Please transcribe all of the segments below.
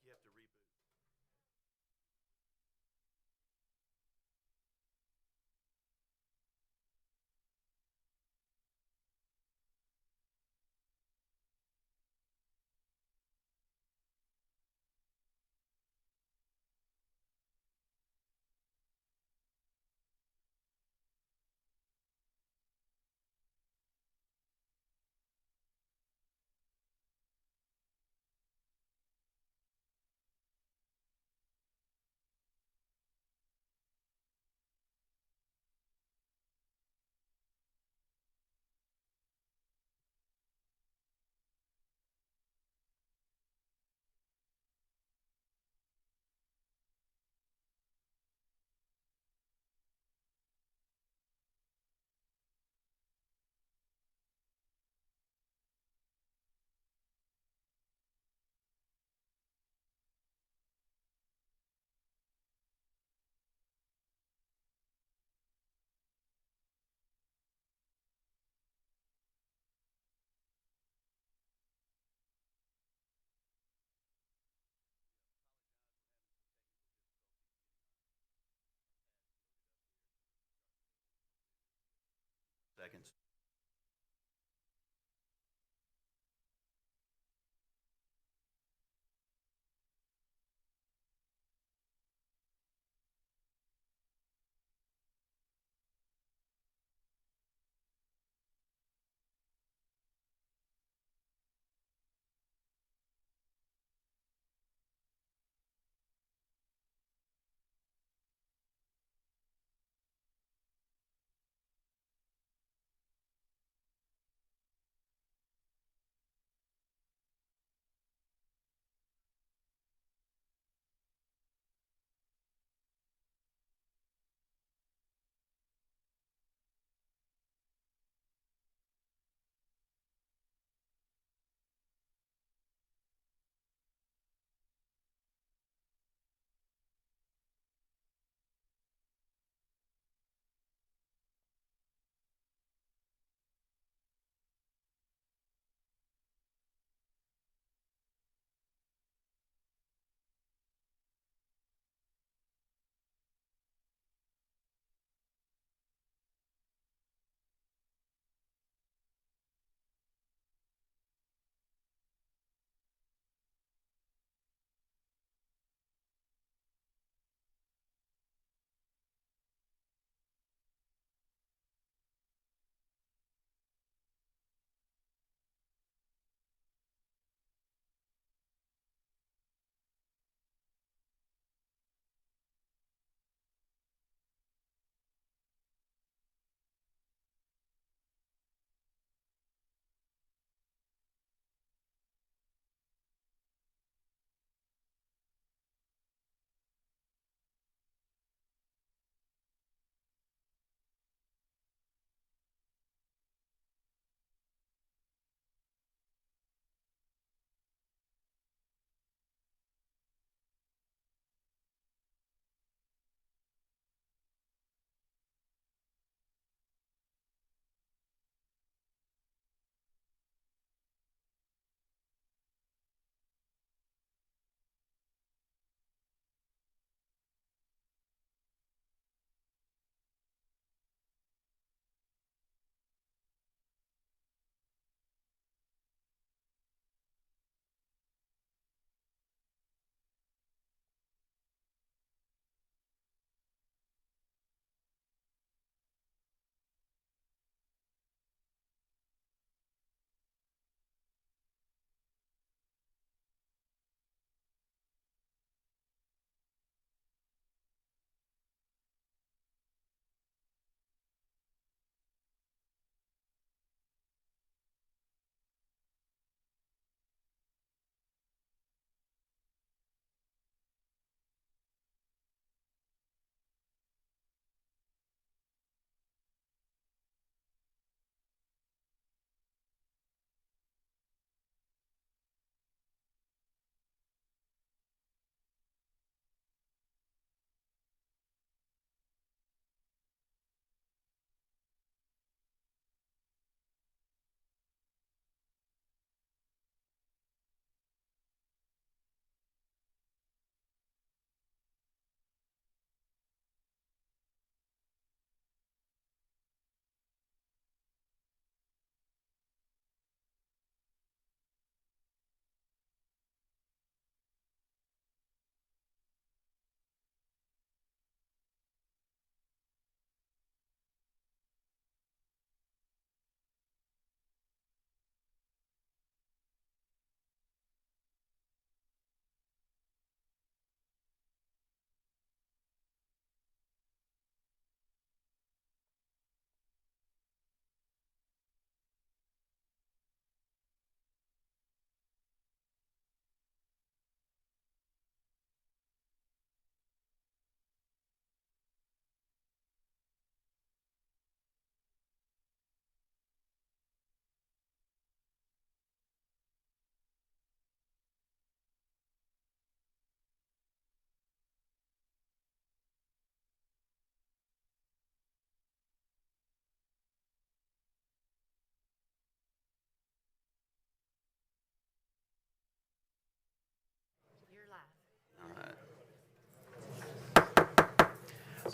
You have to reboot.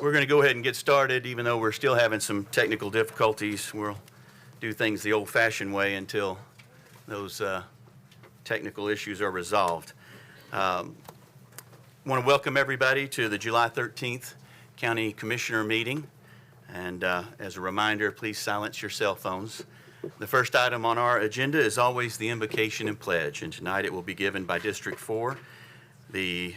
We're going to go ahead and get started, even though we're still having some technical difficulties. We'll do things the old-fashioned way until those technical issues are resolved. I want to welcome everybody to the July 13th County Commissioner meeting. And as a reminder, please silence your cell phones. The first item on our agenda is always the invocation and pledge, and tonight it will be given by District 4. The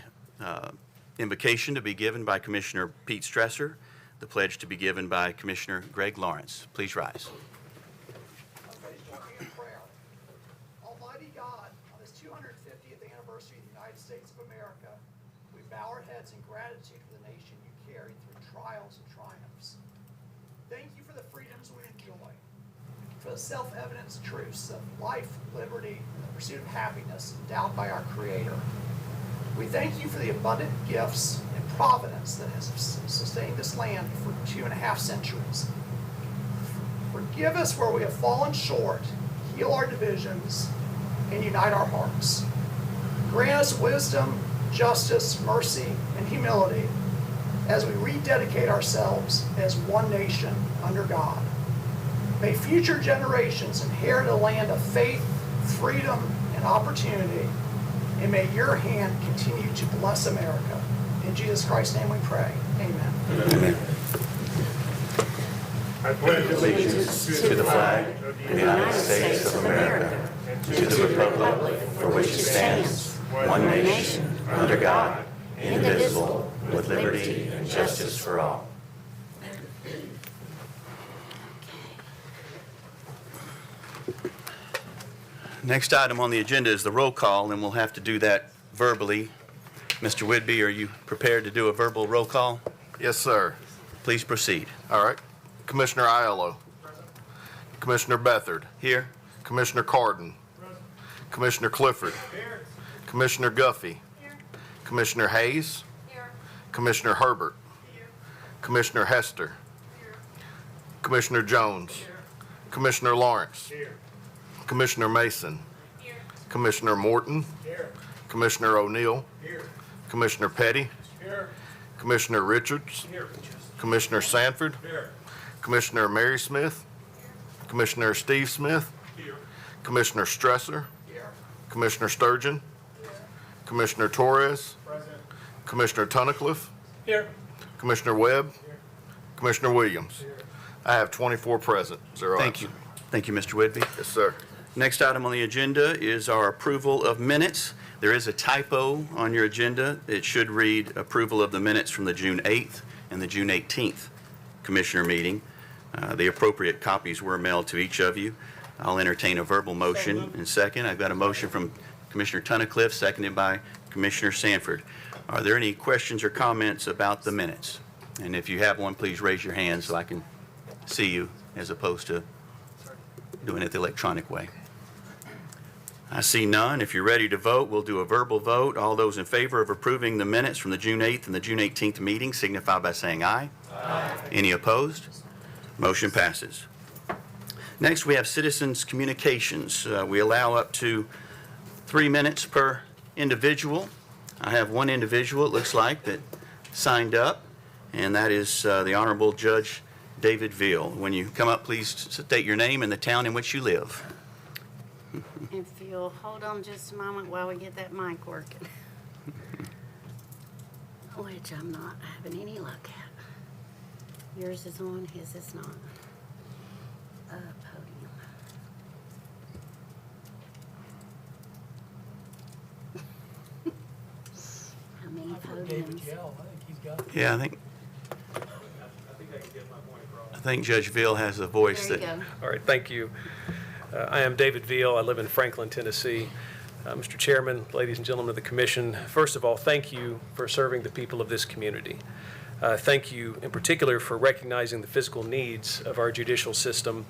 invocation to be given by Commissioner Pete Stresser, the pledge to be given by Commissioner Greg Lawrence. Please rise. Almighty God, on this 250th anniversary of the United States of America, we bow our heads in gratitude for the nation you carried through trials and triumphs. Thank you for the freedoms we enjoy, for the self-evident truths of life, liberty, and the pursuit of happiness endowed by our Creator. We thank you for the abundant gifts and providence that has sustained this land for 2.5 centuries. Forgive us where we have fallen short, heal our divisions, and unite our hearts. Grant us wisdom, justice, mercy, and humility as we rededicate ourselves as one nation under God. May future generations inherit a land of faith, freedom, and opportunity. And may your hand continue to bless America. In Jesus Christ's name we pray. Amen. Amen. I pledge allegiance to the flag of the United States of America, and to the republic for which it stands, one nation, under God, indivisible, with liberty and justice for all. Next item on the agenda is the roll call, and we'll have to do that verbally. Mr. Whitby, are you prepared to do a verbal roll call? Yes, sir. Please proceed. All right. Commissioner Aiello. Present. Commissioner Bethard. Here. Commissioner Carden. Present. Commissioner Clifford. Here. Commissioner Guffey. Here. Commissioner Hayes. Here. Commissioner Herbert. Here. Commissioner Hester. Here. Commissioner Jones. Here. Commissioner Lawrence. Here. Commissioner Mason. Here. Commissioner Morton. Here. Commissioner O'Neill. Here. Commissioner Petty. Here. Commissioner Richards. Here. Commissioner Sanford. Here. Commissioner Mary Smith. Here. Commissioner Steve Smith. Here. Commissioner Stresser. Here. Commissioner Sturgeon. Here. Commissioner Torres. Present. Commissioner Tunnicliffe. Here. Commissioner Webb. Here. Commissioner Williams. Here. I have 24 present. 0 Thank you. Thank you, Mr. Whitby. Yes, sir. Next item on the agenda is our approval of minutes. There is a typo on your agenda. It should read approval of the minutes from the June 8th and the June 18th Commissioner meeting. The appropriate copies were mailed to each of you. I'll entertain a verbal motion in second. I've got a motion from Commissioner Tunnicliffe, seconded by Commissioner Sanford. Are there any questions or comments about the minutes? And if you have one, please raise your hand so I can see you as opposed to doing it the electronic way. I see none. If you're ready to vote, we'll do a verbal vote. All those in favor of approving the minutes from the June 8th and the June 18th meeting signify by saying aye. Aye. Any opposed? Motion passes. Next, we have citizens' communications. We allow up to 3 minutes per individual. I have one individual, it looks like, that signed up, and that is the Honorable Judge David Veal. When you come up, please state your name and the town in which you live. If you'll hold on just a moment while we get that mic working. Which I'm not having any luck at. Yours is on, his is not. Podium. How many podiums? Yeah, I think Judge Veal has a voice There you that. go. All right, thank you. I am David Veal. I live in Franklin, Tennessee. Mr. Chairman, ladies and gentlemen of the Commission, first of all, thank you for serving the people of this community. Thank you in particular for recognizing the physical needs of our judicial system.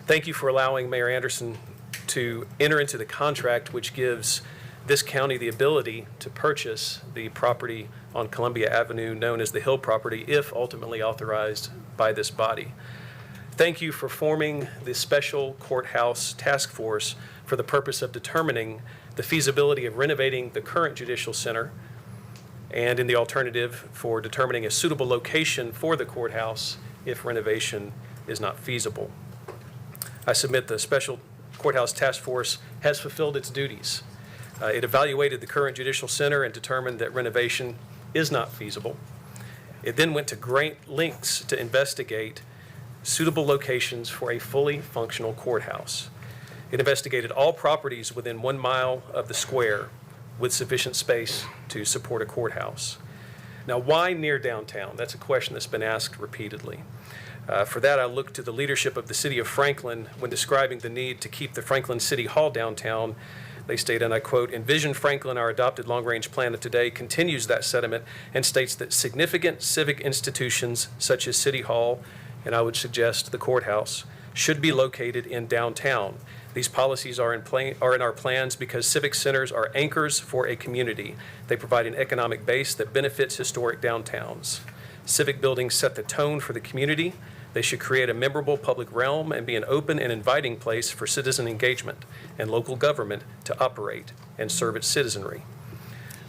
Thank you for allowing Mayor Anderson to enter into the contract which gives this county the ability to purchase the property on Columbia Avenue known as the Hill property if ultimately authorized by this body. Thank you for forming the Special Courthouse Task Force for the purpose of determining the feasibility of renovating the current Judicial Center and in the alternative for determining a suitable location for the courthouse if renovation is not feasible. I submit the Special Courthouse Task Force has fulfilled its duties. It evaluated the current judicial center and determined that renovation is not feasible. It then went to great lengths to investigate suitable locations for a fully functional courthouse. It investigated all properties within 1 mile of the square with sufficient space to support a courthouse. Now, why near downtown? That's a question that's been asked repeatedly. For that, I look to the leadership of the city of Franklin when describing the need to keep the Franklin City Hall downtown. They state, and I quote, "Envision Franklin, our adopted long-range plan of today, continues that sentiment and states that significant civic institutions such as City Hall, and I would suggest the courthouse, should be located in downtown. These policies are in our plans because civic centers are anchors for a community. They provide an economic base that benefits historic downtowns. Civic buildings set the tone for the community. They should create a memorable public realm and be an open and inviting place for citizen engagement and local government to operate and serve its citizenry."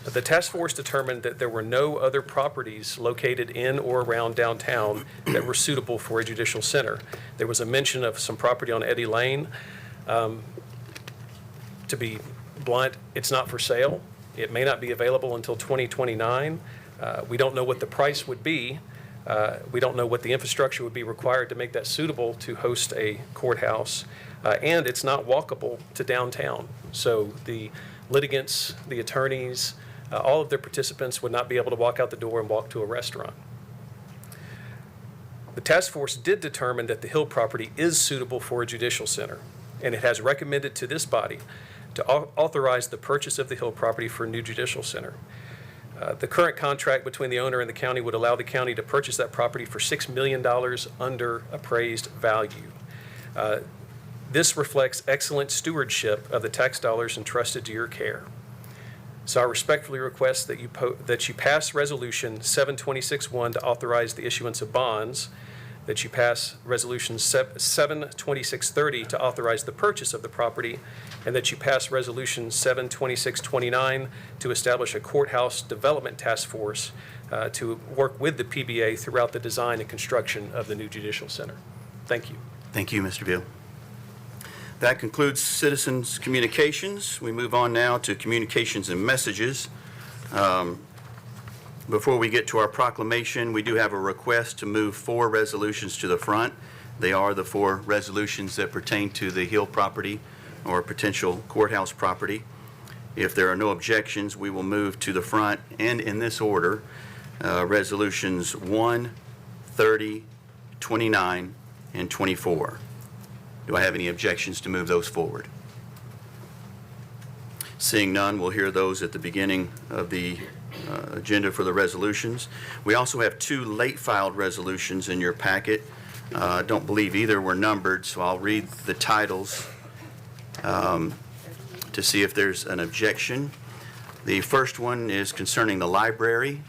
The task force determined that there were no other properties located in or around downtown that were suitable for a judicial center. There was a mention of some property on Eddy Lane. To be blunt, it's not for sale. It may not be available until 2029. We don't know what the price would be. We don't know what the infrastructure would be required to make that suitable to host a courthouse. And it's not walkable to downtown. So the litigants, the attorneys, all of their participants would not be able to walk out the door and walk to a restaurant. The task force did determine that the Hill property is suitable for a judicial center, and it has recommended to this body to authorize the purchase of the Hill property for a new judicial center. The current contract between the owner and the county would allow the county to purchase that property for $6 million under appraised value. This reflects excellent stewardship of the tax dollars entrusted to your care. So I respectfully request that you pass Resolution 726-1 to authorize the issuance of bonds, that you pass Resolution 726-30 to authorize the purchase of the property, and that you pass Resolution 726-29 to establish a courthouse development task force to work with the PBA throughout the design and construction of the new judicial center. Thank you. Thank you, Mr. Beal. That concludes citizens' communications. We move on now to communications and messages. Before we get to our proclamation, we do have a request to move 4 resolutions to the front. They are the 4 resolutions that pertain to the Hill property or potential courthouse property. If there are no objections, we will move to the front, and in this order, resolutions 1, 30, 29, and 24. Do I have any objections to move those forward? Seeing none, we'll hear those at the beginning of the agenda for the resolutions. We also have 2 late filed resolutions in your packet. I don't believe either were numbered, so I'll read the titles to see if there's an objection. The first one is concerning the library.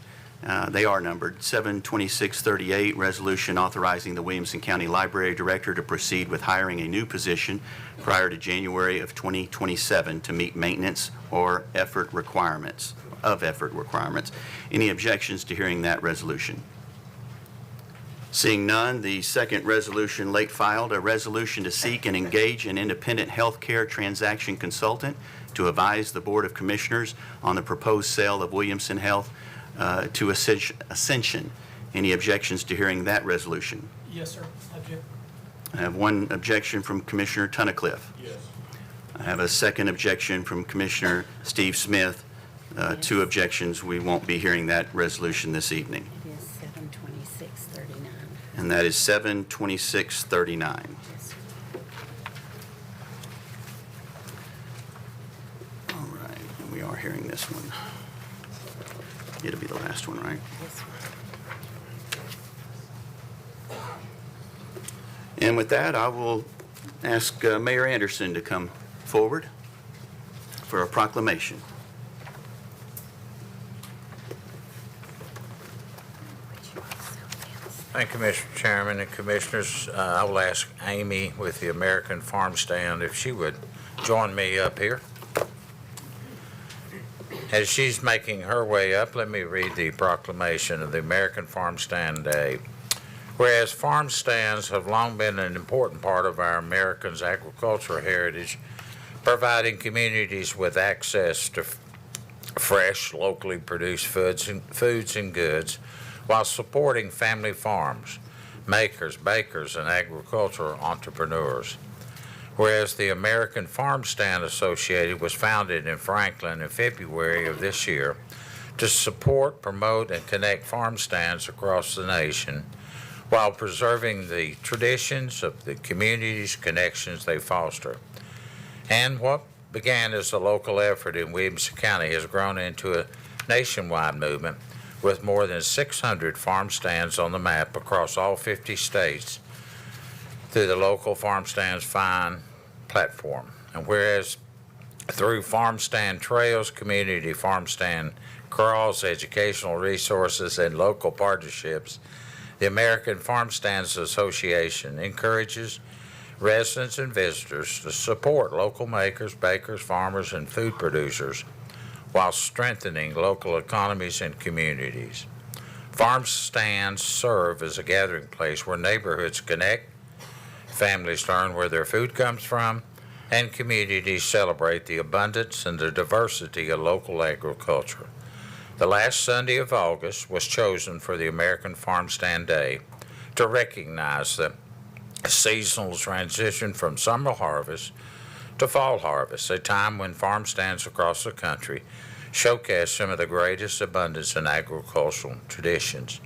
They are numbered. 72638, resolution authorizing the Williamson County Library Director to proceed with hiring a new position prior to January of 2027 to meet maintenance or effort requirements. Any objections to hearing that resolution? Seeing none, the second resolution late filed, a resolution to seek and engage an independent healthcare transaction consultant to advise the Board of Commissioners on the proposed sale of Williamson Health to Ascension. Any objections to hearing that resolution? Yes, sir. Object. I have one objection from Commissioner Tunnicliffe. Yes. I have a second objection from Commissioner Steve Smith. 2 objections. We won't be hearing that resolution this evening. It is 72639. And that is 72639. Yes, sir. All right, and we are hearing this one. It'll be the last one, right? Yes, sir. And with that, I will ask Mayor Anderson to come forward for a proclamation. Thank you, Mr. Chairman and Commissioners. I will ask Amy with the American Farm Stand if she would join me up here. As she's making her way up, let me read the proclamation of the American Farm Stand Day. Whereas farm stands have long been an important part of our Americans' agricultural heritage, providing communities with access to fresh, locally produced foods and goods, while supporting family farms, makers, bakers, and agricultural entrepreneurs. Whereas the American Farm Stand Association was founded in Franklin in February of this year to support, promote, and connect farm stands across the nation while preserving the traditions of the communities' connections they foster. And what began as a local effort in Williamson County has grown into a nationwide movement with more than 600 farm stands on the map across all 50 states through the local Farm Stands Find platform. And whereas through farm stand trails, community farm stand crawls, educational resources, and local partnerships, the American Farm Stands Association encourages residents and visitors to support local makers, bakers, farmers, and food producers while strengthening local economies and communities. Farm stands serve as a gathering place where neighborhoods connect, families learn where their food comes from, and communities celebrate the abundance and the diversity of local agriculture. The last Sunday of August was chosen for the American Farm Stand Day to recognize the seasonal transition from summer harvest to fall harvest, a time when farm stands across the country showcase some of the greatest abundance in agricultural traditions.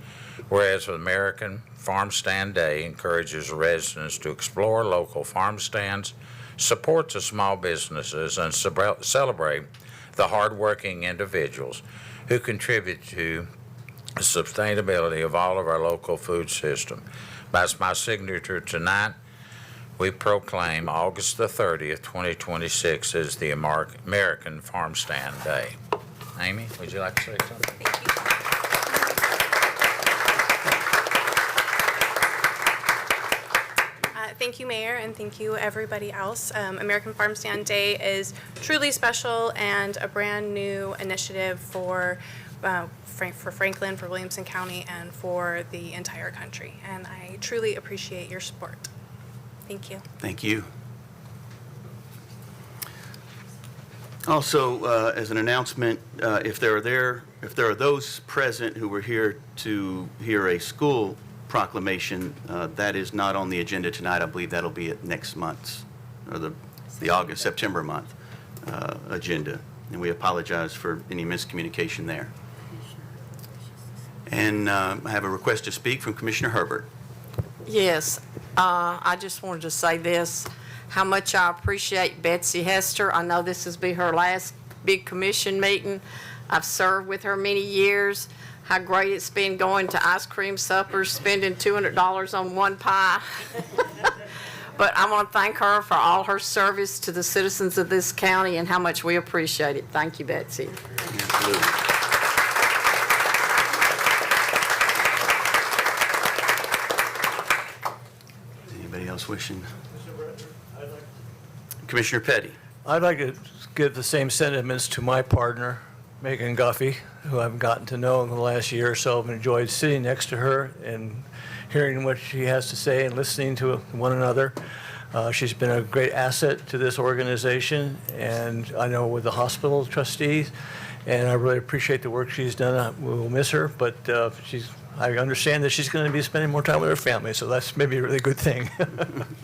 Whereas the American Farm Stand Day encourages residents to explore local farm stands, support the small businesses, and celebrate the hardworking individuals who contribute to the sustainability of all of our local food system. That's my signature tonight. We proclaim August the 30th, 2026 as the American Farm Stand Day. Amy, would you like to say something? Thank you, Mayor, and thank you, everybody else. American Farm Stand Day is truly special and a brand-new initiative for Franklin, for Williamson County, and for the entire country. And I truly appreciate your support. Thank you. Thank you. Also, as an announcement, if there are those present who were here to hear a school proclamation, that is not on the agenda tonight. I believe that'll be at next month's, or the August, September month agenda. And we apologize for any miscommunication there. And I have a request to speak from Commissioner Herbert. Yes, I just wanted to say this, how much I appreciate Betsy Hester. I know this will be her last big commission meeting. I've served with her many years. How great it's been going to ice cream suppers, spending $200 on one pie. But I want to thank her for all her service to the citizens of this county and how much we appreciate it. Thank you, Betsy. Absolutely. Anybody else wishing? Commissioner Petty. I'd like to give the same sentiments to my partner, Megan Guffey, who I've gotten to know in the last year or so. I've enjoyed sitting next to her and hearing what she has to say and listening to one another. She's been a great asset to this organization, and I know with the hospital trustees, and I really appreciate the work she's done. We will miss her, but I understand that she's going to be spending more time with her family, so that's maybe a really good thing.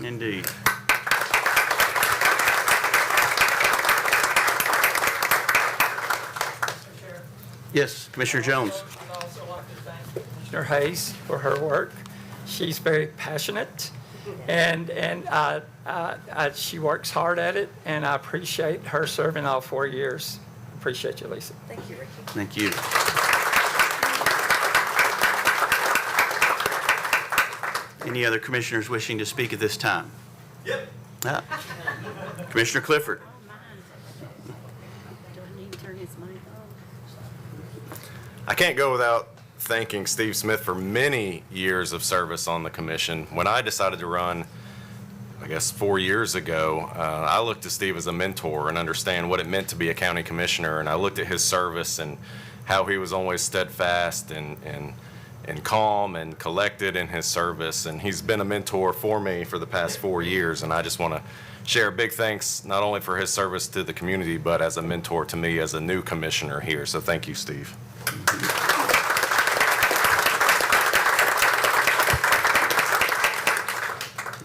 Indeed. Yes, Commissioner Jones. I'd also like to thank Commissioner Hayes for her work. She's very passionate, and she works hard at it, and I appreciate her serving all 4 years. Appreciate you, Lisa. Thank you, Ricky. Thank you. Any other commissioners wishing to speak at this time? Yep. Commissioner Clifford. Do I need to turn his mic on? I can't go without thanking Steve Smith for many years of service on the commission. When I decided to run, I guess 4 years ago, I looked to Steve as a mentor and understand what it meant to be a county commissioner. And I looked at his service and how he was always steadfast and calm and collected in his service. And he's been a mentor for me for the past 4 years. And I just want to share a big thanks not only for his service to the community, but as a mentor to me as a new commissioner here. So thank you, Steve.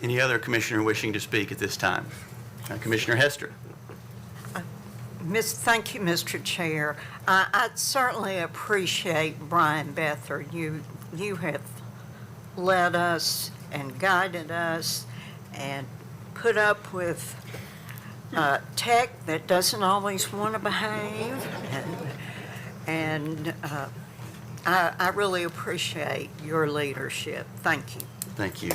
Any other commissioner wishing to speak at this time? Commissioner Hester. Thank you, Mr. Chair. I certainly appreciate Brian Bether. You have led us and guided us and put up with tech that doesn't always want to behave. And I really appreciate your leadership. Thank you. Thank you.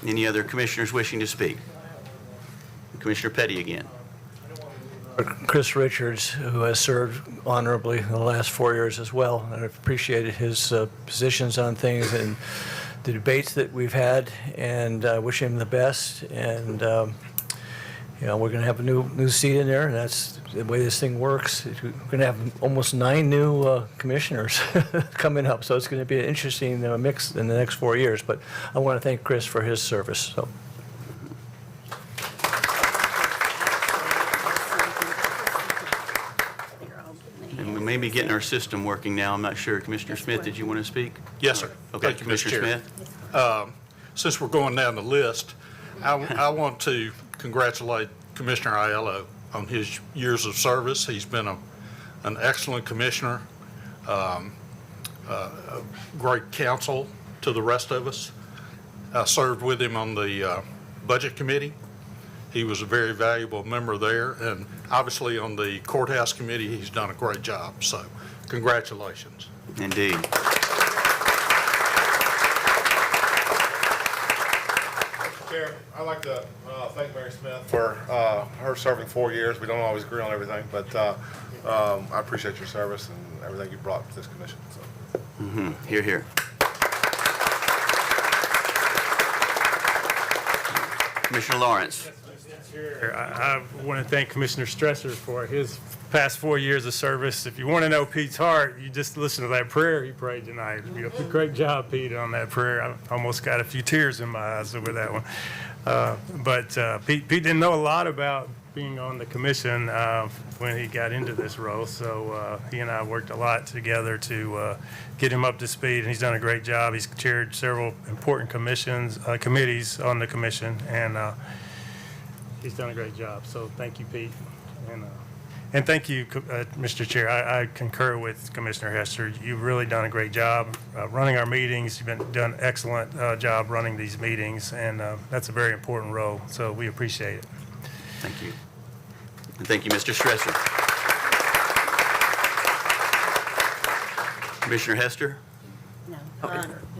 Any other commissioners wishing to speak? Commissioner Petty again. Chris Richards, who has served honorably in the last 4 years as well. And I've appreciated his positions on things and the debates that we've had, and wish him the best. And we're going to have a new seat in there, and that's the way this thing works. We're going to have almost 9 new commissioners coming up, so it's going to be an interesting mix in the next 4 years. But I want to thank Chris for his service. So. And we may be getting our system working now. I'm not sure. Commissioner Smith, did you want to speak? Yes, sir. Okay, Thank you, Mr. Commissioner Chair. Smith. Since we're going down the list, I want to congratulate Commissioner Aiello on his years of service. He's been an excellent commissioner, a great counsel to the rest of us. I served with him on the Budget Committee. He was a very valuable member there, and obviously on the Courthouse Committee, he's done a great job. So congratulations. Indeed. Chair, I'd like to thank Mary Smith for her serving 4 years. We don't always agree on everything, but I appreciate your service and everything you brought to this commission. So. Hear, hear. Commissioner Lawrence. I want to thank Commissioner Stresser for his past 4 years of service. If you want to know Pete's heart, you just listen to that prayer he prayed tonight. You did a great job, Pete, on that prayer. I almost got a few tears in my eyes over that one. But Pete didn't know a lot about being on the commission when he got into this role. So he and I worked a lot together to get him up to speed, and he's done a great job. He's chaired several important committees on the commission, and he's done a great job. So thank you, Pete. And thank you, Mr. Chair. I concur with Commissioner Hester. You've really done a great job running our meetings. You've done an excellent job running these meetings, and that's a very important role. So we appreciate it. Thank you. And thank you, Mr. Stresser. Commissioner Hester? No.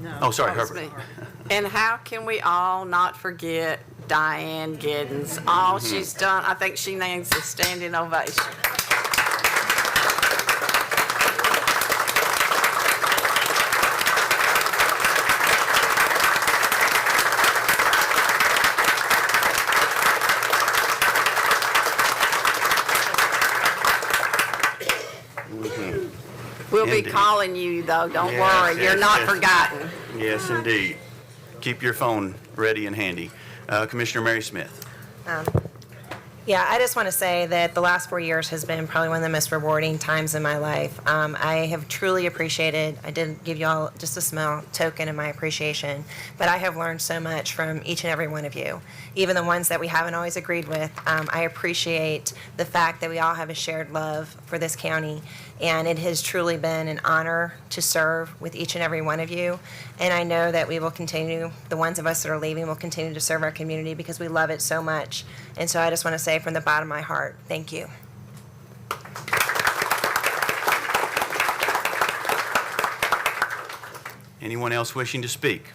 No. Oh, sorry, That was Herbert. me. And how can we all not forget Diane Giddens? All she's done, I think she needs a standing ovation. We'll be Indeed. calling you, though. Don't Yes, worry. You're yes, not yes. forgotten. Yes, indeed. Keep your phone ready and handy. Commissioner Mary Smith. Yeah, I just want to say that the last 4 years has been probably one of the most rewarding times in my life. I have truly appreciated, I did give you all just a small token of my appreciation, but I have learned so much from each and every one of you, even the ones that we haven't always agreed with. I appreciate the fact that we all have a shared love for this county, and it has truly been an honor to serve with each and every one of you. And I know that we will continue, the ones of us that are leaving will continue to serve our community because we love it so much. And so I just want to say from the bottom of my heart, thank you. Anyone else wishing to speak?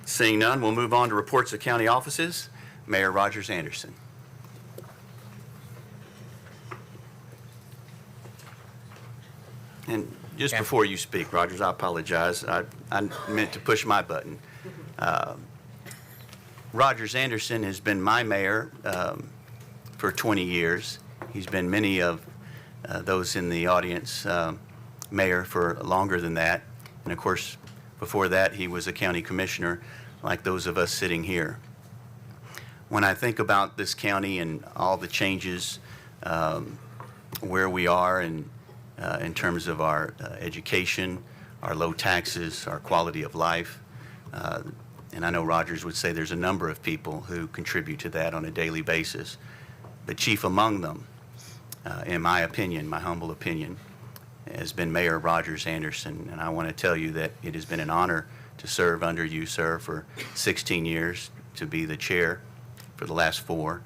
Seeing none, we'll move on to reports of county offices. Mayor Rogers Anderson. And Just before you speak, Rogers, I apologize. I meant to push my button. Rogers Anderson has been my mayor for 20 years. He's been many of those in the audience mayor for longer than that. And of course, before that, he was a county commissioner like those of us sitting here. When I think about this county and all the changes, where we are in terms of our education, our low taxes, our quality of life, and I know Rogers would say there's a number of people who contribute to that on a daily basis, but chief among them, in my opinion, my humble opinion, has been Mayor Rogers Anderson. And I want to tell you that it has been an honor to serve under you, sir, for 16 years, to be the chair for the last 4,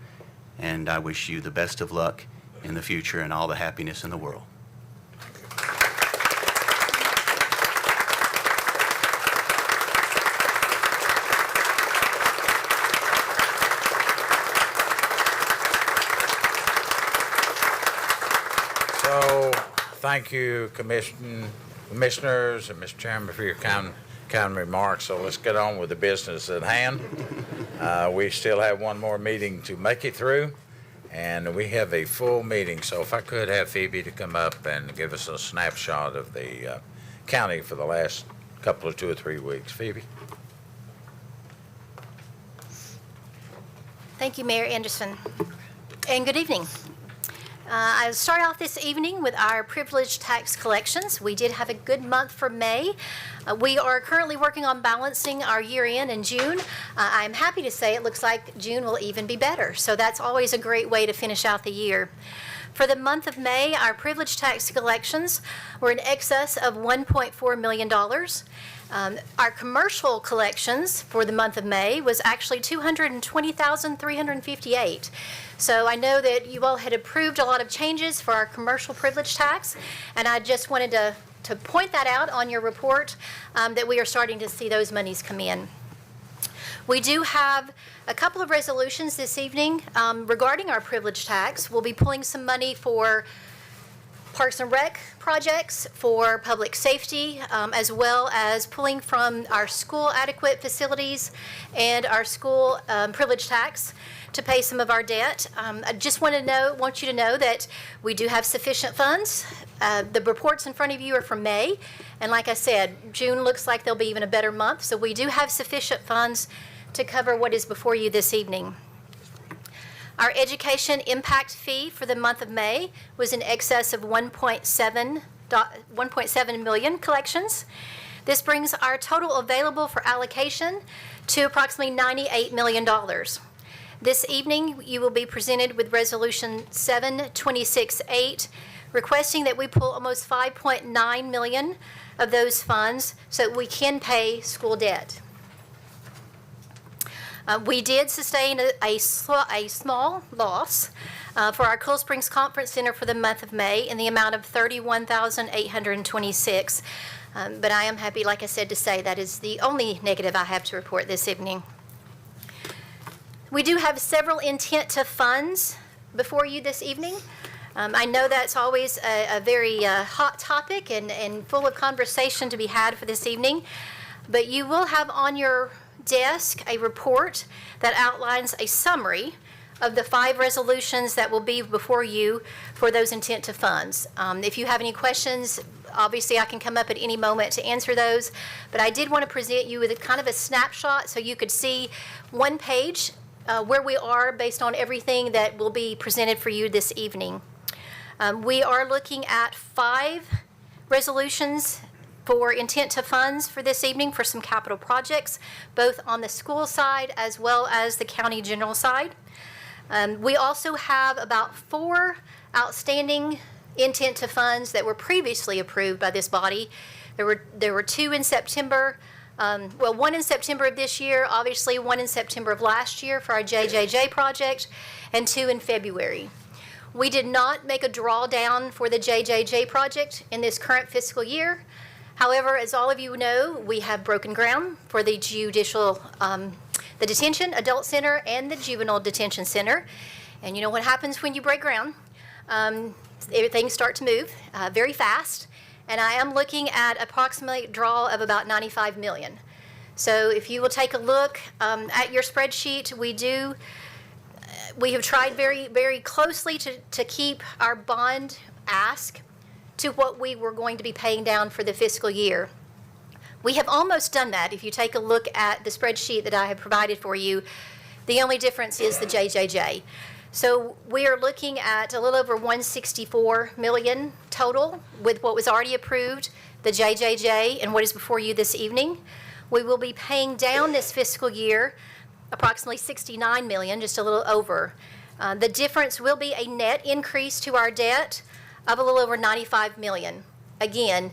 and I wish you the best of luck in the future and all the happiness in the world. So, thank you, commissioners and Mr. Chairman, for your kind remarks. So let's get on with the business at hand. We still have one more meeting to make it through, and we have a full meeting. So if I could have Phoebe to come up and give us a snapshot of the county for the last couple of 2 or 3 weeks. Phoebe? Thank you, Mayor Anderson, and good evening. I'll start off this evening with our privileged tax collections. We did have a good month for May. We are currently working on balancing our year end in June. I'm happy to say it looks like June will even be better, so that's always a great way to finish out the year. For the month of May, our privileged tax collections were in excess of $1.4 million. Our commercial collections for the month of May was actually $220,358. So I know that you all had approved a lot of changes for our commercial privilege tax, and I just wanted to point that out on your report, that we are starting to see those monies come in. We do have a couple of resolutions this evening regarding our privilege tax. We'll be pulling some money for Parks and Rec projects, for public safety, as well as pulling from our school adequate facilities and our school privilege tax to pay some of our debt. I just want you to know that we do have sufficient funds. The reports in front of you are from May, and like I said, June looks like they'll be even a better month, so we do have sufficient funds to cover what is before you this evening. Our education impact fee for the month of May was in excess of 1.7 million collections. This brings our total available for allocation to approximately $98 million. This evening, you will be presented with Resolution 7268, requesting that we pull almost $5.9 million of those funds so that we can pay school debt. We did sustain a small loss for our Cool Springs Conference Center for the month of May in the amount of $31,826. But I am happy, like I said, to say that is the only negative I have to report this evening. We do have several intent to funds before you this evening. I know that's always a very hot topic and full of conversation to be had for this evening, but you will have on your desk a report that outlines a summary of the 5 resolutions that will be before you for those intent to funds. If you have any questions, obviously I can come up at any moment to answer those, but I did want to present you with a kind of a snapshot so you could see one page where we are based on everything that will be presented for you this evening. We are looking at 5 resolutions for intent to funds for this evening for some capital projects, both on the school side as well as the county general side. We also have about 4 outstanding intent to funds that were previously approved by this body. There were 2 in September, one in September of this year, obviously 1 in September of last year for our JJJ project, and 2 in February. We did not make a drawdown for the JJJ project in this current fiscal year. However, as all of you know, we have broken ground for the the detention adult center and the juvenile detention center. And you know what happens when you break ground? Things start to move very fast. and I am looking at approximately draw of about 95 million. So if you will take a look at your spreadsheet, we have tried very, very closely to keep our bond ask to what we were going to be paying down for the fiscal year. We have almost done that. If you take a look at the spreadsheet that I have provided for you, the only difference is the JJJ. So we are looking at a little over 164 million total with what was already approved, the JJJ, and what is before you this evening. We will be paying down this fiscal year approximately 69 million, just a little over. The difference will be a net increase to our debt of a little over 95 million. Again,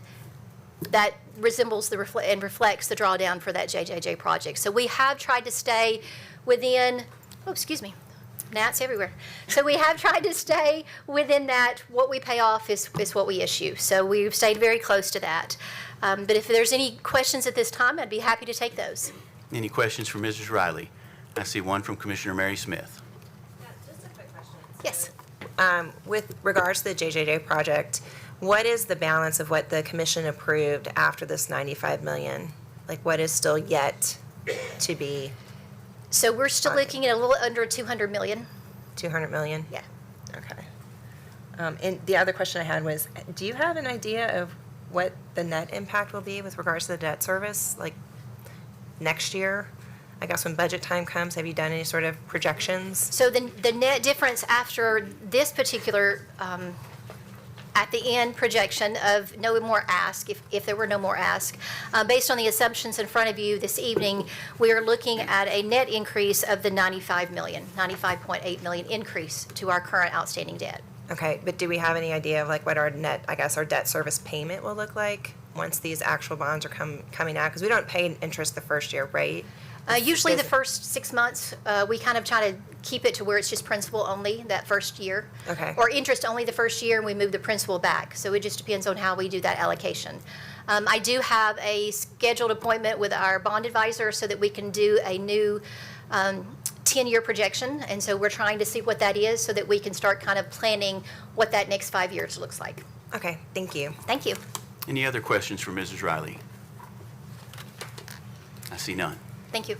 that resembles and reflects the drawdown for that JJJ project. So we have tried to stay within, gnats everywhere. So we have tried to stay within that. What we pay off is what we issue. So we've stayed very close to that. But if there's any questions at this time, I'd be happy to take those. Any questions for Mrs. Riley? I see one from Commissioner Mary Smith. Just a quick question. Yes. With regards to the JJJ project, what is the balance of what the commission approved after this 95 million? Like, what is still yet to be So we're still looking at a little under 200 million. 200 million? Yeah. Okay. And the other question I had was, do you have an idea of what the net impact will be with regards to the debt service, like next year? I guess when budget time comes, have you done any sort of projections? So the net difference after this particular, at the end projection of no more ask, if there were no more ask, based on the assumptions in front of you this evening, we are looking at a net increase of the 95.8 million increase to our current outstanding debt. Okay, but do we have any idea of like what our net, I guess, our debt service payment will look like once these actual bonds are coming out? Because we don't pay interest the first year, right? Usually the first 6 months, we kind of try to keep it to where it's just principal only that first year. Okay. Or interest only the first year, and we move the principal back. So it just depends on how we do that allocation. I do have a scheduled appointment with our bond advisor so that we can do a new 10-year projection. And so we're trying to see what that is so that we can start kind of planning what that next 5 years looks like. Okay, thank you. Thank you. Any other questions for Mrs. Riley? I see none. Thank you.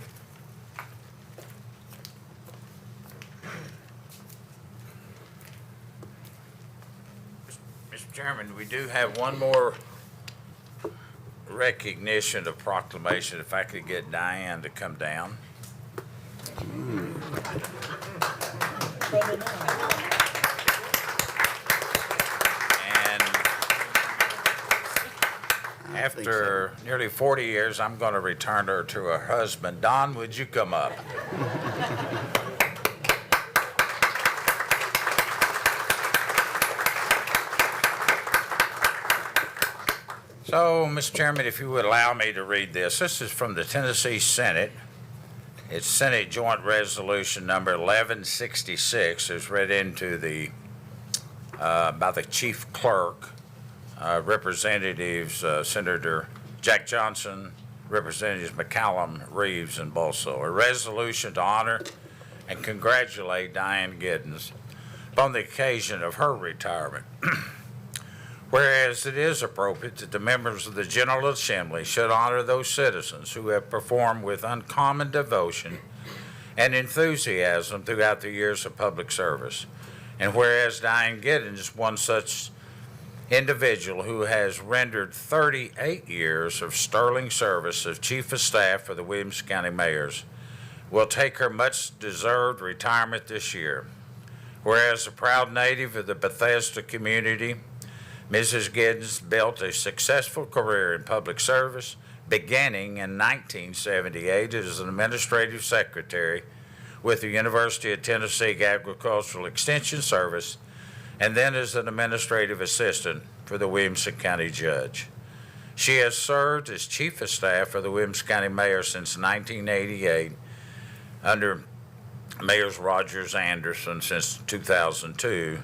Mr. Chairman, we do have one more recognition of proclamation. If I could get Diane to come down. And after nearly 40 years, I'm going to return her to her husband. Don, would you come up? So, Mr. Chairman, if you would allow me to read this. This is from the Tennessee Senate. It's Senate Joint Resolution number 1166. It's read into the by the Chief Clerk, Representatives Senator Jack Johnson, Representatives McCallum, Reeves, and Bolso. A resolution to honor and congratulate Diane Giddens upon the occasion of her retirement. Whereas it is appropriate that the members of the General Assembly should honor those citizens who have performed with uncommon devotion and enthusiasm throughout the years of public service. And whereas Diane Giddens is one such individual who has rendered 38 years of sterling service as Chief of Staff for the Williamson County Mayors, will take her much-deserved retirement this year. Whereas a proud native of the Bethesda community, Mrs. Giddens built a successful career in public service, beginning in 1978 as an administrative secretary with the University of Tennessee Agricultural Extension Service, and then as an administrative assistant for the Williamson County Judge. She has served as Chief of Staff for the Williamson County Mayor since 1988 under Mayors Rogers Anderson since 2002,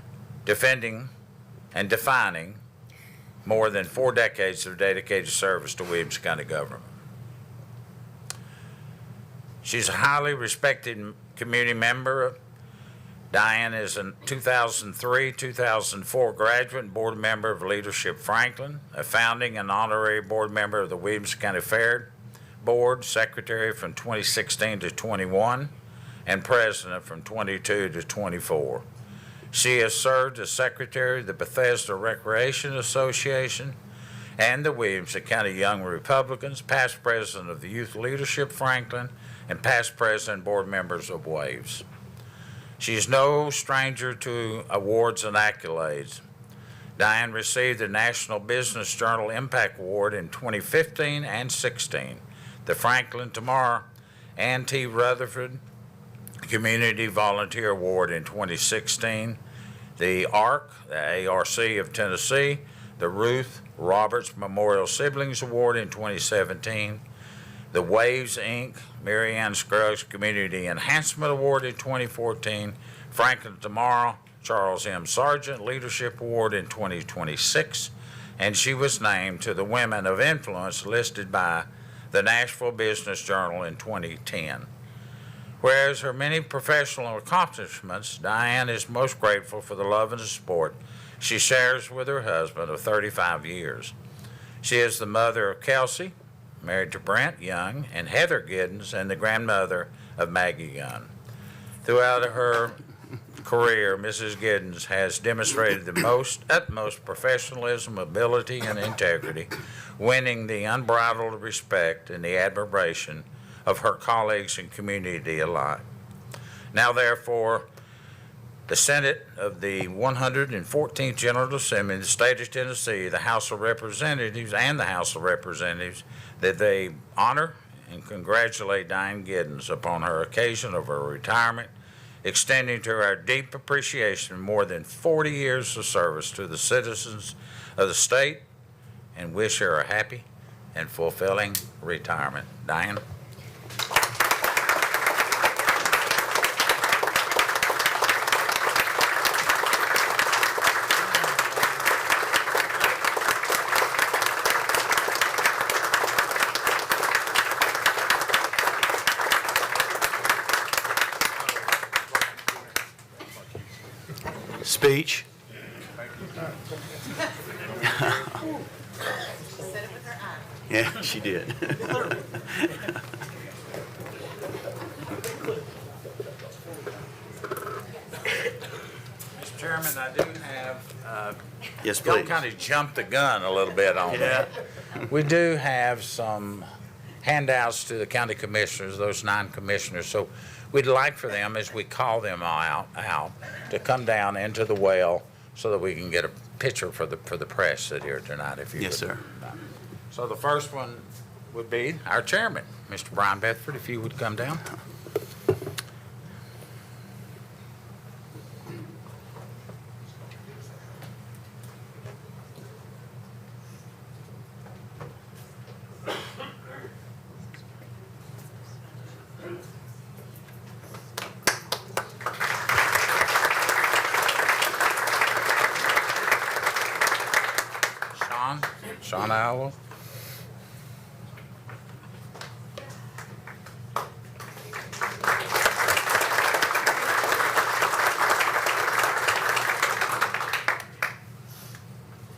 defending and defining more than 4 decades of dedicated service to Williamson County government. She's a highly respected community member Diane is a 2003-2004 graduate and board member of Leadership Franklin, a founding and honorary board member of the Williamson County Fair Board, secretary from 2016 to 21, and president from 22 to 24. She has served as secretary of the Bethesda Recreation Association and the Williamson County Young Republicans, past president of the Youth Leadership Franklin, and past president and board members of WAVES. She is no stranger to awards and accolades. Diane received the National Business Journal Impact Award in 2015 and 16, the Franklin Tamar and T. Rutherford Community Volunteer Award in 2016, the ARC, the ARC of Tennessee, the Ruth Roberts Memorial Siblings Award in 2017, the WAVES, Inc., Mary Ann Scruggs Community Enhancement Award in 2014, Franklin Tomorrow, Charles M. Sargent Leadership Award in 2026, and she was named to the Women of Influence listed by the Nashville Business Journal in 2010. Whereas her many professional accomplishments, Diane is most grateful for the love and support she shares with her husband of 35 years. She is the mother of Kelsey, married to Brent Young, and Heather Giddens, and the grandmother of Maggie Young. Throughout her career, Mrs. Giddens has demonstrated the utmost professionalism, ability, and integrity, winning the unbridled respect and the admiration of her colleagues and community alike. Now, therefore, the Senate of the 114th General Assembly of the State of Tennessee, the House of Representatives, and the House of Representatives, that they honor and congratulate Diane Giddens upon her occasion of her retirement, extending to her our deep appreciation of more than 40 years of service to the citizens of the state, and wish her a happy and fulfilling retirement. Diane? Speech. Yeah, she did. Mr. Chairman, I do have, Yes, y'all please. kind of jumped the gun a little bit on that. We do have some handouts to the county commissioners, those 9 commissioners, so we'd like for them, as we call them out, to come down into the well so that we can get a picture for the press that here tonight, if you would. Yes, sir. So the first one would be our chairman, Mr. Brian Bedford, if you would come down. Sean Howell.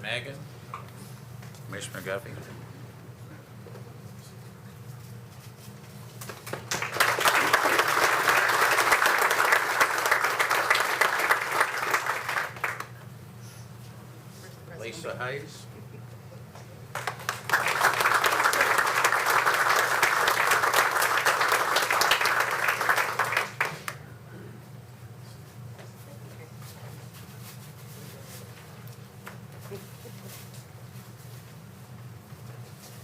Megan. Commissioner Guffey. Lisa Hayes.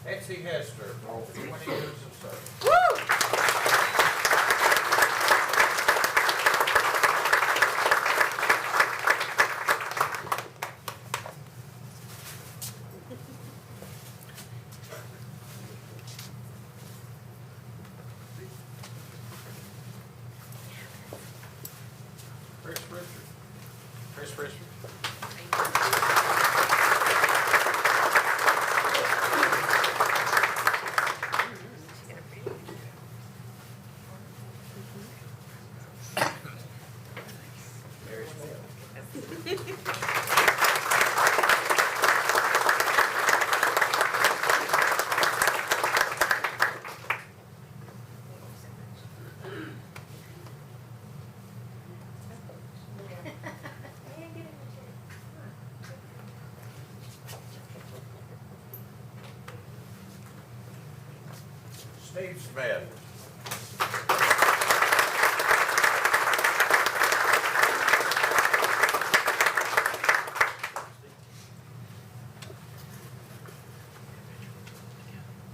Betsy Hester, for over 20 years of service. Chris Richard. Steve Smith.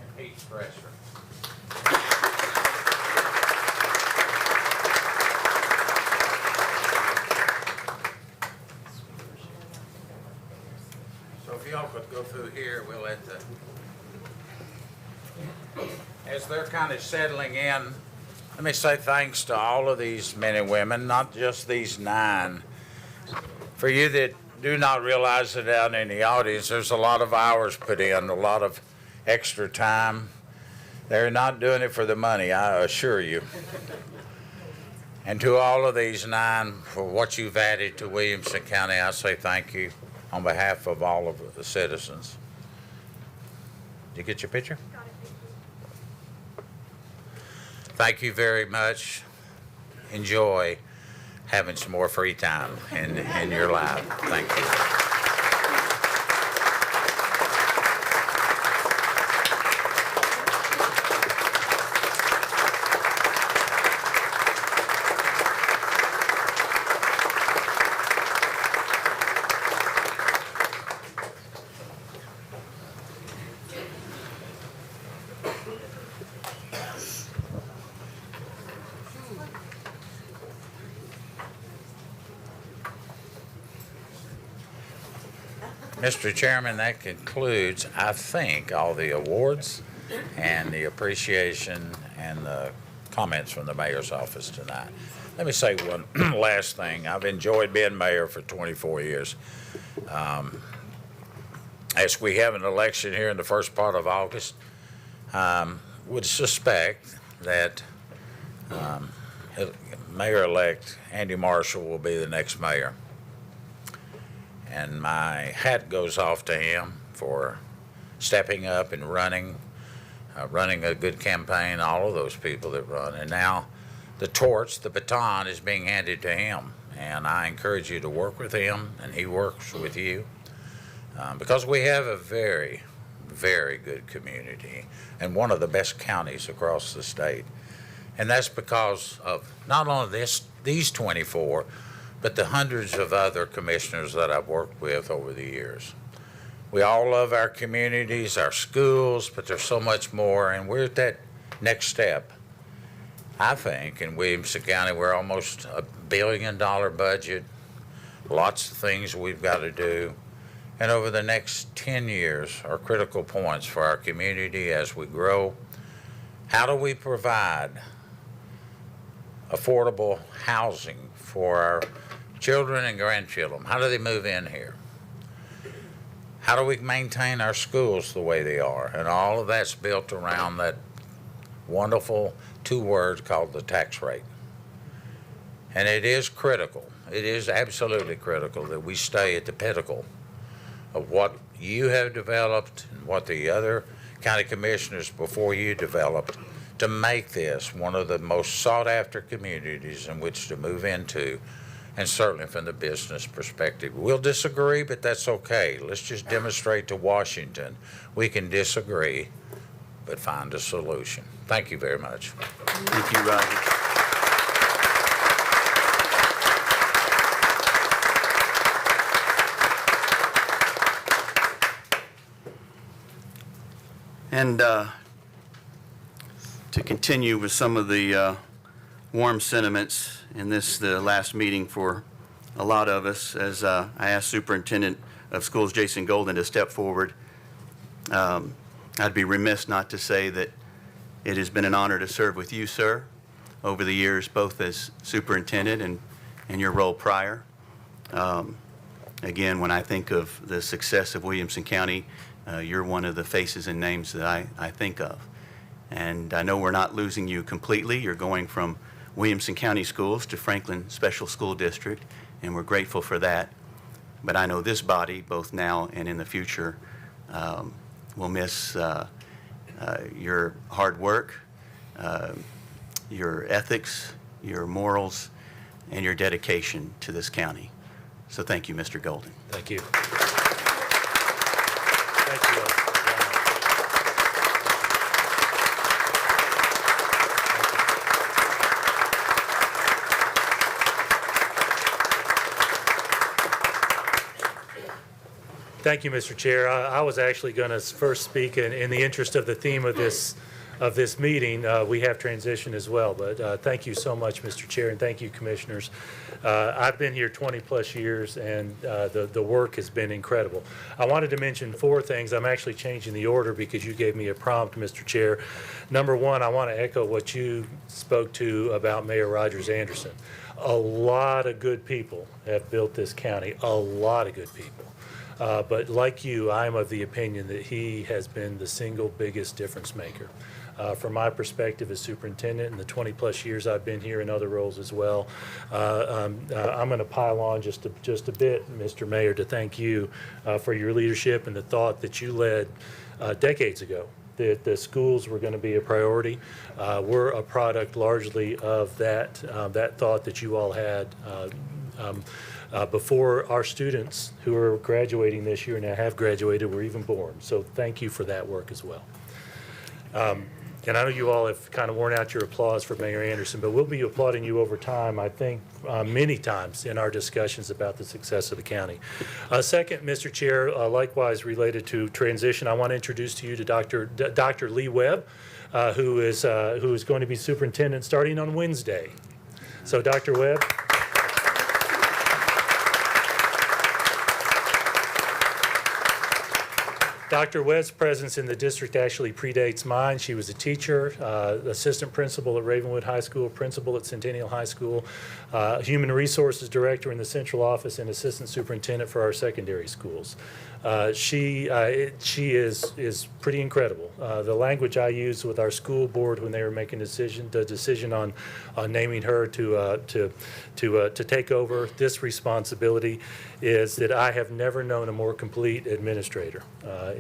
And Pete Stresser. So if y'all could go through here, we'll let the, as they're kind of settling in, let me say thanks to all of these men and women, not just these 9. For you that do not realize it out in the audience, there's a lot of hours put in, a lot of extra time. They're not doing it for the money, I assure you. And to all of these 9, for what you've added to Williamson County, I say thank you on behalf of all of the citizens. Did you get your picture? Thank you very much. Enjoy having some more free time in your life. Thank you. Mr. Chairman, that concludes, I think, all the awards and the appreciation and the comments from the mayor's office tonight. Let me say one last thing. I've enjoyed being mayor for 24 years. As we have an election here in the first part of August, would suspect that Mayor-elect Andy Marshall will be the next mayor. And my hat goes off to him for stepping up and running a good campaign, all of those people that run. And now the torch, the baton is being handed to him. And I encourage you to work with him, and he works with you. Because we have a very, very good community and one of the best counties across the state. And that's because of not only these 24, but the hundreds of other commissioners that I've worked with over the years. We all love our communities, our schools, but there's so much more, and we're at that next step. I think in Williamson County, we're almost $1 billion budget, lots of things we've got to do. And over the next 10 years are critical points for our community as we grow. How do we provide affordable housing for our children and grandchildren? How do they move in here? How do we maintain our schools the way they are? And all of that's built around that wonderful 2 words called the tax rate. And it is critical. It is absolutely critical that we stay at the pinnacle of what you have developed and what the other county commissioners before you developed to make this one of the most sought-after communities in which to move into, and certainly from the business perspective. We'll disagree, but that's okay. Let's just demonstrate to Washington we can disagree, but find a solution. Thank you very much. Thank you, Roger. And to continue with some of the warm sentiments in this, the last meeting for a lot of us, as I asked Superintendent of Schools Jason Golden to step forward, I'd be remiss not to say that it has been an honor to serve with you, sir, over the years, both as superintendent and your role prior. Again, when I think of the success of Williamson County, you're one of the faces and names that I think of. And I know we're not losing you completely. You're going from Williamson County Schools to Franklin Special School District, and we're grateful for that. But I know this body, both now and in the future, will miss your hard work, your ethics, your morals, and your dedication to this county. So thank you, Mr. Golden. Thank you. Thank you. Thank you, Mr. Chair. I was actually going to first speak in the interest of the theme of this meeting. We have transition as well, but thank you so much, Mr. Chair, and thank you, commissioners. I've been here 20-plus years, and the work has been incredible. I wanted to mention 4 things. I'm actually changing the order because you gave me a prompt, Mr. Chair. Number 1, I want to echo what you spoke to about Mayor Rogers Anderson. A lot of good people have built this county, a lot of good people. But like you, I'm of the opinion that he has been the single biggest difference maker. From my perspective as superintendent and the 20-plus years I've been here in other roles as well, I'm going to pile on just a bit, Mr. Mayor, to thank you for your leadership and the thought that you led decades ago, that the schools were going to be a priority. We're a product largely of that thought that you all had before our students who are graduating this year and now have graduated were even born. So thank you for that work as well. And I know you all have kind of worn out your applause for Mayor Anderson, but we'll be applauding you over time, I think, many times in our discussions about the success of the county. Second, Mr. Chair, likewise related to transition, I want to introduce to you to Dr. Lee Webb, who is going to be superintendent starting on Wednesday. So Dr. Webb. Dr. Webb's presence in the district actually predates mine. She was a teacher, assistant principal at Ravenwood High School, principal at Centennial High School, human resources director in the central office, and assistant superintendent for our secondary schools. She is pretty incredible. The language I used with our school board when they were making the decision on naming her to take over this responsibility is that I have never known a more complete administrator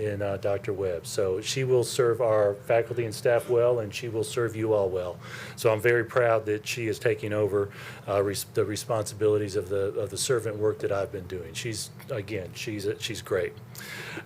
in Dr. Webb. So she will serve our faculty and staff well, and she will serve you all well. So I'm very proud that she is taking over the responsibilities of the servant work that I've been doing. She's great.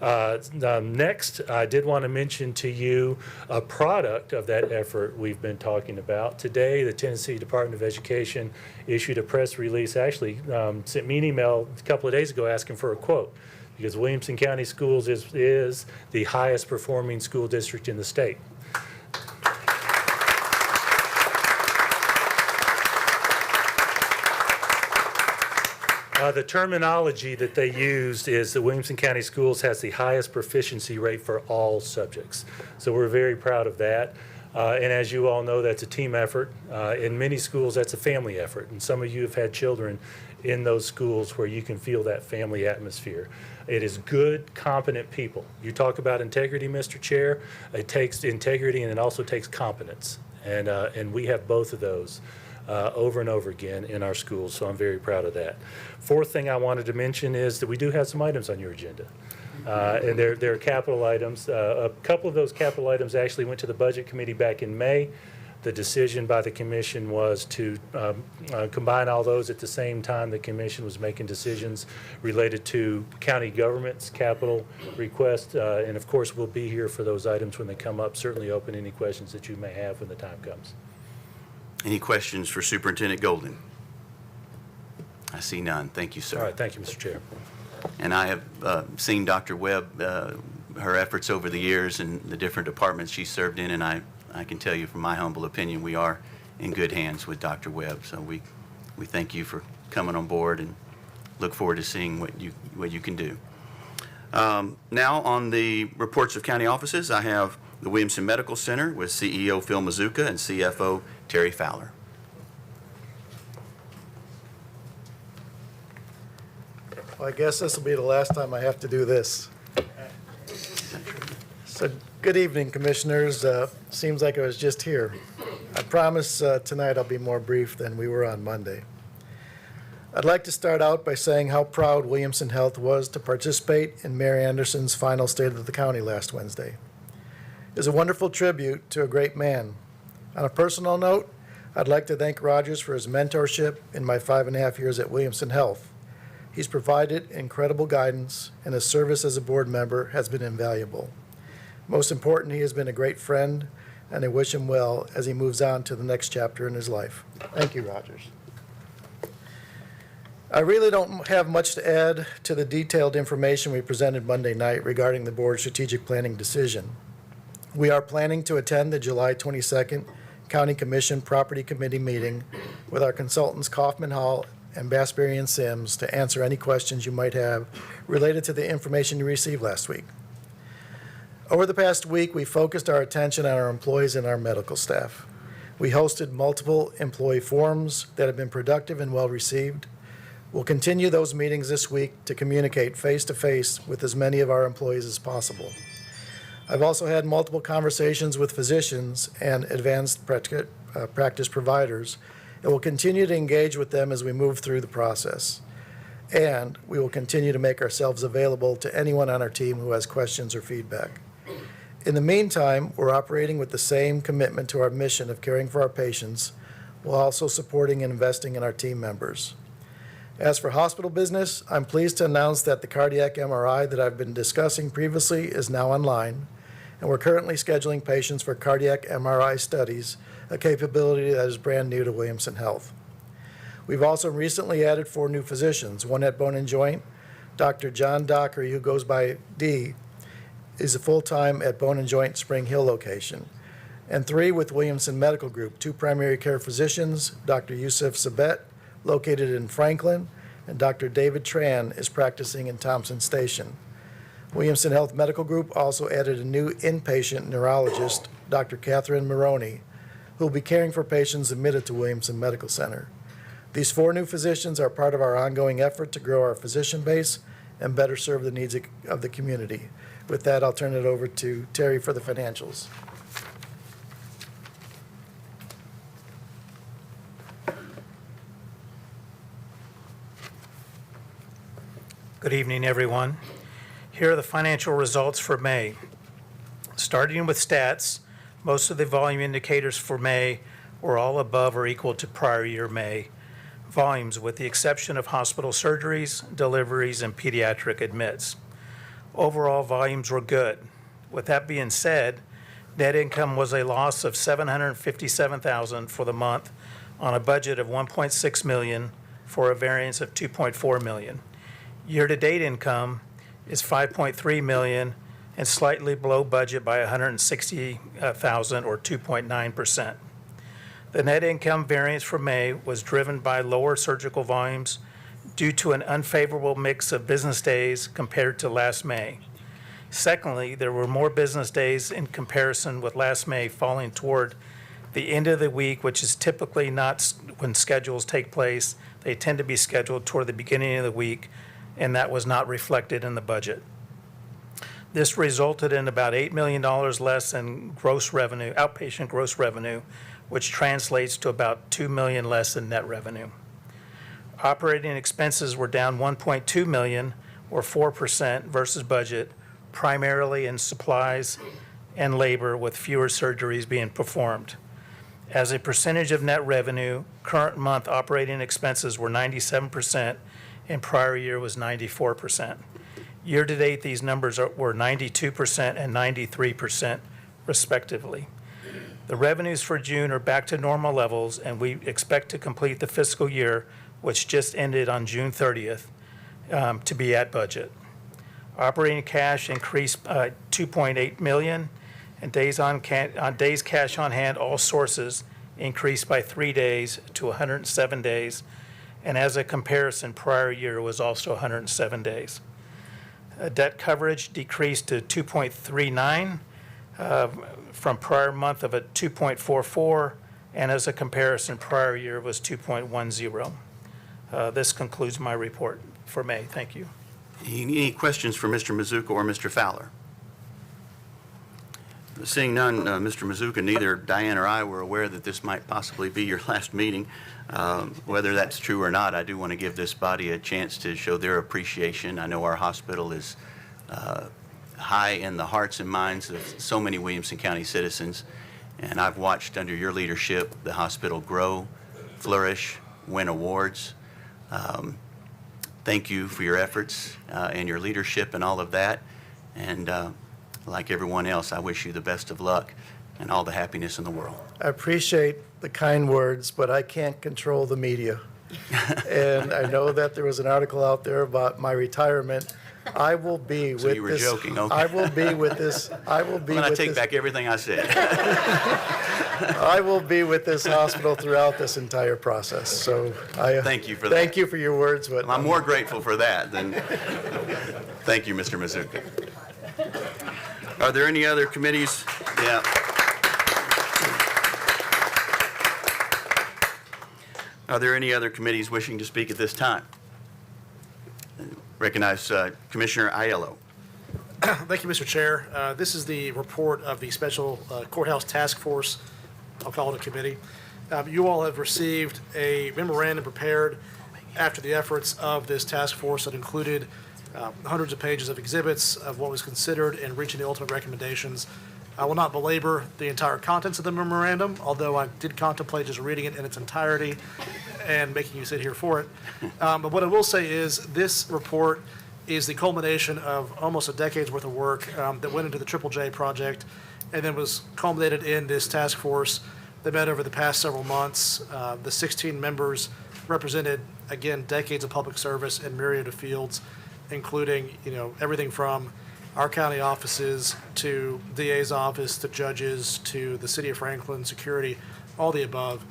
Next, I did want to mention to you a product of that effort we've been talking about. Today, the Tennessee Department of Education issued a press release, actually sent me an email a couple of days ago asking for a quote, because Williamson County Schools is the highest performing school district in the state. The terminology that they used is that Williamson County Schools has the highest proficiency rate for all subjects. So we're very proud of that. And as you all know, that's a team effort. In many schools, that's a family effort. And some of you have had children in those schools where you can feel that family atmosphere. It is good, competent people. You talk about integrity, Mr. Chair. It takes integrity and it also takes competence. And we have both of those over and over again in our schools, so I'm very proud of that. Fourth thing I wanted to mention is that we do have some items on your agenda. And they're capital items. A couple of those capital items actually went to the Budget Committee back in May. The decision by the commission was to combine all those at the same time the commission was making decisions related to county government's capital requests. And of course, we'll be here for those items when they come up. Certainly open any questions that you may have when the time comes. Any questions for Superintendent Golden? I see none. Thank you, sir. All right, thank you, Mr. Chair. And I have seen Dr. Webb, her efforts over the years and the different departments she served in, and I can tell you from my humble opinion, we are in good hands with Dr. Webb. So we thank you for coming on board and look forward to seeing what you can do. Now on the reports of county offices, I have the Williamson Medical Center with CEO Phil Mazuka and CFO Terry Fowler. Well, I guess this will be the last time I have to do this. So, good evening, Commissioners. Seems like I was just here. I promise tonight I'll be more brief than we were on Monday. I'd like to start out by saying how proud Williamson Health was to participate in Mayor Anderson's final State of the County last Wednesday. It was a wonderful tribute to a great man. On a personal note, I'd like to thank Rogers for his mentorship in my 5.5 years at Williamson Health. He's provided incredible guidance, and his service as a board member has been invaluable. Most important, he has been a great friend, and I wish him well as he moves on to the next chapter in his life. Thank you, Rogers. I really don't have much to add to the detailed information we presented Monday night regarding the board's strategic planning decision. We are planning to attend the July 22nd County Commission Property Committee meeting with our consultants Kaufman Hall and Bassbury and Sims to answer any questions you might have related to the information you received last week. Over the past week, we focused our attention on our employees and our medical staff. We hosted multiple employee forums that have been productive and well received. We'll continue those meetings this week to communicate face-to-face with as many of our employees as possible. I've also had multiple conversations with physicians and advanced practice providers, and will continue to engage with them as we move through the process. And we will continue to make ourselves available to anyone on our team who has questions or feedback. In the meantime, we're operating with the same commitment to our mission of caring for our patients while also supporting and investing in our team members. As for hospital business, I'm pleased to announce that the cardiac MRI that I've been discussing previously is now online, and we're currently scheduling patients for cardiac MRI studies, a capability that is brand new to Williamson Health. We've also recently added 4 new physicians, one at Bone and Joint. Dr. John Dockery, who goes by D, is a full-time at Bone and Joint Spring Hill location, and 3 with Williamson Medical Group, 2 primary care physicians, Dr. Yusuf Sabet, located in Franklin, and Dr. David Tran is practicing in Thompson Station. Williamson Health Medical Group also added a new inpatient neurologist, Dr. Catherine Maroney, who will be caring for patients admitted to Williamson Medical Center. These 4 new physicians are part of our ongoing effort to grow our physician base and better serve the needs of the community. With that, I'll turn it over to Terry for the financials. Good evening, everyone. Here are the financial results for May. Starting with stats, most of the volume indicators for May were all above or equal to prior year May volumes, with the exception of hospital surgeries, deliveries, and pediatric admits. Overall volumes were good. With that being said, net income was a loss of $757,000 for the month on a budget of $1.6 million for a variance of $2.4 million. Year-to-date income is $5.3 million and slightly below budget by $160,000 or 2.9%. The net income variance for May was driven by lower surgical volumes due to an unfavorable mix of business days compared to last May. Secondly, there were more business days in comparison with last May falling toward the end of the week, which is typically not when schedules take place. They tend to be scheduled toward the beginning of the week, and that was not reflected in the budget. This resulted in about $8 million less in gross revenue, outpatient gross revenue, which translates to about $2 million less in net revenue. Operating expenses were down $1.2 million or 4% versus budget, primarily in supplies and labor, with fewer surgeries being performed. As a percentage of net revenue, current month operating expenses were 97% and prior year was 94%. Year-to-date, these numbers were 92% and 93% respectively. The revenues for June are back to normal levels, and we expect to complete the fiscal year, which just ended on June 30th, to be at budget. Operating cash increased $2.8 million, and days cash on hand, all sources, increased by 3 days to 107 days, and as a comparison, prior year was also 107 days. Debt coverage decreased to 2.39 from prior month of a 2.44, and as a comparison, prior year was 2.10. This concludes my report for May. Thank you. Any questions for Mr. Mazuka or Mr. Fowler? Seeing none, Mr. Mazuka, neither Diane or I were aware that this might possibly be your last meeting. Whether that's true or not, I do want to give this body a chance to show their appreciation. I know our hospital is high in the hearts and minds of so many Williamson County citizens, and I've watched under your leadership the hospital grow, flourish, win awards. Thank you for your efforts and your leadership and all of that. And like everyone else, I wish you the best of luck and all the happiness in the world. I appreciate the kind words, but I can't control the media. And I know that there was an article out there about my retirement. I will be with this. So you were joking, okay. I will be with this. I will be Then I with take this. back everything I said. I will be with this hospital throughout this entire process. So I Thank you for that. thank you for your words. But I'm more grateful for that than, thank you, Mr. Mizuki. Are there any other committees? Yeah. Are there any other committees wishing to speak at this time? Recognize Commissioner Aiello. Thank you, Mr. Chair. This is the report of the Special Courthouse Task Force. I'll call it a committee. You all have received a memorandum prepared after the efforts of this task force that included hundreds of pages of exhibits of what was considered in reaching the ultimate recommendations. I will not belabor the entire contents of the memorandum, although I did contemplate just reading it in its entirety and making you sit here for it. But what I will say is this report is the culmination of almost a decade's worth of work that went into the Triple J project and then was culminated in this task force that met over the past several months. The 16 members represented, again, decades of public service in myriad of fields, including, everything from our county offices to DA's office to judges to the city of Franklin, security, all the above,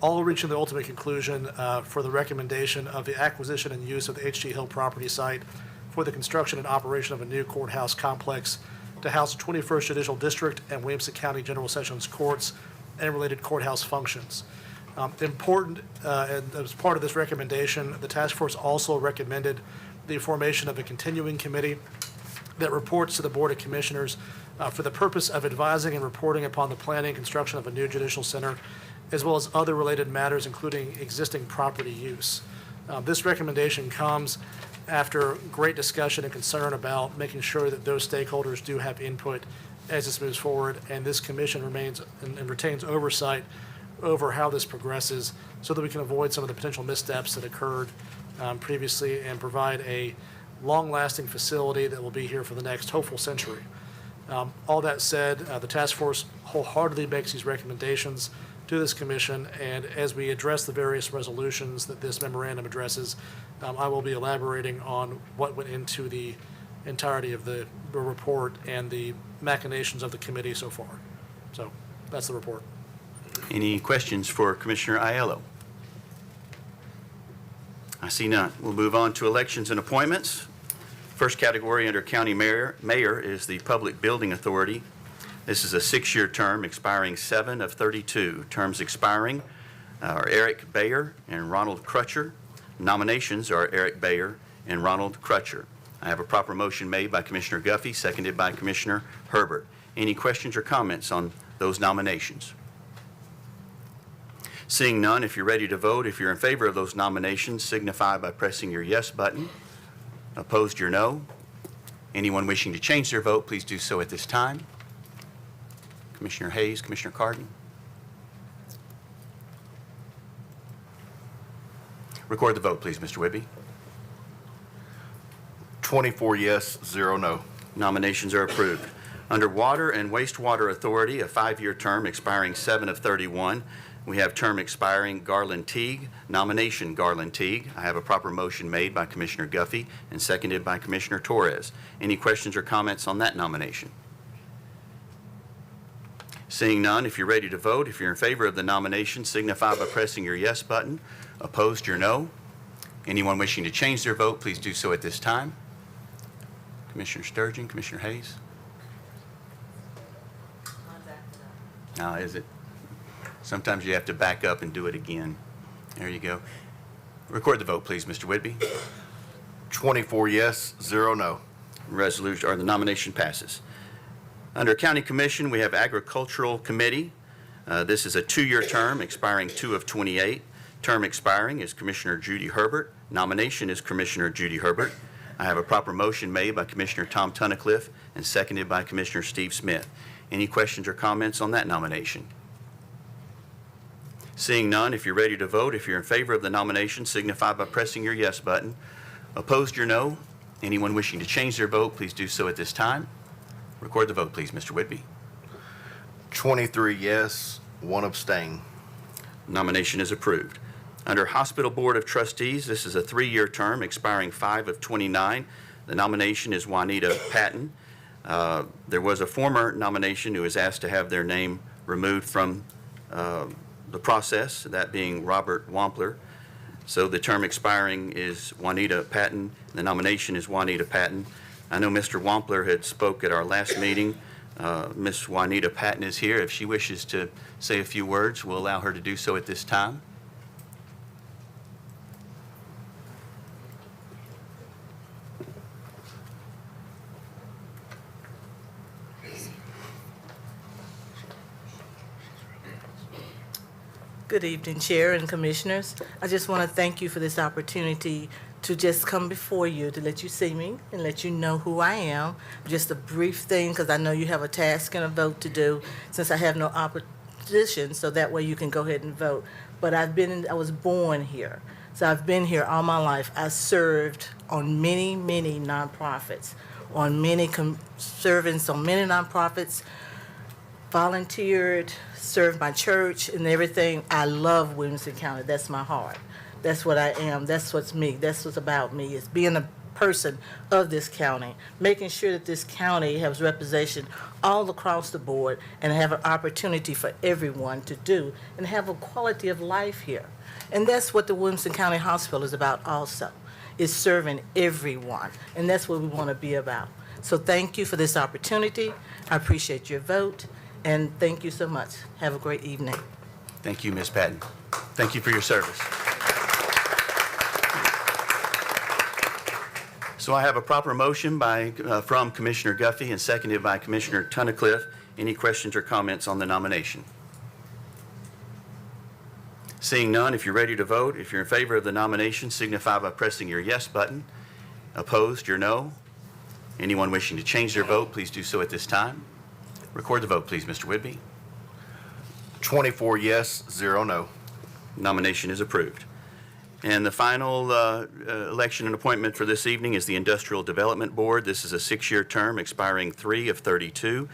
all reaching the ultimate conclusion for the recommendation of the acquisition and use of the H.G. Hill property site for the construction and operation of a new courthouse complex to house the 21st Judicial District and Williamson County General Sessions Courts and related courthouse functions. Important, and as part of this recommendation, the task force also recommended the formation of a continuing committee that reports to the Board of Commissioners for the purpose of advising and reporting upon the planning and construction of a new judicial center, as well as other related matters, including existing property use. This recommendation comes after great discussion and concern about making sure that those stakeholders do have input as this moves forward, and this commission remains and retains oversight over how this progresses so that we can avoid some of the potential missteps that occurred previously and provide a long-lasting facility that will be here for the next hopeful century. All that said, the task force wholeheartedly makes these recommendations to this commission, and as we address the various resolutions that this memorandum addresses, I will be elaborating on what went into the entirety of the report and the machinations of the committee so far. So that's the report. Any questions for Commissioner Aiello? I see none. We'll move on to elections and appointments. First category under County Mayor is the Public Building Authority. This is a 6-year term expiring 7 of 32. Terms expiring are Eric Bayer and Ronald Crutcher. Nominations are Eric Bayer and Ronald Crutcher. I have a proper motion made by Commissioner Guffey, seconded by Commissioner Herbert. Any questions or comments on those nominations? Seeing none, if you're ready to vote, if you're in favor of those nominations, signify by pressing your yes button. Opposed, your no. Anyone wishing to change their vote, please do so at this time. Commissioner Hayes, Commissioner Cardin. Record the vote, please, Mr. Whitby. 24 yes, 0 no. Nominations are approved. Under Water and Wastewater Authority, a 5-year term expiring 7 of 31. We have term expiring Garland Teague, nomination Garland Teague. I have a proper motion made by Commissioner Guffey and seconded by Commissioner Torres. Any questions or comments on that nomination? Seeing none, if you're ready to vote, if you're in favor of the nomination, signify by pressing your yes button. Opposed, your no. Anyone wishing to change their vote, please do so at this time. Commissioner Sturgeon, Commissioner Hayes. Now, is it? Sometimes you have to back up and do it again. There you go. Record the vote, please, Mr. Whitby. 24 yes, 0 no. Resolution, or the nomination passes. Under County Commission, we have Agricultural Committee. This is a 2-year term expiring 2 of 28. Term expiring is Commissioner Judy Herbert. Nomination is Commissioner Judy Herbert. I have a proper motion made by Commissioner Tom Tunnicliffe and seconded by Commissioner Steve Smith. Any questions or comments on that nomination? Seeing none, if you're ready to vote, if you're in favor of the nomination, signify by pressing your yes button. Opposed, your no. Anyone wishing to change their vote, please do so at this time. Record the vote, please, Mr. Whitby. 23 yes, 1 abstain. Nomination is approved. Under Hospital Board of Trustees, this is a 3-year term expiring 5 of 29. The nomination is Juanita Patton. There was a former nomination who was asked to have their name removed from the process, that being Robert Wampler. So the term expiring is Juanita Patton. The nomination is Juanita Patton. I know Mr. Wampler had spoke at our last meeting. Ms. Juanita Patton is here. If she wishes to say a few words, we'll allow her to do so at this time. Good evening, Chair and Commissioners. I just want to thank you for this opportunity to just come before you, to let you see me and let you know who I am. Just a brief thing, because I know you have a task and a vote to do, since I have no opposition, so that way you can go ahead and vote. But I was born here, so I've been here all my life. I served on many, many nonprofits, servants on many nonprofits, volunteered, served my church and everything. I love Williamson County. That's my heart. That's what I am. That's what's me. That's what's about me, is being a person of this county, making sure that this county has representation all across the board and have an opportunity for everyone to do and have a quality of life here. And that's what the Williamson County Hospital is about also, is serving everyone. And that's what we want to be about. So thank you for this opportunity. I appreciate your vote. And thank you so much. Have a great evening. Thank you, Ms. Patton. Thank you for your service. So I have a proper motion from Commissioner Guffey and seconded by Commissioner Tunnicliffe. Any questions or comments on the nomination? Seeing none, if you're ready to vote, if you're in favor of the nomination, signify by pressing your yes button. Opposed, your no. Anyone wishing to change their vote, please do so at this time. Record the vote, please, Mr. Whitby. 24 yes, 0 no. Nomination is approved. And the final election and appointment for this evening is the Industrial Development Board. This is a 6-year term expiring 3 of 32.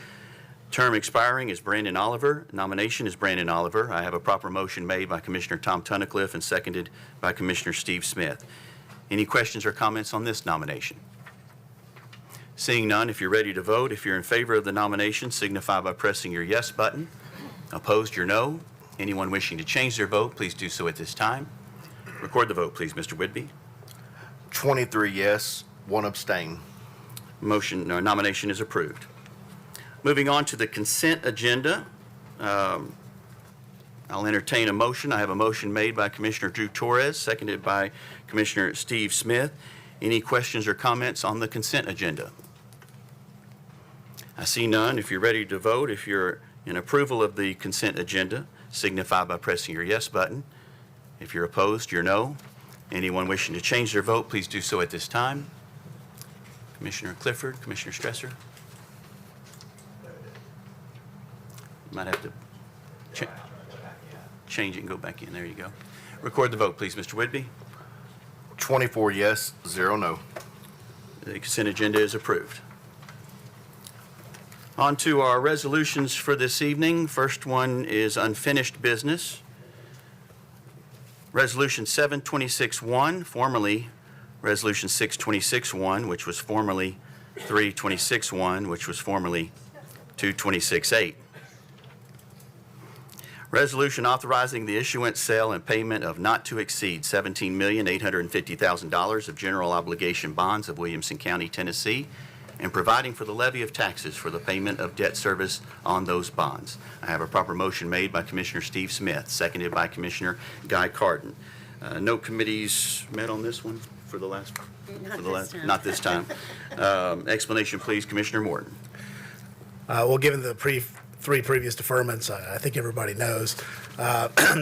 Term expiring is Brandon Oliver. Nomination is Brandon Oliver. I have a proper motion made by Commissioner Tom Tunnicliffe and seconded by Commissioner Steve Smith. Any questions or comments on this nomination? Seeing none, if you're ready to vote, if you're in favor of the nomination, signify by pressing your yes button. Opposed, your no. Anyone wishing to change their vote, please do so at this time. Record the vote, please, Mr. Whitby. 23 yes, 1 abstain. Nomination is approved. Moving on to the consent agenda. I'll entertain a motion. I have a motion made by Commissioner Drew Torres, seconded by Commissioner Steve Smith. Any questions or comments on the consent agenda? I see none. If you're ready to vote, if you're in approval of the consent agenda, signify by pressing your yes button. If you're opposed, your no. Anyone wishing to change their vote, please do so at this time. Commissioner Clifford, Commissioner Stresser. You might have to change it and go back in. There you go. Record the vote, please, Mr. Whitby. 24 yes, 0 no. The consent agenda is approved. On to our resolutions for this evening. First one is unfinished business. Resolution 726-1, formerly Resolution 626-1, which was formerly 326-1, which was formerly 226-8. Resolution authorizing the issuance, sale, and payment of not to exceed $17,850,000 of general obligation bonds of Williamson County, Tennessee, and providing for the levy of taxes for the payment of debt service on those bonds. I have a proper motion made by Commissioner Steve Smith, seconded by Commissioner Guy Carden. No committees met on this one for the last? Not this time. Explanation, please, Commissioner Morton. Well, given the three previous deferments, I think everybody knows,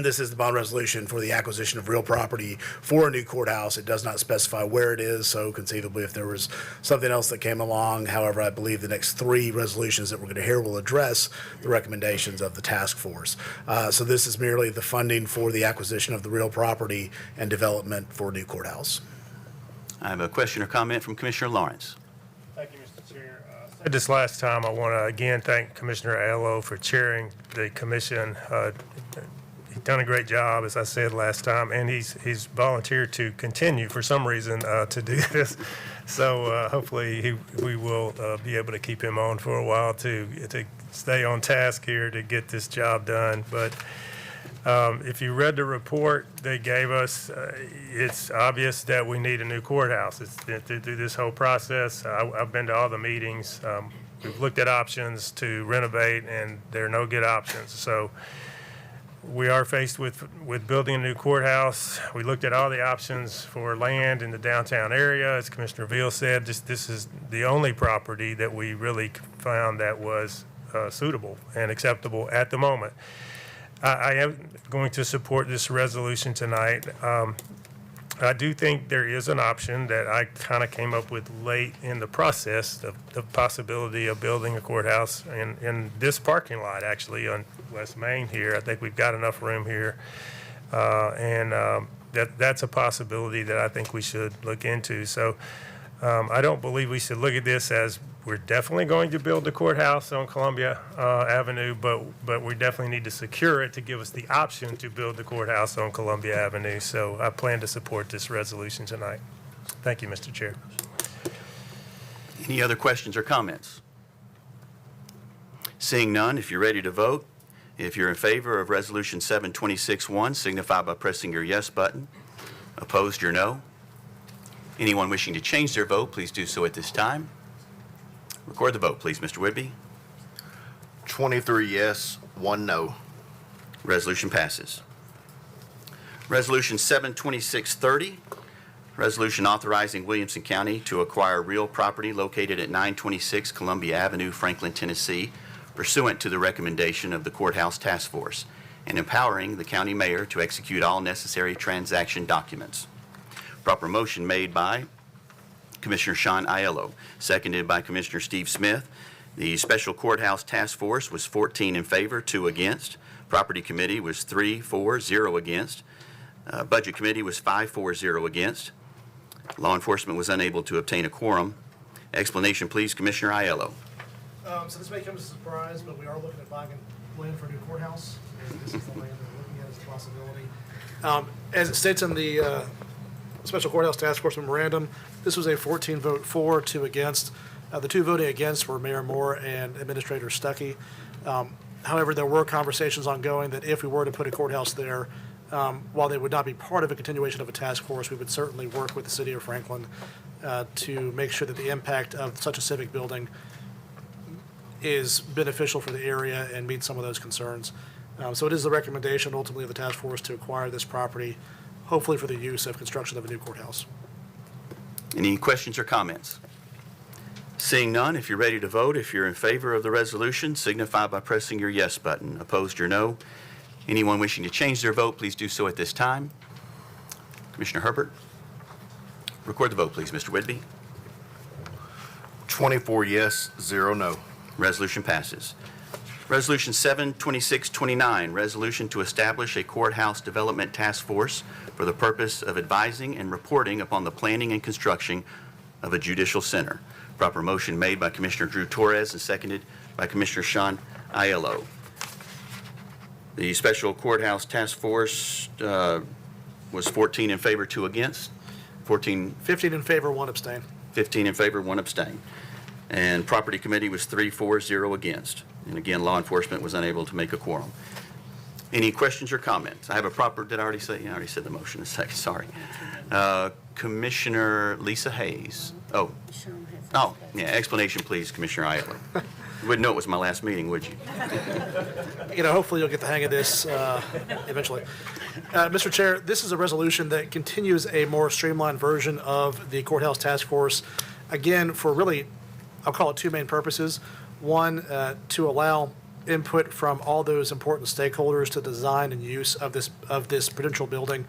this is the bond resolution for the acquisition of real property for a new courthouse. It does not specify where it is, so conceivably if there was something else that came along. However, I believe the next 3 resolutions that we're going to hear will address the recommendations of the task force. So this is merely the funding for the acquisition of the real property and development for a new courthouse. I have a question or comment from Commissioner Lawrence. Thank you, Mr. Chair. This last time, I want to again thank Commissioner Aiello for chairing the commission. done a great job, as I said last time, and he's volunteered to continue for some reason to do this. So hopefully we will be able to keep him on for a while to stay on task here to get this job done. But if you read the report they gave us, it's obvious that we need a new courthouse. It's through this whole process. I've been to all the meetings. We've looked at options to renovate, and there are no good options. So we are faced with building a new courthouse. We looked at all the options for land in the downtown area. As Commissioner Veal said, this is the only property that we really found that was suitable and acceptable at the moment. I am going to support this resolution tonight. I do think there is an option that I kind of came up with late in the process, the possibility of building a courthouse in this parking lot, actually, on West Main here. I think we've got enough room here. That's a possibility that I think we should look into. So I don't believe we should look at this as we're definitely going to build the courthouse on Columbia Avenue, but we definitely need to secure it to give us the option to build the courthouse on Columbia Avenue. So I plan to support this resolution tonight. Thank you, Mr. Chair. Any other questions or comments? Seeing none, if you're ready to vote, if you're in favor of Resolution 726-1, signify by pressing your yes button. Opposed, your no. Anyone wishing to change their vote, please do so at this time. Record the vote, please, Mr. Whitby. 23 yes, 1 no. Resolution passes. Resolution 726-30, resolution authorizing Williamson County to acquire real property located at 926 Columbia Avenue, Franklin, Tennessee, pursuant to the recommendation of the Courthouse Task Force, and empowering the county mayor to execute all necessary transaction documents. Proper motion made by Commissioner Sean Aiello, seconded by Commissioner Steve Smith. The Special Courthouse Task Force was 14 in favor, 2 against. Property Committee was 3 for, 0 against. Budget Committee was 5 for, 0 against. Law Enforcement was unable to obtain a quorum. Explanation, please, Commissioner Aiello. So this may come as a surprise, but we are looking at buying land for a new courthouse, and this is the land that we're looking at as a possibility. As it states in the Special Courthouse Task Force memorandum, this was a 14 vote for, 2 against. The 2 voting against were Mayor Moore and Administrator Stuckey. However, there were conversations ongoing that if we were to put a courthouse there, while they would not be part of a continuation of a task force, we would certainly work with the city of Franklin to make sure that the impact of such a civic building is beneficial for the area and meets some of those concerns. So it is the recommendation ultimately of the task force to acquire this property, hopefully for the use of construction of a new courthouse. Any questions or comments? Seeing none, if you're ready to vote, if you're in favor of the resolution, signify by pressing your yes button. Opposed, your no. Anyone wishing to change their vote, please do so at this time. Commissioner Herbert, record the vote, please, Mr. Whitby. 24 yes, 0 no. Resolution passes. Resolution 72629, resolution to establish a courthouse development task force for the purpose of advising and reporting upon the planning and construction of a judicial center. Proper motion made by Commissioner Drew Torres and seconded by Commissioner Sean Aiello. The Special Courthouse Task Force was 14 in favor, 2 against. 15 in favor, 1 abstain. 15 in favor, 1 abstain. And Property Committee was 3 for, 0 against. And again, Law Enforcement was unable to make a quorum. Any questions or comments? I have a proper, did I already say? Yeah, I already said the motion a second, sorry. Commissioner Lisa Hayes. Oh, yeah, explanation, please, Commissioner Aiello. You wouldn't know it was my last meeting, would you? Hopefully you'll get the hang of this eventually. Mr. Chair, this is a resolution that continues a more streamlined version of the Courthouse Task Force, again, for really, I'll call it 2 main purposes. One, to allow input from all those important stakeholders to design and use of this potential building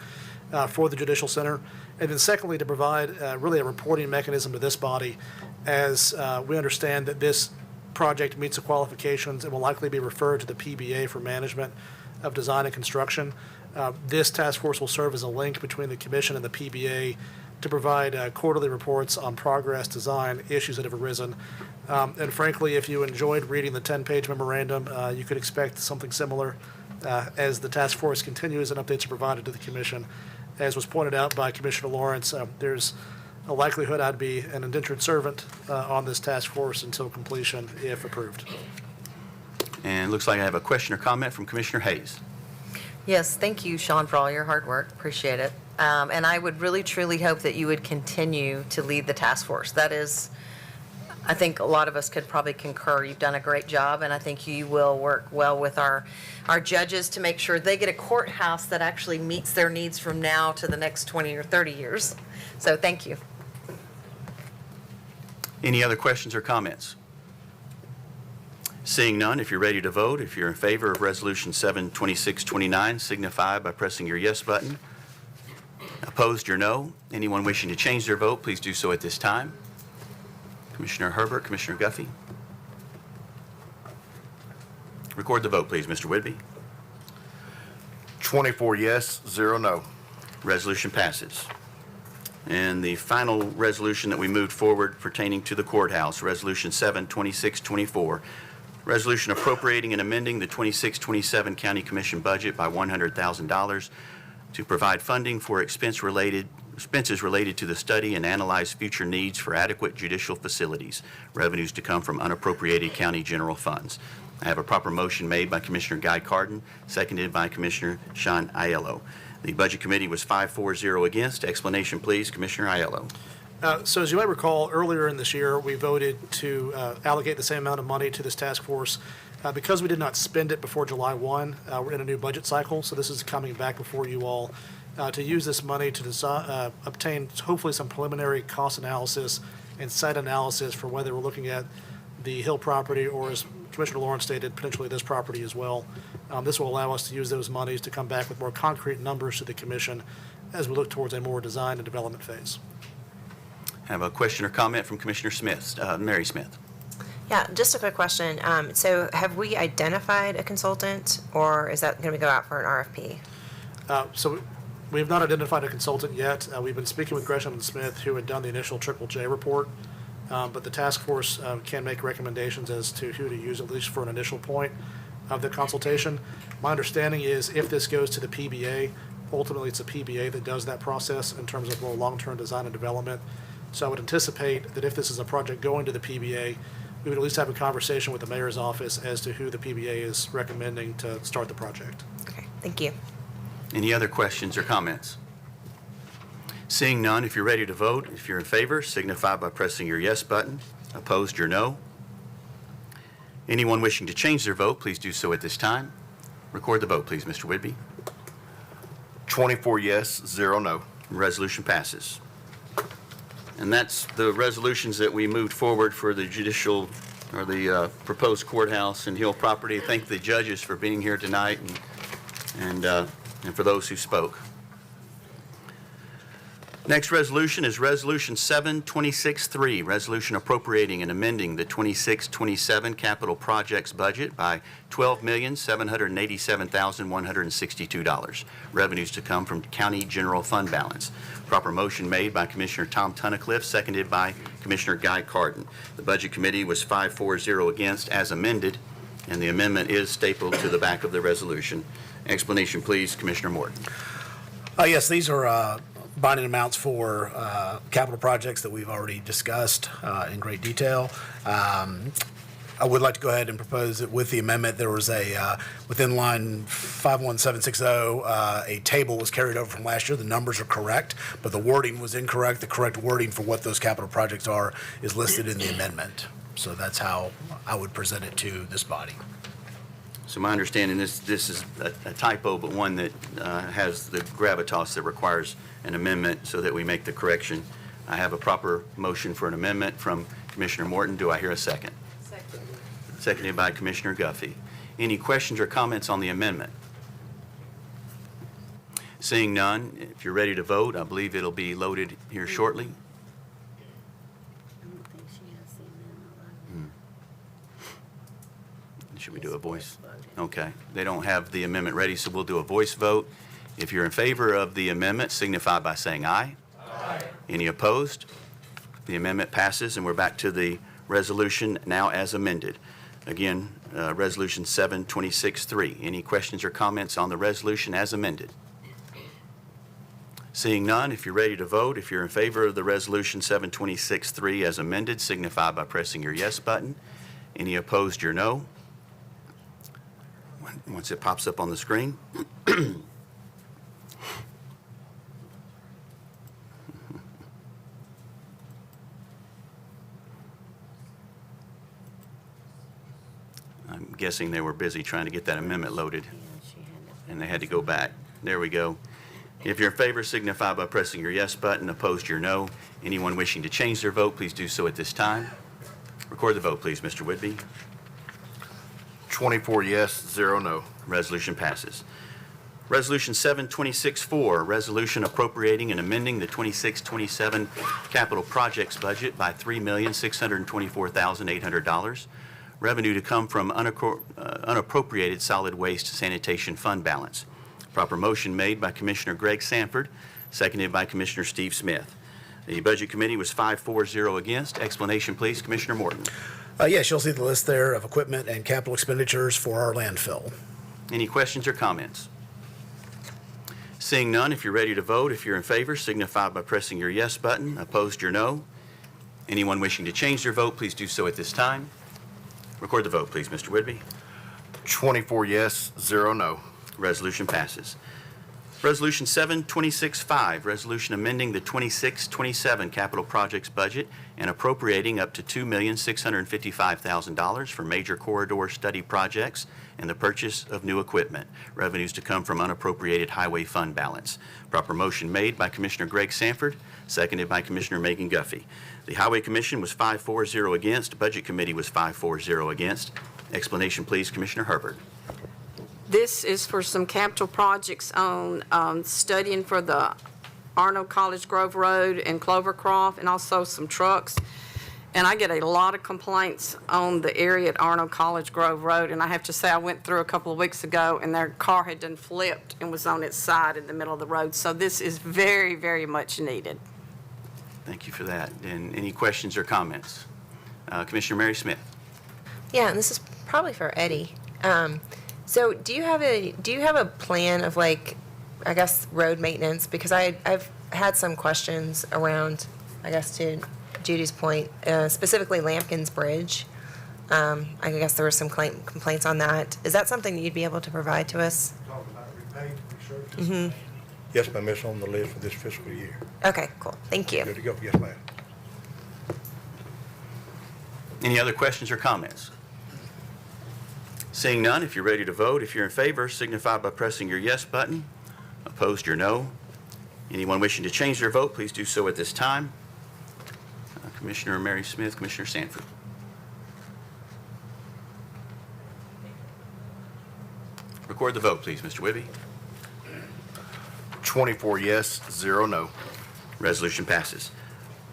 for the Judicial Center. And then secondly, to provide really a reporting mechanism to this body as we understand that this project meets the qualifications and will likely be referred to the PBA for management of design and construction. This task force will serve as a link between the commission and the PBA to provide quarterly reports on progress, design, issues that have arisen. And frankly, if you enjoyed reading the 10-page memorandum, you could expect something similar as the task force continues and updates are provided to the commission. As was pointed out by Commissioner Lawrence, there's a likelihood I'd be an indentured servant on this task force until completion, if approved. And it looks like I have a question or comment from Commissioner Hayes. Yes, thank you, Sean, for all your hard work. Appreciate it. And I would really, truly hope that you would continue to lead the task force. That is, I think a lot of us could probably concur. You've done a great job, and I think you will work well with our judges to make sure they get a courthouse that actually meets their needs from now to the next 20 or 30 years. So thank you. Any other questions or comments? Seeing none, if you're ready to vote, if you're in favor of Resolution 72629, signify by pressing your yes button. Opposed, your no. Anyone wishing to change their vote, please do so at this time. Commissioner Herbert, Commissioner Guffey. Record the vote, please, Mr. Whitby. 24 yes, 0 no. Resolution passes. And the final resolution that we moved forward pertaining to the courthouse, Resolution 72624, resolution appropriating and amending the 26-27 County Commission budget by $100,000 to provide funding for expenses related to the study and analyze future needs for adequate judicial facilities, revenues to come from unappropriated county general funds. I have a proper motion made by Commissioner Guy Carden, seconded by Commissioner Sean Aiello. The Budget Committee was 5-4-0 against. Explanation, please, Commissioner Aiello. So as you might recall, earlier in this year, we voted to allocate the same amount of money to this task force. Because we did not spend it before July 1, we're in a new budget cycle, so this is coming back before you all to use this money to obtain hopefully some preliminary cost analysis and site analysis for whether we're looking at the Hill property or, as Commissioner Lawrence stated, potentially this property as well. This will allow us to use those monies to come back with more concrete numbers to the commission as we look towards a more design and development phase. I have a question or comment from Commissioner Smith, Mary Smith. Yeah, just a quick question. So have we identified a consultant, or is that going to go out for an RFP? So we have not identified a consultant yet. We've been speaking with Gresham and Smith, who had done the initial Triple J report, but the task force can make recommendations as to who to use, at least for an initial point of the consultation. My understanding is if this goes to the PBA, ultimately it's the PBA that does that process in terms of more long-term design and development. So I would anticipate that if this is a project going to the PBA, we would at least have a conversation with the mayor's office as to who the PBA is recommending to start the project. Okay, thank you. Any other questions or comments? Seeing none, if you're ready to vote, if you're in favor, signify by pressing your yes button. Opposed, your no. Anyone wishing to change their vote, please do so at this time. Record the vote, please, Mr. Whitby. 24 yes, 0 no. Resolution passes. And that's the resolutions that we moved forward for the judicial, or the proposed courthouse and Hill property. Thank the judges for being here tonight and for those who spoke. Next resolution is Resolution 726-3, resolution appropriating and amending the 26-27 capital projects budget by $12,787,162. Revenues to come from county general fund balance. Proper motion made by Commissioner Tom Tunnicliffe, seconded by Commissioner Guy Carden. The Budget Committee was 5-4-0 against as amended, and the amendment is stapled to the back of the resolution. Explanation, please, Commissioner Morton. Yes, these are bonding amounts for capital projects that we've already discussed in great detail. I would like to go ahead and propose that with the amendment, there was within line 51760, a table was carried over from last year. The numbers are correct, but the wording was incorrect. The correct wording for what those capital projects are is listed in the amendment. So that's how I would present it to this body. So my understanding, this is a typo, but one that has the gravitas that requires an amendment so that we make the correction. I have a proper motion for an amendment from Commissioner Morton. Do I hear a second? Second. Seconded by Commissioner Guffey. Any questions or comments on the amendment? Seeing none, if you're ready to vote, I believe it'll be loaded here shortly. I don't think she has the amendment. Should we do a voice? Okay. They don't have the amendment ready, so we'll do a voice vote. If you're in favor of the amendment, signify by saying aye. Aye. Any opposed? The amendment passes, and we're back to the resolution now as amended. Again, Resolution 726-3. Any questions or comments on the resolution as amended? Seeing none, if you're ready to vote, if you're in favor of the Resolution 726-3 as amended, signify by pressing your yes button. Any opposed, your no. Once it pops up on the screen. I'm guessing they were busy trying to get that amendment loaded, and they had to go back. There we go. If you're in favor, signify by pressing your yes button. Opposed, your no. Anyone wishing to change their vote, please do so at this time. Record the vote, please, Mr. Whitby. 24 yes, 0 no. Resolution passes. Resolution 726-4, resolution appropriating and amending the 26-27 capital projects budget by $3,624,800. Revenue to come from unappropriated solid waste sanitation fund balance. Proper motion made by Commissioner Greg Sanford, seconded by Commissioner Steve Smith. The Budget Committee was 5-4-0 against. Explanation, please, Commissioner Morton. Yes, you'll see the list there of equipment and capital expenditures for our landfill. Any questions or comments? Seeing none, if you're ready to vote, if you're in favor, signify by pressing your yes button. Opposed, your no. Anyone wishing to change their vote, please do so at this time. Record the vote, please, Mr. Whitby. 24 yes, 0 no. Resolution passes. Resolution 726-5, resolution amending the 26-27 capital projects budget and appropriating up to $2,655,000 for major corridor study projects and the purchase of new equipment. Revenues to come from unappropriated highway fund balance. Proper motion made by Commissioner Greg Sanford, seconded by Commissioner Megan Guffey. The Highway Commission was 5-4-0 against. Budget Committee was 5-4-0 against. Explanation, please, Commissioner Herbert. This is for some capital projects on studying for the Arnold College Grove Road and Clovercroft, and also some trucks. And I get a lot of complaints on the area at Arnold College Grove Road, and I have to say I went through a couple of weeks ago, and their car had done flipped and was on its side in the middle of the road. So this is very, very much needed. Thank you for that. And any questions or comments? Commissioner Mary Smith. Yeah, and this is probably for Eddie. So do you have a plan of, like, I guess, road maintenance? Because I've had some questions around, I guess, to Judy's point, specifically Lampkins Bridge. I guess there were some complaints on that. Is that something that you'd be able to provide to us? Talking about repay, Mm-hmm. Yes, ma'am, it's on the list for this fiscal year. Okay, cool. Thank you. Good to go. Yes, ma'am. Any other questions or comments? Seeing none, if you're ready to vote, if you're in favor, signify by pressing your yes button. Opposed, your no. Anyone wishing to change their vote, please do so at this time. Commissioner Mary Smith, Commissioner Sanford. Record the vote, please, Mr. Whitby. 24 yes, 0 no. Resolution passes.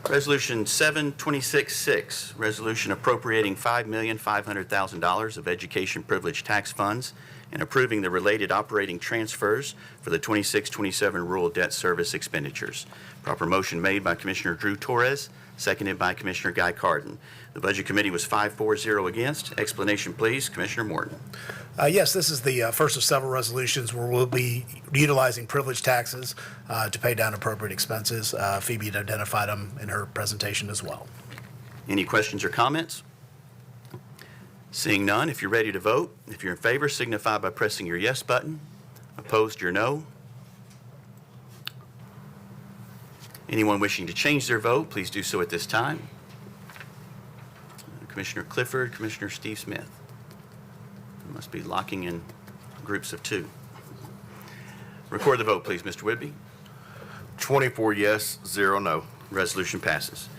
Resolution 726-6, resolution appropriating $5,500,000 of education privilege tax funds and approving the related operating transfers for the 26-27 rural debt service expenditures. Proper motion made by Commissioner Drew Torres, seconded by Commissioner Guy Carden. The Budget Committee was 5-4-0 against. Explanation, please, Commissioner Morton. Yes, this is the first of several resolutions where we'll be utilizing privilege taxes to pay down appropriate expenses. Phoebe had identified them in her presentation as well. Any questions or comments? Seeing none, if you're ready to vote, if you're in favor, signify by pressing your yes button. Opposed, your no. Anyone wishing to change their vote, please do so at this time. Commissioner Clifford, Commissioner Steve Smith. Must be locking in groups of two. Record the vote, please, Mr. Whitby. 24 yes, 0 no. Resolution passes.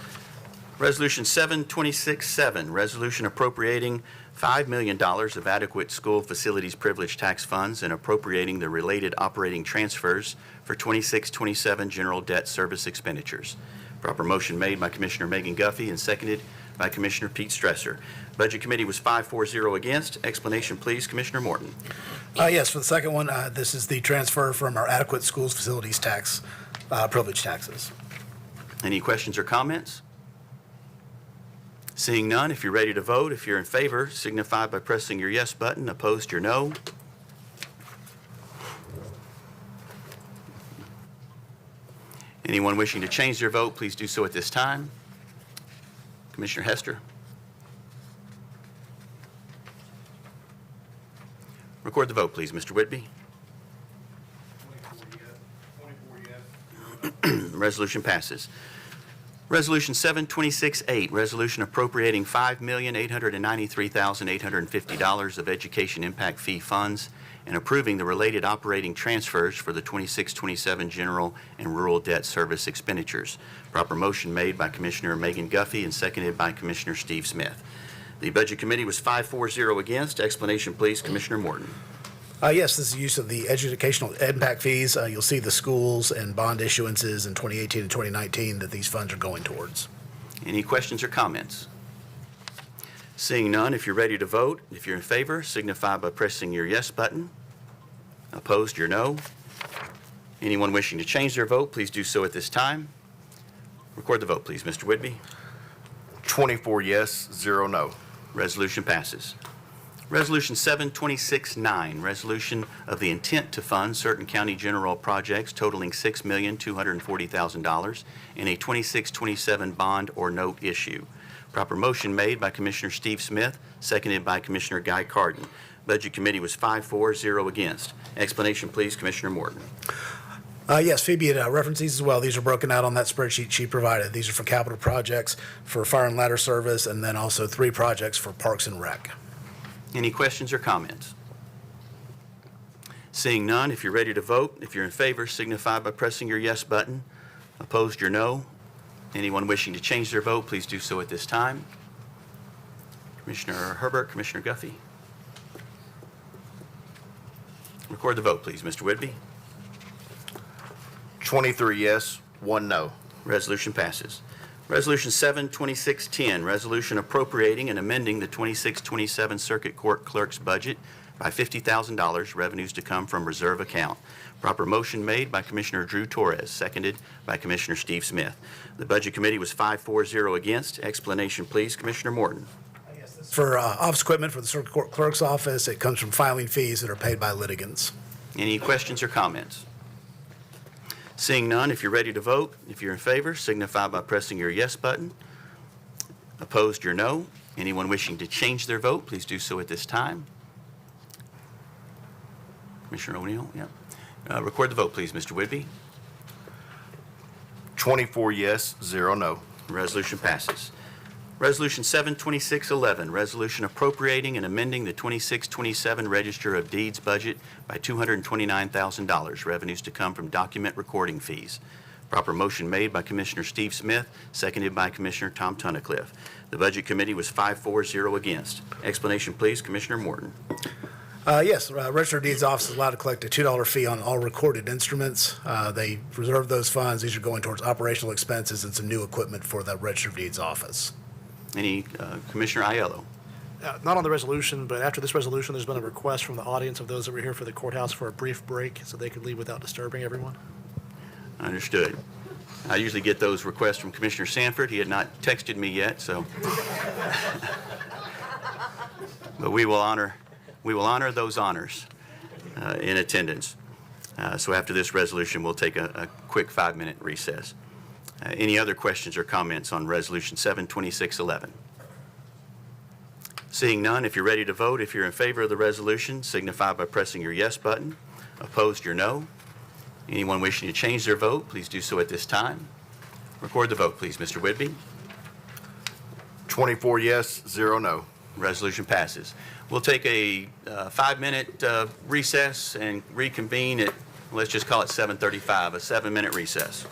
Resolution 726-7, resolution appropriating $5 million of adequate school facilities privilege tax funds and appropriating the related operating transfers for 26-27 general debt service expenditures. Proper motion made by Commissioner Megan Guffey and seconded by Commissioner Pete Stresser. Budget Committee was 5-4-0 against. Explanation, please, Commissioner Morton. Yes, for the second one, this is the transfer from our adequate schools facilities tax, privilege taxes. Any questions or comments? Seeing none, if you're ready to vote, if you're in favor, signify by pressing your yes button. Opposed, your no. Anyone wishing to change their vote, please do so at this time. Commissioner Hester. Record the vote, please, Mr. Whitby. 24 yes. Resolution passes. Resolution 726-8, resolution appropriating $5,893,850 of education impact fee funds and approving the related operating transfers for the 26-27 general and rural debt service expenditures. Proper motion made by Commissioner Megan Guffey and seconded by Commissioner Steve Smith. The Budget Committee was 5-4-0 against. Explanation, please, Commissioner Morton. Yes, this is use of the educational impact fees. You'll see the schools and bond issuances in 2018 and 2019 that these funds are going towards. Any questions or comments? Seeing none, if you're ready to vote, if you're in favor, signify by pressing your yes button. Opposed, your no. Anyone wishing to change their vote, please do so at this time. Record the vote, please, Mr. Whitby. 24 yes, 0 no. Resolution passes. Resolution 726-9, resolution of the intent to fund certain county general projects totaling $6,240,000 in a 26-27 bond or note issue. Proper motion made by Commissioner Steve Smith, seconded by Commissioner Guy Carden. Budget Committee was 5-4-0 against. Explanation, please, Commissioner Morton. Yes, Phoebe had referenced these as well. These are broken out on that spreadsheet she provided. These are for capital projects, for fire and ladder service, and then also 3 projects for Parks and Rec. Any questions or comments? Seeing none, if you're ready to vote, if you're in favor, signify by pressing your yes button. Opposed, your no. Anyone wishing to change their vote, please do so at this time. Commissioner Herbert, Commissioner Guffey. Record the vote, please, Mr. Whitby. 23 yes, 1 no. Resolution passes. Resolution 72610, resolution appropriating and amending the 26-27 Circuit Court Clerk's budget by $50,000, revenues to come from reserve account. Proper motion made by Commissioner Drew Torres, seconded by Commissioner Steve Smith. The Budget Committee was 5-4-0 against. Explanation, please, Commissioner Morton. For office equipment for the Circuit Court Clerk's office, it comes from filing fees that are paid by litigants. Any questions or comments? Seeing none, if you're ready to vote, if you're in favor, signify by pressing your yes button. Opposed, your no. Anyone wishing to change their vote, please do so at this time. Commissioner O'Neill, yeah. Record the vote, please, Mr. Whitby. 24 yes, 0 no. Resolution passes. Resolution 72611, resolution appropriating and amending the 26-27 Register of Deeds budget by $229,000, revenues to come from document recording fees. Proper motion made by Commissioner Steve Smith, seconded by Commissioner Tom Tunnicliffe. The Budget Committee was 5-4-0 against. Explanation, please, Commissioner Morton. Yes, Register of Deeds Office is allowed to collect a $2 fee on all recorded instruments. They reserve those funds. These are going towards operational expenses and some new equipment for the Register of Deeds Office. Any, Commissioner Aiello? Not on the resolution, but after this resolution, there's been a request from the audience of those that were here for the courthouse for a brief break so they could leave without disturbing everyone. Understood. I usually get those requests from Commissioner Sanford. He had not texted me yet, so. But we will honor those honors in attendance. So after this resolution, we'll take a quick 5-minute recess. Any other questions or comments on Resolution 72611? Seeing none, if you're ready to vote, if you're in favor of the resolution, signify by pressing your yes button. Opposed, your no. Anyone wishing to change their vote, please do so at this time. Record the vote, please, Mr. Whitby. 24 yes, 0 no. Resolution passes. We'll take a 5-minute recess and reconvene at, let's just call it 7:35, a 7-minute recess.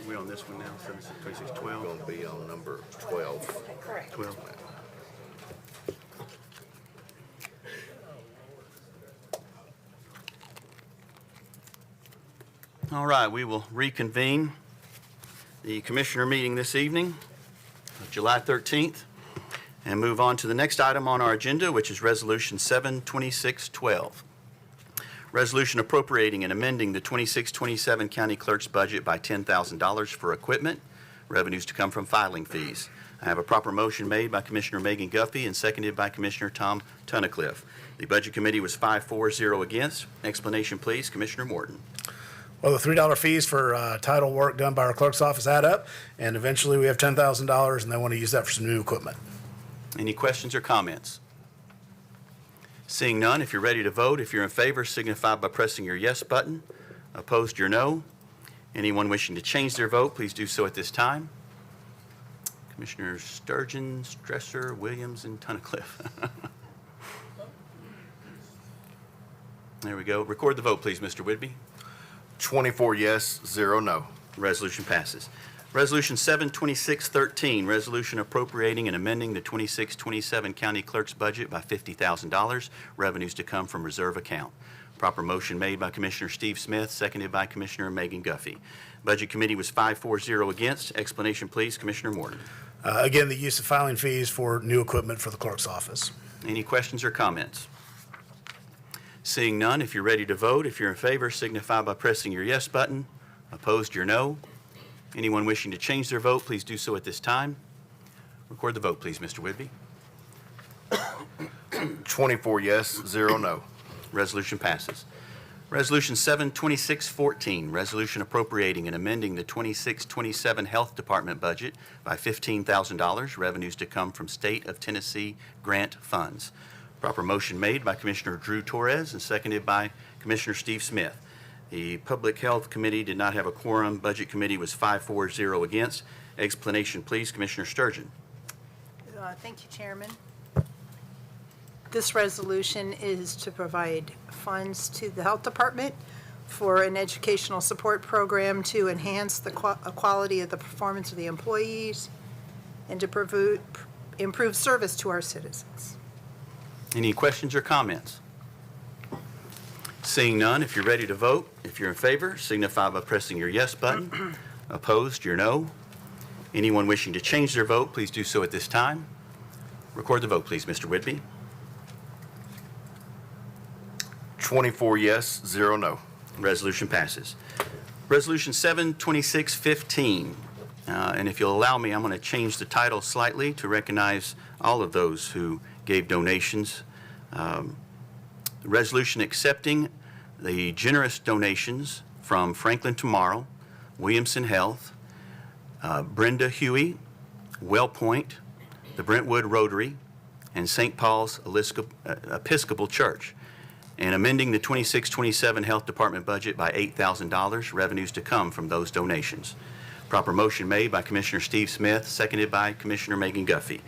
We on this one now, 762612? Going to be on number 12. Correct. 12. All right, we will reconvene the commissioner meeting this evening, July 13th, and move on to the next item on our agenda, which is Resolution 72612. Resolution appropriating and amending the 26-27 county clerk's budget by $10,000 for equipment, revenues to come from filing fees. I have a proper motion made by Commissioner Megan Guffey and seconded by Commissioner Tom Tunnicliffe. The Budget Committee was 5-4-0 against. Explanation, please, Commissioner Morton. Well, the $3 fees for title work done by our clerk's office add up, and eventually we have $10,000, and they want to use that for some new equipment. Any questions or comments? Seeing none, if you're ready to vote, if you're in favor, signify by pressing your yes button. Opposed, your no. Anyone wishing to change their vote, please do so at this time. Commissioners Sturgeon, Stresser, Williams, and Tunnicliffe. There we go. Record the vote, please, Mr. Whidbey. 24 yes, 0 no. Resolution passes. Resolution 72613, resolution appropriating and amending the 26-27 county clerk's budget by $50,000, revenues to come from reserve account. Proper motion made by Commissioner Steve Smith, seconded by Commissioner Megan Guffey. Budget Committee was 5-4-0 against. Explanation, please, Commissioner Morton. Again, the use of filing fees for new equipment for the clerk's office. Any questions or comments? Seeing none, if you're ready to vote, if you're in favor, signify by pressing your yes button. Opposed, your no. Anyone wishing to change their vote, please do so at this time. Record the vote, please, Mr. Whidbey. 24 yes, 0 no. Resolution passes. Resolution 72614, resolution appropriating and amending the 26-27 Health Department budget by $15,000, revenues to come from State of Tennessee grant funds. Proper motion made by Commissioner Drew Torres and seconded by Commissioner Steve Smith. The Public Health Committee did not have a quorum. Budget Committee was 5-4-0 against. Explanation, please, Commissioner Sturgeon. Thank you, Chairman. This resolution is to provide funds to the Health Department for an educational support program to enhance the quality of the performance of the employees and to improve service to our citizens. Any questions or comments? Seeing none, if you're ready to vote, if you're in favor, signify by pressing your yes button. Opposed, your no. Anyone wishing to change their vote, please do so at this time. Record the vote, please, Mr. Whidbey. 24 yes, 0 no. Resolution passes. Resolution 72615. And if you'll allow me, I'm going to change the title slightly to recognize all of those who gave donations. Resolution accepting the generous donations from Franklin Tomorrow, Williamson Health, Brenda Huey, WellPoint, the Brentwood Rotary, and St. Paul's Episcopal Church, and amending the 26-27 Health Department budget by $8,000, revenues to come from those donations. Proper motion made by Commissioner Steve Smith, seconded by Commissioner Megan Guffey.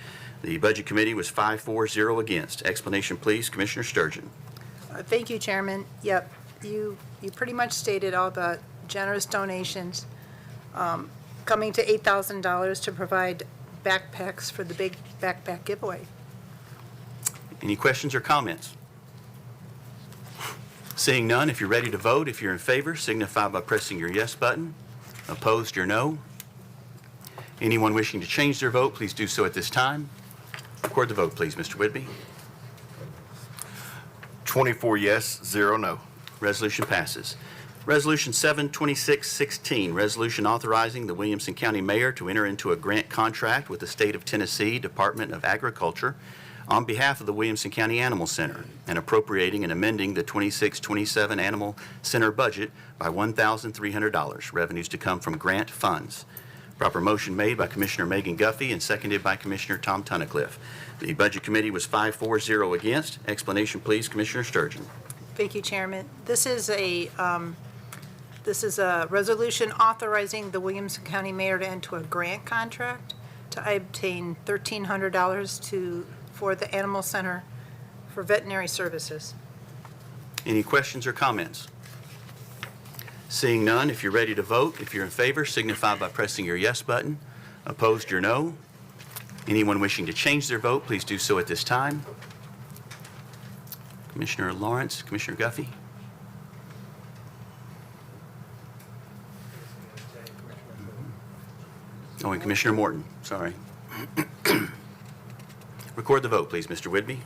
The Budget Committee was 5-4-0 against. Explanation, please, Commissioner Sturgeon. Thank you, Chairman. Yep, you pretty much stated all the generous donations coming to $8,000 to provide backpacks for the big backpack giveaway. Any questions or comments? Seeing none, if you're ready to vote, if you're in favor, signify by pressing your yes button. Opposed, your no. Anyone wishing to change their vote, please do so at this time. Record the vote, please, Mr. Whidbey. 24 yes, 0 no. Resolution passes. Resolution 72616, resolution authorizing the Williamson County Mayor to enter into a grant contract with the State of Tennessee Department of Agriculture on behalf of the Williamson County Animal Center and appropriating and amending the 26-27 Animal Center budget by $1,300, revenues to come from grant funds. Proper motion made by Commissioner Megan Guffey and seconded by Commissioner Tom Tunnicliffe. The Budget Committee was 5-4-0 against. Explanation, please, Commissioner Sturgeon. Thank you, Chairman. This is a resolution authorizing the Williamson County Mayor to enter a grant contract to obtain $1,300 for the Animal Center for veterinary services. Any questions or comments? Seeing none, if you're ready to vote, if you're in favor, signify by pressing your yes button. Opposed, your no. Anyone wishing to change their vote, please do so at this time. Commissioner Lawrence, Commissioner Guffey. Oh, and Commissioner Morton, sorry. Record the vote, please, Mr. Whidbey.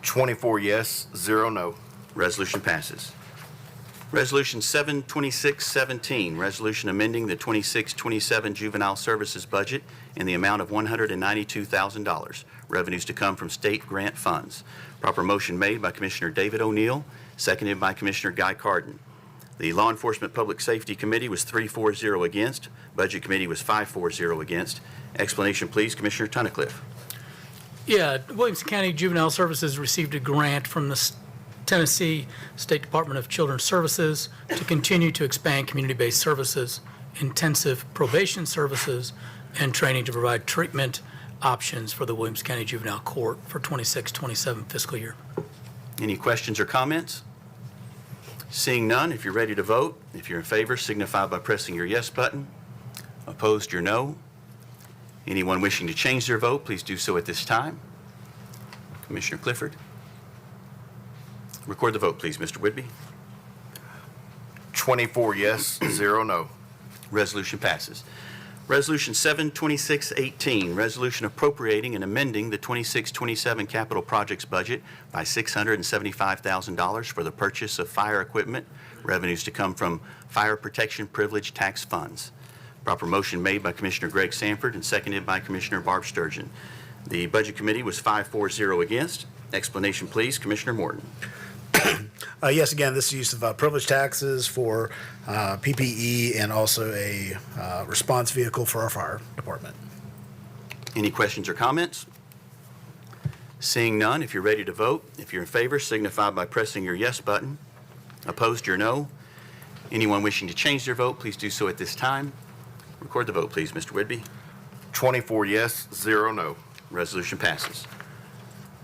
24 yes, 0 no. Resolution passes. Resolution 72617, resolution amending the 26-27 juvenile services budget in the amount of $192,000. Revenues to come from state grant funds. Proper motion made by Commissioner David O'Neill, seconded by Commissioner Guy Carden. The Law Enforcement Public Safety Committee was 3-4-0 against. Budget Committee was 5-4-0 against. Explanation, please, Commissioner Tunnicliffe. Yeah, Williamson County Juvenile Services received a grant from the Tennessee State Department of Children's Services to continue to expand community-based services, intensive probation services, and training to provide treatment options for the Williamson County Juvenile Court for 26-27 fiscal year. Any questions or comments? Seeing none, if you're ready to vote, if you're in favor, signify by pressing your yes button. Opposed, your no. Anyone wishing to change their vote, please do so at this time. Commissioner Clifford. Record the vote, please, Mr. Whidbey. 24 yes, 0 no. Resolution passes. Resolution 72618, resolution appropriating and amending the 26-27 capital projects budget by $675,000 for the purchase of fire equipment, revenues to come from fire protection privilege tax funds. Proper motion made by Commissioner Greg Sanford and seconded by Commissioner Barb Sturgeon. The Budget Committee was 5-4-0 against. Explanation, please, Commissioner Morton. Yes, again, this is use of privilege taxes for PPE and also a response vehicle for our fire department. Any questions or comments? Seeing none, if you're ready to vote, if you're in favor, signify by pressing your yes button. Opposed, your no. Anyone wishing to change their vote, please do so at this time. Record the vote, please, Mr. Whidbey. 24 yes, 0 no. Resolution passes.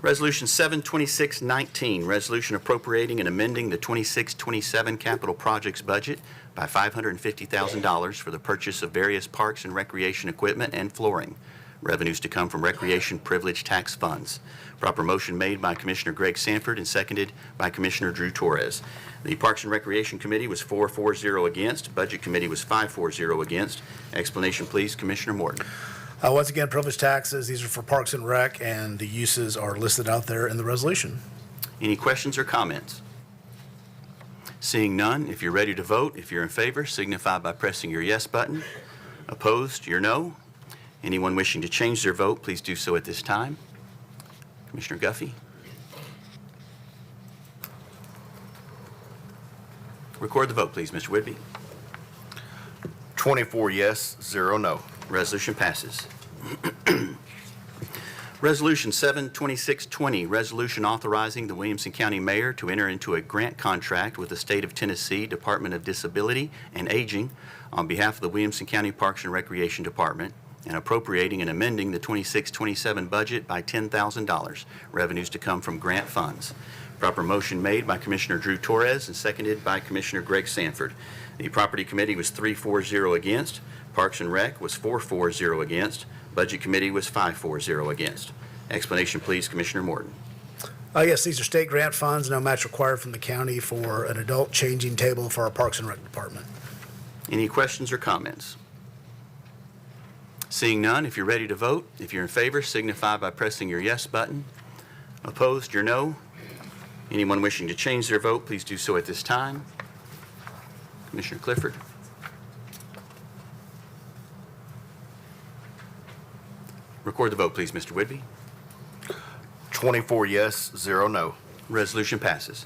Resolution 72619, resolution appropriating and amending the 26-27 capital projects budget by $550,000 for the purchase of various parks and recreation equipment and flooring. Revenues to come from recreation privilege tax funds. Proper motion made by Commissioner Greg Sanford and seconded by Commissioner Drew Torres. The Parks and Recreation Committee was 4-4-0 against. Budget Committee was 5-4-0 against. Explanation, please, Commissioner Morton. Once again, privilege taxes, these are for Parks and Rec, and the uses are listed out there in the resolution. Any questions or comments? Seeing none, if you're ready to vote, if you're in favor, signify by pressing your yes button. Opposed, your no. Anyone wishing to change their vote, please do so at this time. Commissioner Guffey. Record the vote, please, Mr. Whidbey. 24 yes, 0 no. Resolution passes. Resolution 72620, resolution authorizing the Williamson County Mayor to enter into a grant contract with the State of Tennessee Department of Disability and Aging on behalf of the Williamson County Parks and Recreation Department and appropriating and amending the 26-27 budget by $10,000, revenues to come from grant funds. Proper motion made by Commissioner Drew Torres and seconded by Commissioner Greg Sanford. The Property Committee was 3-4-0 against. Parks and Rec was 4-4-0 against. Budget Committee was 5-4-0 against. Explanation, please, Commissioner Morton. Yes, these are state grant funds, no match required from the county for an adult changing table for our Parks and Rec department. Any questions or comments? Seeing none, if you're ready to vote, if you're in favor, signify by pressing your yes button. Opposed, your no. Anyone wishing to change their vote, please do so at this time. Commissioner Clifford. Record the vote, please, Mr. Whidbey. 24 yes, 0 no. Resolution passes.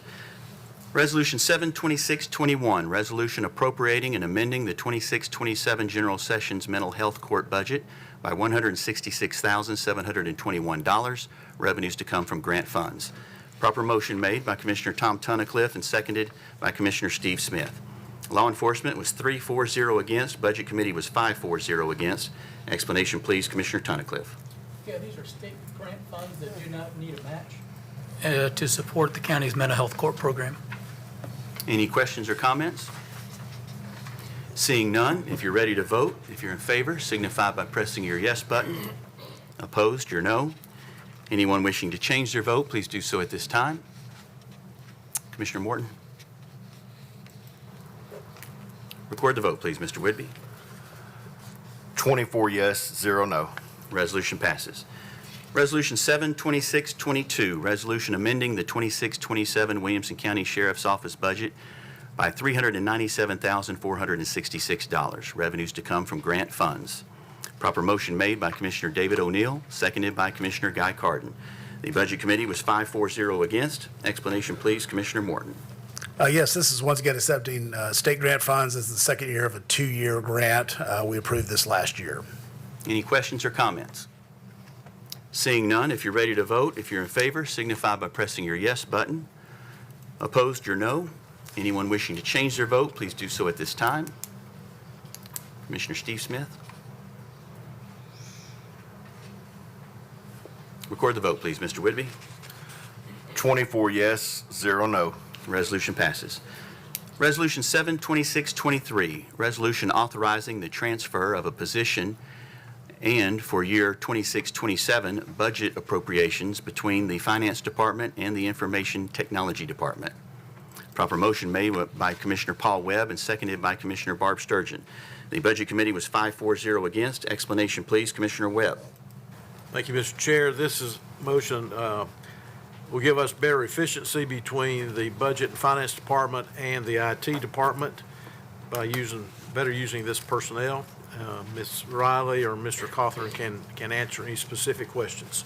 Resolution 72621, resolution appropriating and amending the 26-27 General Sessions Mental Health Court budget by $166,721, revenues to come from grant funds. Proper motion made by Commissioner Tom Tunnicliffe and seconded by Commissioner Steve Smith. Law Enforcement was 3-4-0 against. Budget Committee was 5-4-0 against. Explanation, please, Commissioner Tunnicliffe. Yeah, these are state grant funds that do not need a match to support the county's mental health court program. Any questions or comments? Seeing none, if you're ready to vote, if you're in favor, signify by pressing your yes button. Opposed, your no. Anyone wishing to change their vote, please do so at this time. Commissioner Morton. Record the vote, please, Mr. Whitby. 24 yes, 0 no. Resolution passes. Resolution 72622, resolution amending the 2627 Williamson County Sheriff's Office budget by $397,466. Revenues to come from grant funds. Proper motion made by Commissioner David O'Neill, seconded by Commissioner Guy Carden. The Budget Committee was 5-4-0 against. Explanation, please, Commissioner Morton. Yes, this is once again accepting state grant funds. This is the second year of a 2-year grant. We approved this last year. Any questions or comments? Seeing none, if you're ready to vote, if you're in favor, signify by pressing your yes button. Opposed, your no. Anyone wishing to change their vote, please do so at this time. Commissioner Steve Smith. Record the vote, please, Mr. Whitby. 24 yes, 0 no. Resolution passes. Resolution 72623, resolution authorizing the transfer of a position and for year 2627 budget appropriations between the Finance Department and the Information Technology Department. Proper motion made by Commissioner Paul Webb and seconded by Commissioner Barb Sturgeon. The Budget Committee was 5-4-0 against. Explanation, please, Commissioner Webb. Thank you, Mr. Chair. This is motion will give us better efficiency between the Budget and Finance Department and the IT Department by better using this personnel. Ms. Riley or Mr. Cawthorn can answer any specific questions.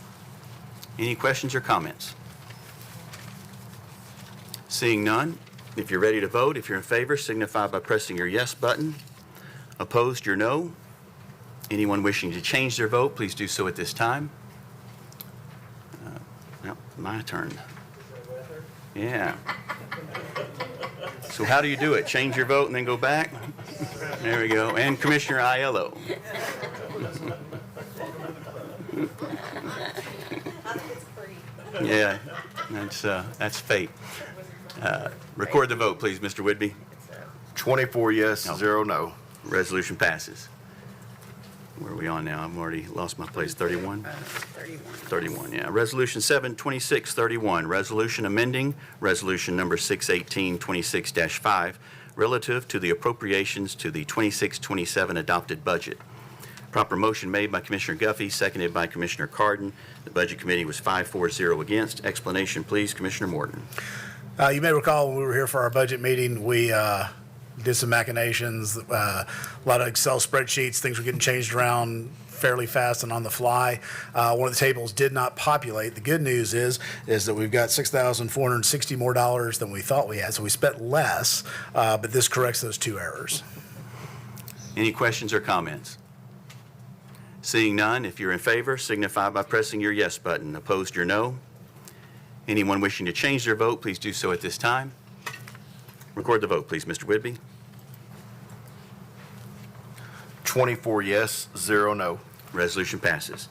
Any questions or comments? Seeing none, if you're ready to vote, if you're in favor, signify by pressing your yes button. Opposed, your no. Anyone wishing to change their vote, please do so at this time. Well, my turn. Yeah. So how do you do it? Change your vote and then go back? There we go. And Commissioner Aiello. Yeah, that's fate. Record the vote, please, Mr. Whitby. 24 yes, 0 no. Resolution passes. Where are we on now? I've already lost my place. 31? 31, yeah. Resolution 72631, resolution amending resolution number 61826-5 relative to the appropriations to the 2627 adopted budget. Proper motion made by Commissioner Guffey, seconded by Commissioner Carden. The Budget Committee was 5-4-0 against. Explanation, please, Commissioner Morton. You may recall when we were here for our budget meeting, we did some machinations, a lot of Excel spreadsheets, things were getting changed around fairly fast and on the fly. One of the tables did not populate. The good news is that we've got $6,460 more dollars than we thought we had, so we spent less, but this corrects those two errors. Any questions or comments? Seeing none, if you're in favor, signify by pressing your yes button. Opposed, your no. Anyone wishing to change their vote, please do so at this time. Record the vote, please, Mr. Whitby. 24 yes, 0 no. Resolution passes.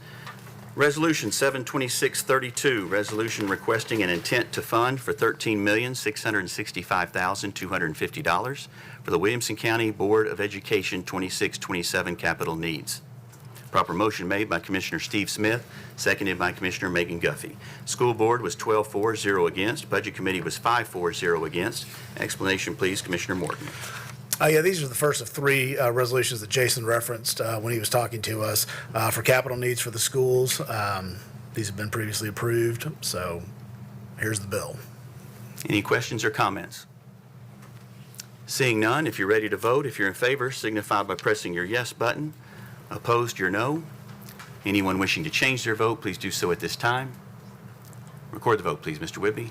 Resolution 72632, resolution requesting an intent to fund for $13,665,250 for the Williamson County Board of Education 2627 capital needs. Proper motion made by Commissioner Steve Smith, seconded by Commissioner Megan Guffey. School Board was 12-4-0 against. Budget Committee was 5-4-0 against. Explanation, please, Commissioner Morton. Yeah, these are the first of three resolutions that Jason referenced when he was talking to us for capital needs for the schools. These have been previously approved, so here's the bill. Any questions or comments? Seeing none, if you're ready to vote, if you're in favor, signify by pressing your yes button. Opposed, your no. Anyone wishing to change their vote, please do so at this time. Record the vote, please, Mr. Whitby.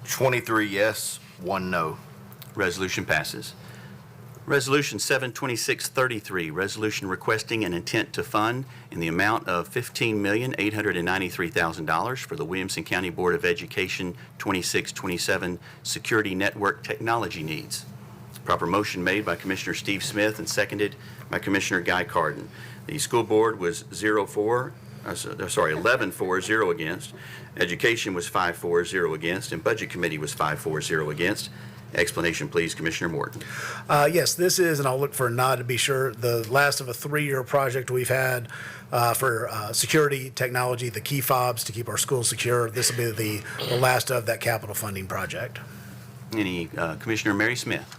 23 yes, 1 no. Resolution passes. Resolution 72633, resolution requesting an intent to fund in the amount of $15,893,000 for the Williamson County Board of Education 2627 Security Network Technology needs. Proper motion made by Commissioner Steve Smith and seconded by Commissioner Guy Carden. The school board was 0-4 11-4, 0 against. Education was 5-4, 0 against, and Budget Committee was 5-4, 0 against. Explanation, please, Commissioner Morton. Yes, this is, and I'll look for a nod to be sure, the last of a 3-year project we've had for security technology, the key fobs to keep our schools secure. This will be the last of that capital funding project. Any, Commissioner Mary Smith?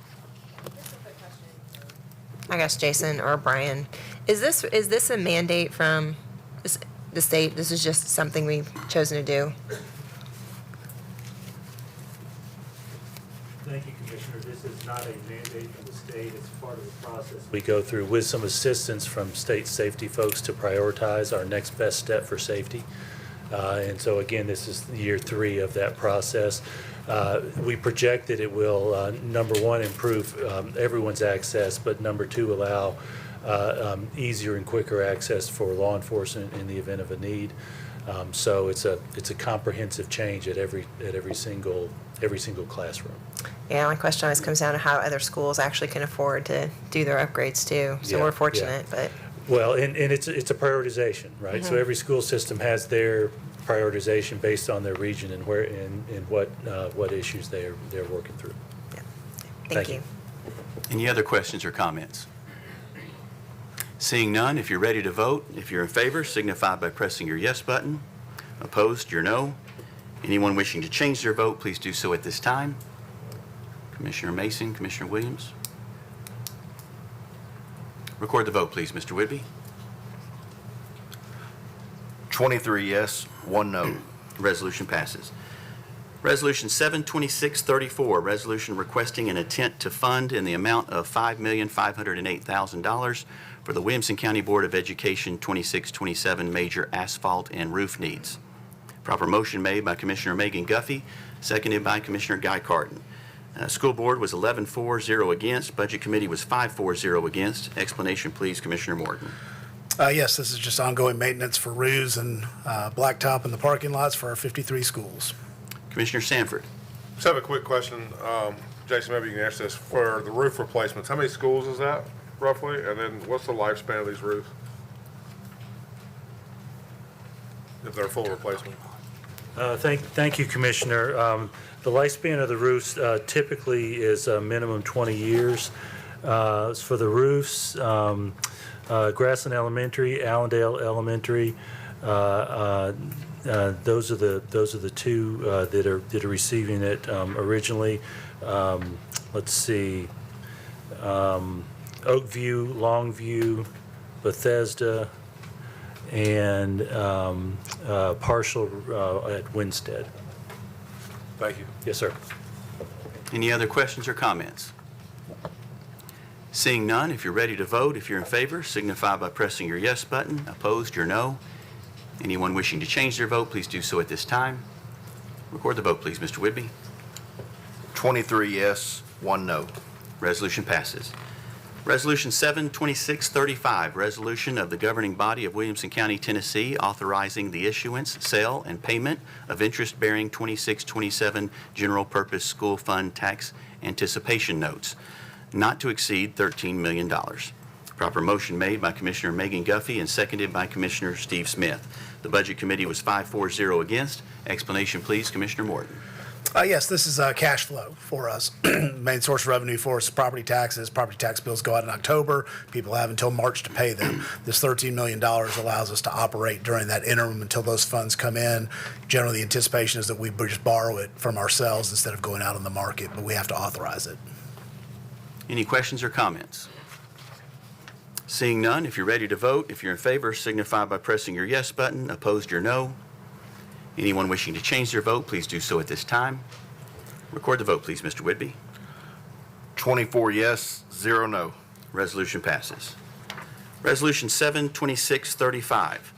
I guess Jason or Brian, is this a mandate from the state? This is just something we've chosen to do? Thank you, Commissioner. This is not a mandate from the state. It's part of the process we go through with some assistance from state safety folks to prioritize our next best step for safety. And so again, this is year 3 of that process. We project that it will, number one, improve everyone's access, but number 2, allow easier and quicker access for law enforcement in the event of a need. So it's a comprehensive change at every single classroom. Yeah, my question always comes down to how other schools actually can afford to do their upgrades too. So Yeah, we're fortunate, but. Well, and it's a prioritization, right? So every school system has their prioritization based on their region and where and what issues they're working through. Thank you. Any other questions or comments? Seeing none, if you're ready to vote, if you're in favor, signify by pressing your yes button. Opposed, your no. Anyone wishing to change their vote, please do so at this time. Commissioner Mason, Commissioner Williams. Record the vote, please, Mr. Whitby. 23 yes, 1 no. Resolution passes. Resolution 72634, resolution requesting an intent to fund in the amount of $5,508,000 for the Williamson County Board of Education 2627 major asphalt and roof needs. Proper motion made by Commissioner Megan Guffey, seconded by Commissioner Guy Carton. School Board was 11-4, 0 against. Budget Committee was 5-4, 0 against. Explanation, please, Commissioner Morton. Yes, this is just ongoing maintenance for roofs and blacktop in the parking lots for our 53 schools. Commissioner Sanford. Just have a quick question. Jason, maybe you can answer this. For the roof replacements, how many schools is that roughly? And then what's the lifespan of these roofs? If they're full replacement? Thank you, Commissioner. The lifespan of the roofs typically is a minimum 20 years. For the roofs, Grassland Elementary, Allendale Elementary, those are the two that are receiving it originally. Let's see, Oakview, Longview, Bethesda, and partial at Winstead. Thank you. Yes, sir. Any other questions or comments? Seeing none, if you're ready to vote, if you're in favor, signify by pressing your yes button. Opposed, your no. Anyone wishing to change their vote, please do so at this time. Record the vote, please, Mr. Whitby. 23 yes, 1 no. Resolution passes. Resolution 72635, resolution of the governing body of Williamson County, Tennessee, authorizing the issuance, sale, and payment of interest-bearing 2627 general purpose school fund tax anticipation notes, not to exceed $13 million. Proper motion made by Commissioner Megan Guffey and seconded by Commissioner Steve Smith. The Budget Committee was 5-4, 0 against. Explanation, please, Commissioner Morton. Yes, this is cash flow for us. Main source of revenue for us is property taxes. Property tax bills go out in October. People have until March to pay them. This $13 million allows us to operate during that interim until those funds come in. Generally, the anticipation is that we just borrow it from ourselves instead of going out on the market, but we have to authorize it. Any questions or comments? Seeing none, if you're ready to vote, if you're in favor, signify by pressing your yes button. Opposed, your no. Anyone wishing to change their vote, please do so at this time. Record the vote, please, Mr. Whitby. 24 yes, 0 no. Resolution passes. Resolution 72635,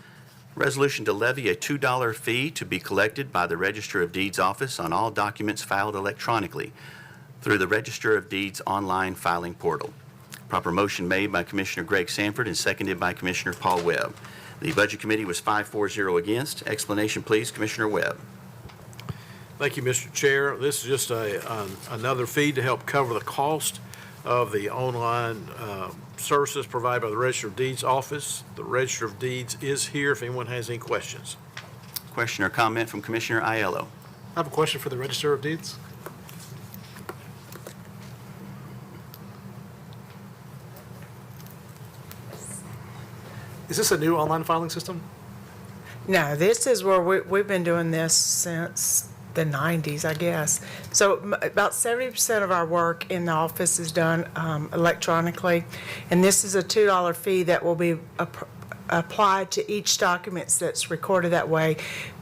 resolution to levy a $2 fee to be collected by the Register of Deeds office on all documents filed electronically through the Register of Deeds online filing portal. Proper motion made by Commissioner Greg Sanford and seconded by Commissioner Paul Webb. The Budget Committee was 5-4, 0 against. Explanation, please, Commissioner Webb. Thank you, Mr. Chair. This is just another fee to help cover the cost of the online services provided by the Register of Deeds office. The Register of Deeds is here if anyone has any questions. Question or comment from Commissioner Aiello? I have a question for the Register of Deeds. Is this a new online filing system? No, this is where we've been doing this since the 90s, I guess. So about 70% of our work in the office is done electronically, and this is a $2 fee that will be applied to each document that's recorded that way.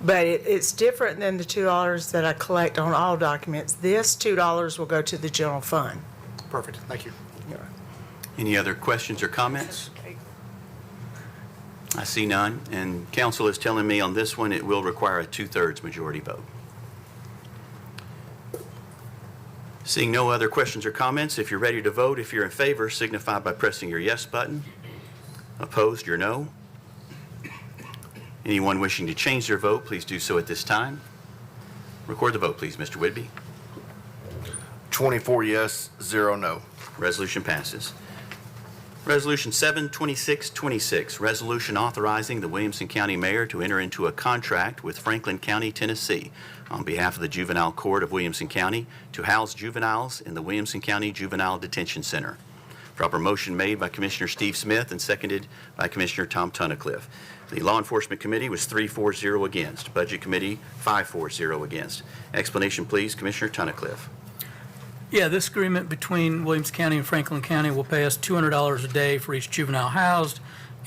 But it's different than the $2 that I collect on all documents. This $2 will go to the general fund. Perfect, thank you. Any other questions or comments? I see none, and council is telling me on this one it will require a 2/3 majority vote. Seeing no other questions or comments, if you're ready to vote, if you're in favor, signify by pressing your yes button. Opposed, your no. Anyone wishing to change their vote, please do so at this time. Record the vote, please, Mr. Whitby. 24 yes, 0 no. Resolution passes. Resolution 72626, resolution authorizing the Williamson County Mayor to enter into a contract with Franklin County, Tennessee, on behalf of the Juvenile Court of Williamson County to house juveniles in the Williamson County Juvenile Detention Center. Proper motion made by Commissioner Steve Smith and seconded by Commissioner Tom Tunnicliffe. The Law Enforcement Committee was 3-4-0 against. Budget Committee 5-4-0 against. Explanation, please, Commissioner Tunnicliffe. Yeah, this agreement between Williamson County and Franklin County will pay us $200 a day for each juvenile housed,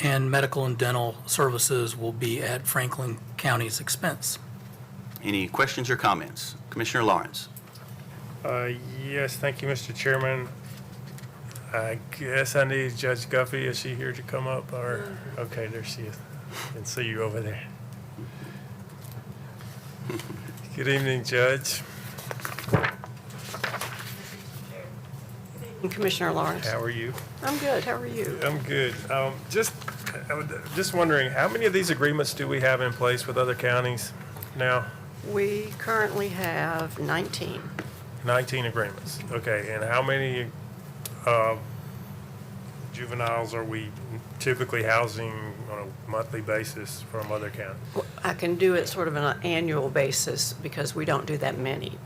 and medical and dental services will be at Franklin County's expense. Any questions or comments? Commissioner Lawrence. Yes, thank you, Mr. Chairman. I guess I need Judge Guffey. Is she here to come up? Or okay, there she is. I can see you over there. Good evening, Judge. Commissioner Lawrence. How are you? I'm good. How are you? I'm good. Just wondering, how many of these agreements do we have in place with other counties now? We currently have 19. 19 agreements. Okay, and how many juveniles are we typically housing on a monthly basis from other counties? I can do it sort of on an annual basis because we don't do that many.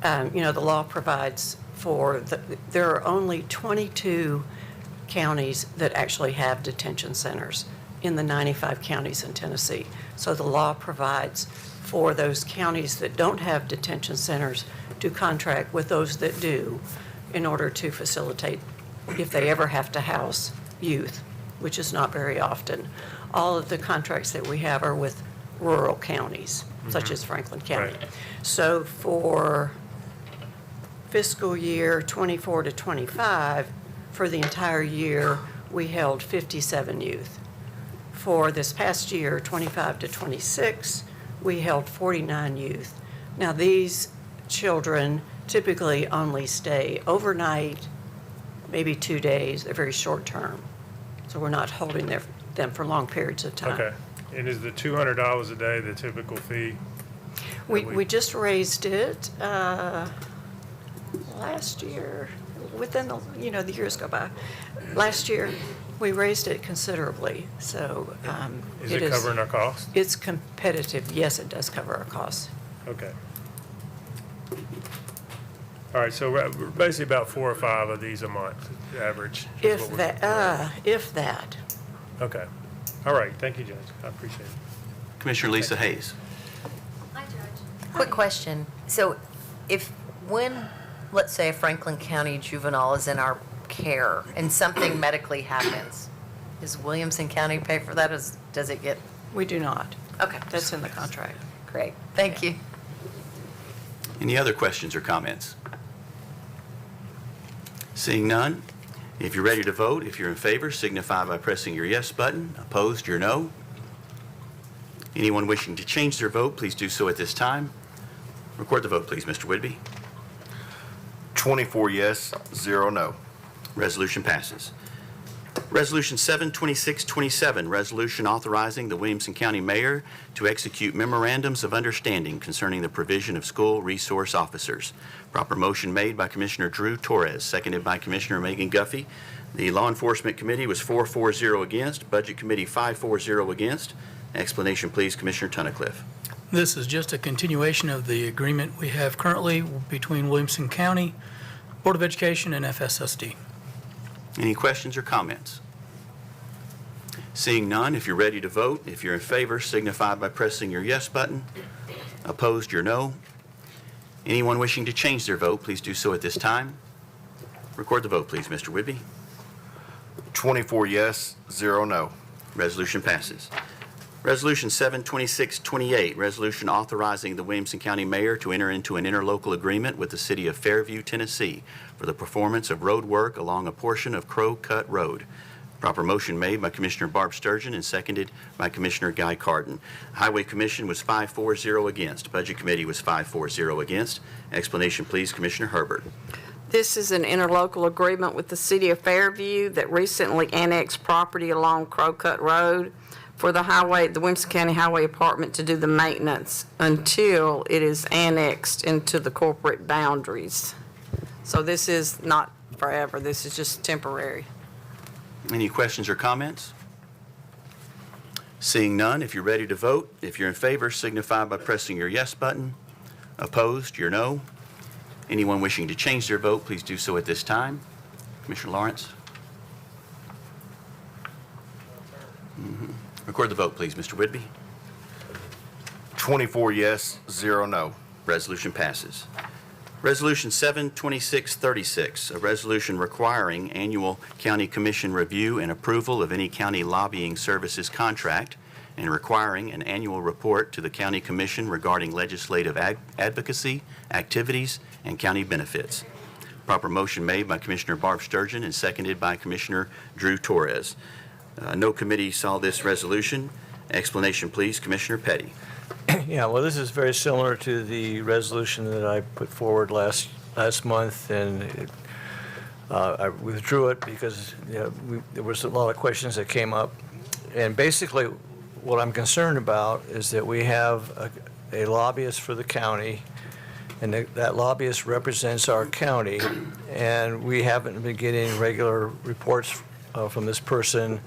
The law provides there are only 22 counties that actually have detention centers in the 95 counties in Tennessee. So the law provides for those counties that don't have detention centers to contract with those that do in order to facilitate if they ever have to house youth, which is not very often. All of the contracts that we have are with rural counties, such as Franklin County. Right. So for fiscal year 24 to 25, for the entire year, we held 57 youth. For this past year, 25 to 26, we held 49 youth. Now, these children typically only stay overnight, maybe 2 days. They're very short term. So we're not holding them for long periods of time. Okay. And is the $200 a day the typical fee? We just raised it last year, within the years go by. Last year, we raised it considerably, so Is it covering our costs? It's competitive. Yes, it does cover our costs. Okay. All right, so we're basically about 4 or 5 of these a month, average. is what we're- If that. Okay. All right, thank you, Judge. I appreciate it. Commissioner Lisa Hayes. Quick question. So when, let's say, a Franklin County juvenile is in our care and something medically happens, does Williamson County pay for that? Does it get? We do not. Okay. That's in the contract. Great. Thank you. Any other questions or comments? Seeing none, if you're ready to vote, if you're in favor, signify by pressing your yes button. Opposed, your no. Anyone wishing to change their vote, please do so at this time. Record the vote, please, Mr. Whitby. 24 yes, 0 no. Resolution passes. Resolution 72627, resolution authorizing the Williamson County Mayor to execute memorandums of understanding concerning the provision of school resource officers. Proper motion made by Commissioner Drew Torres, seconded by Commissioner Megan Guffey. The Law Enforcement Committee was 4-4-0 against. Budget Committee 5-4-0 against. Explanation, please, Commissioner Tunnicliffe. This is just a continuation of the agreement we have currently between Williamson County, Board of Education, and FSSD. Any questions or comments? Seeing none, if you're ready to vote, if you're in favor, signify by pressing your yes button. Opposed, your no. Anyone wishing to change their vote, please do so at this time. Record the vote, please, Mr. Whitby. 24 yes, 0 no. Resolution passes. Resolution 72628, resolution authorizing the Williamson County Mayor to enter into an interlocal agreement with the City of Fairview, Tennessee for the performance of road work along a portion of Crow Cut Road. Proper motion made by Commissioner Barb Sturgeon and seconded by Commissioner Guy Carden. Highway Commission was 5-4-0 against. Budget Committee was 5-4-0 against. Explanation, please, Commissioner Herbert. This is an interlocal agreement with the City of Fairview that recently annexed property along Crow Cut Road for the Williamson County Highway Department to do the maintenance until it is annexed into the corporate boundaries. So this is not forever, this is just temporary. Any questions or comments? Seeing none, if you're ready to vote, if you're in favor, signify by pressing your yes button. Opposed, your no. Anyone wishing to change their vote, please do so at this time. Commissioner Lawrence. Record the vote, please, Mr. Whitby. 24 yes, 0 no. Resolution passes. Resolution 72636, a resolution requiring annual county commission review and approval of any county lobbying services contract and requiring an annual report to the county commission regarding legislative advocacy, activities, and county benefits. Proper motion made by Commissioner Barb Sturgeon and seconded by Commissioner Drew Torres. No committee saw this resolution. Explanation, please, Commissioner Petty. Yeah, well, this is very similar to the resolution that I put forward last month, and I withdrew it because there was a lot of questions that came up. And basically, what I'm concerned about is that we have a lobbyist for the county, and that lobbyist represents our county, and we haven't been getting regular reports from this person.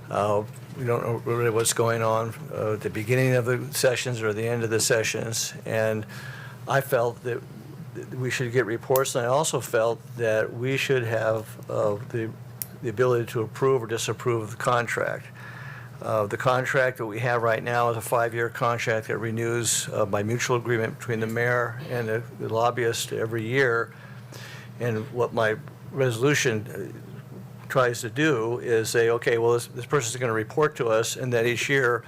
We don't know really what's going on at the beginning of the sessions or the end of the sessions. And I felt that we should get reports, and I also felt that we should have the ability to approve or disapprove the contract. The contract that we have right now is a 5-year contract that renews by mutual agreement between the mayor and the lobbyist every year. And what my resolution tries to do is say, okay, well, this person's going to report to us, and then each year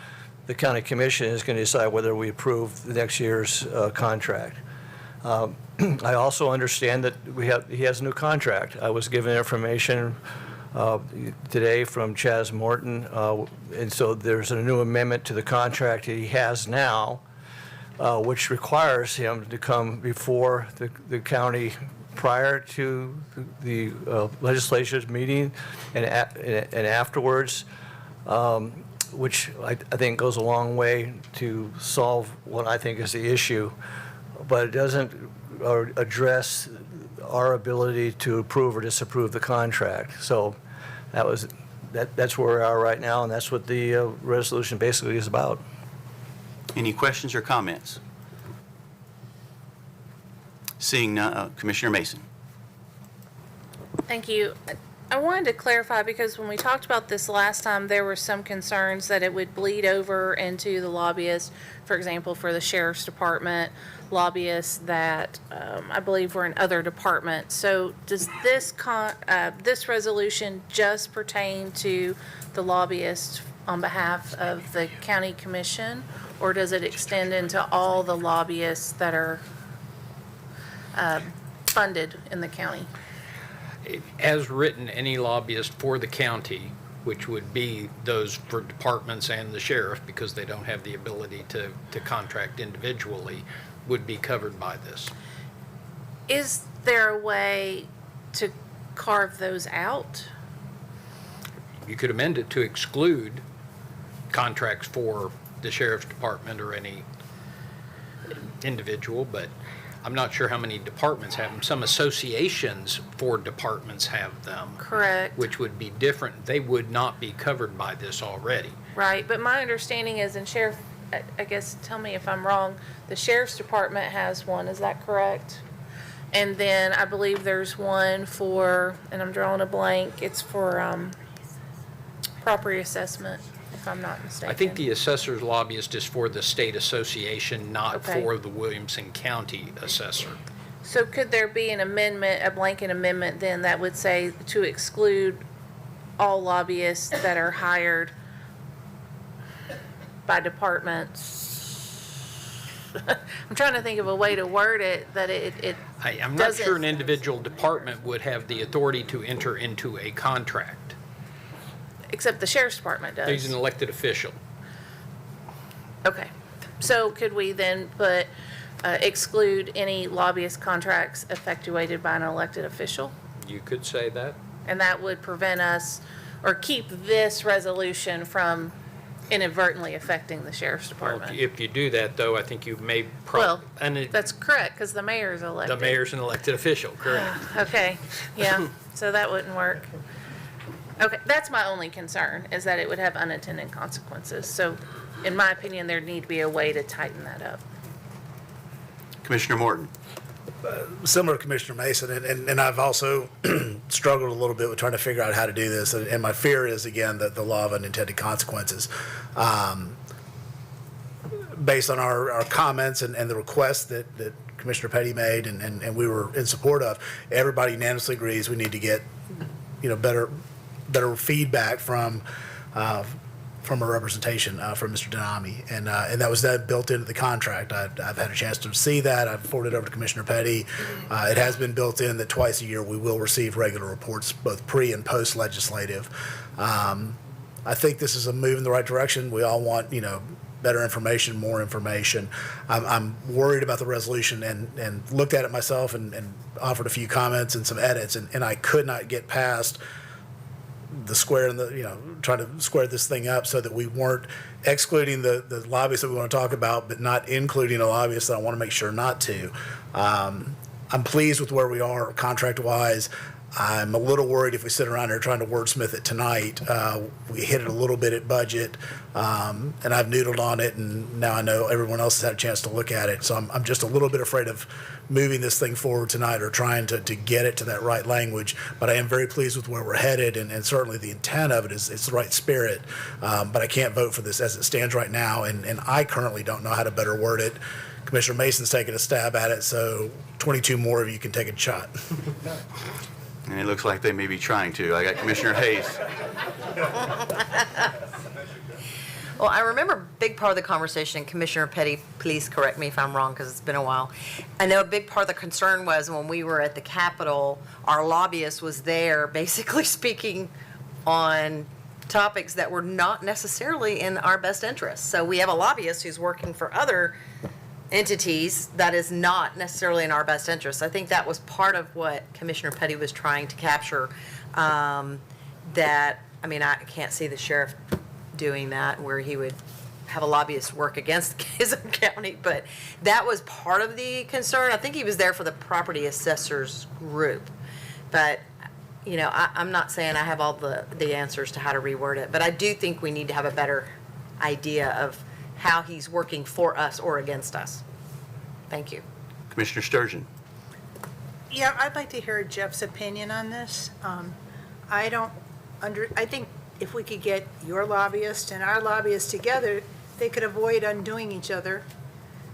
the county commission is going to decide whether we approve the next year's contract. I also understand that he has a new contract. I was given information today from Chaz Morton, and so there's a new amendment to the contract that he has now, which requires him to come before the county prior to the legislature's meeting and afterwards, which I think goes a long way to solve what I think is the issue, but it doesn't address our ability to approve or disapprove the contract. So that's where we are right now, and that's what the resolution basically is about. Any questions or comments? Seeing none, Commissioner Mason. Thank you. I wanted to clarify, because when we talked about this last time, there were some concerns that it would bleed over into the lobbyists, for example, for the sheriff's department, lobbyists that I believe were in other departments. So does this resolution just pertain to the lobbyists on behalf of the county commission, or does it extend into all the lobbyists that are funded in the county? As written, any lobbyist for the county, which would be those for departments and the sheriff, because they don't have the ability to contract individually, would be covered by this. Is there a way to carve those out? You could amend it to exclude contracts for the sheriff's department or any individual, but I'm not sure how many departments have them. Some associations for departments have them. Correct. Which would be different. They would not be covered by this already. Right, but my understanding is, and Sheriff, I guess, tell me if I'm wrong, the Sheriff's Department has one, is that correct? And then I believe there's one for, and I'm drawing a blank, it's for property assessment, if I'm not mistaken. I think the assessor's lobbyist is for the state association, not Okay. for the Williamson County assessor. So could there be an amendment, a blanket amendment then that would say to exclude all lobbyists that are hired by departments? I'm trying to think of a way to word it that it I'm not sure an doesn't- individual department would have the authority to enter into a contract. except the Sheriff's Department does. He's an elected official. Okay, so could we then put, exclude any lobbyist contracts effectuated by an elected official? You could say that. And that would prevent us, or keep this resolution from inadvertently affecting the Sheriff's Well, Department? if you do that, though, I think you may Well, and that's correct, because the mayor's the elected. mayor's an elected official, correct? Okay, yeah, so that wouldn't work. Okay, that's my only concern, is that it would have unintended consequences. So, in my opinion, there'd need to be a way to tighten that up. Commissioner Morton. Similar to Commissioner Mason, and I've also struggled a little bit with trying to figure out how to do this. And my fear is, again, that the law of unintended consequences. Based on our comments and the requests that Commissioner Petty made and we were in support of, everybody unanimously agrees we need to get, better feedback from a representation from Mr. Denami, and that was built into the contract. I've had a chance to see that. I've forwarded it over to Commissioner Petty. It has been built in that twice a year we will receive regular reports, both pre and post legislative. I think this is a move in the right direction. We all want, better information, more information. I'm worried about the resolution and looked at it myself and offered a few comments and some edits, and I could not get past the square and trying to square this thing up so that we weren't excluding the lobbyists that we want to talk about, but not including a lobbyist that I want to make sure not to. I'm pleased with where we are contract-wise. I'm a little worried if we sit around here trying to wordsmith it tonight. We hit it a little bit at budget, and I've noodled on it, and now I know everyone else has had a chance to look at it. So I'm just a little bit afraid of moving this thing forward tonight or trying to get it to that right language. But I am very pleased with where we're headed, and certainly the intent of it is it's the right spirit. But I can't vote for this as it stands right now, and I currently don't know how to better word it. Commissioner Mason's taking a stab at it, so 22 more of you can take a shot. And it looks like they may be trying to. I got Commissioner Hayes. Well, I remember a big part of the conversation, and Commissioner Petty, please correct me if I'm wrong, because it's been a while. I know a big part of the concern was when we were at the Capitol, our lobbyist was there basically speaking on topics that were not necessarily in our best interest. So we have a lobbyist who's working for other entities that is not necessarily in our best interest. I think that was part of what Commissioner Petty was trying to capture. I can't see the sheriff doing that where he would have a lobbyist work against his own county, but that was part of the concern. I think he was there for the property assessors group, but I'm not saying I have all the answers to how to reword it, but I do think we need to have a better idea of how he's working for us or against us. Thank you. Commissioner Sturgeon. Yeah, I'd like to hear Jeff's opinion on this. I think if we could get your lobbyist and our lobbyist together, they could avoid undoing each other.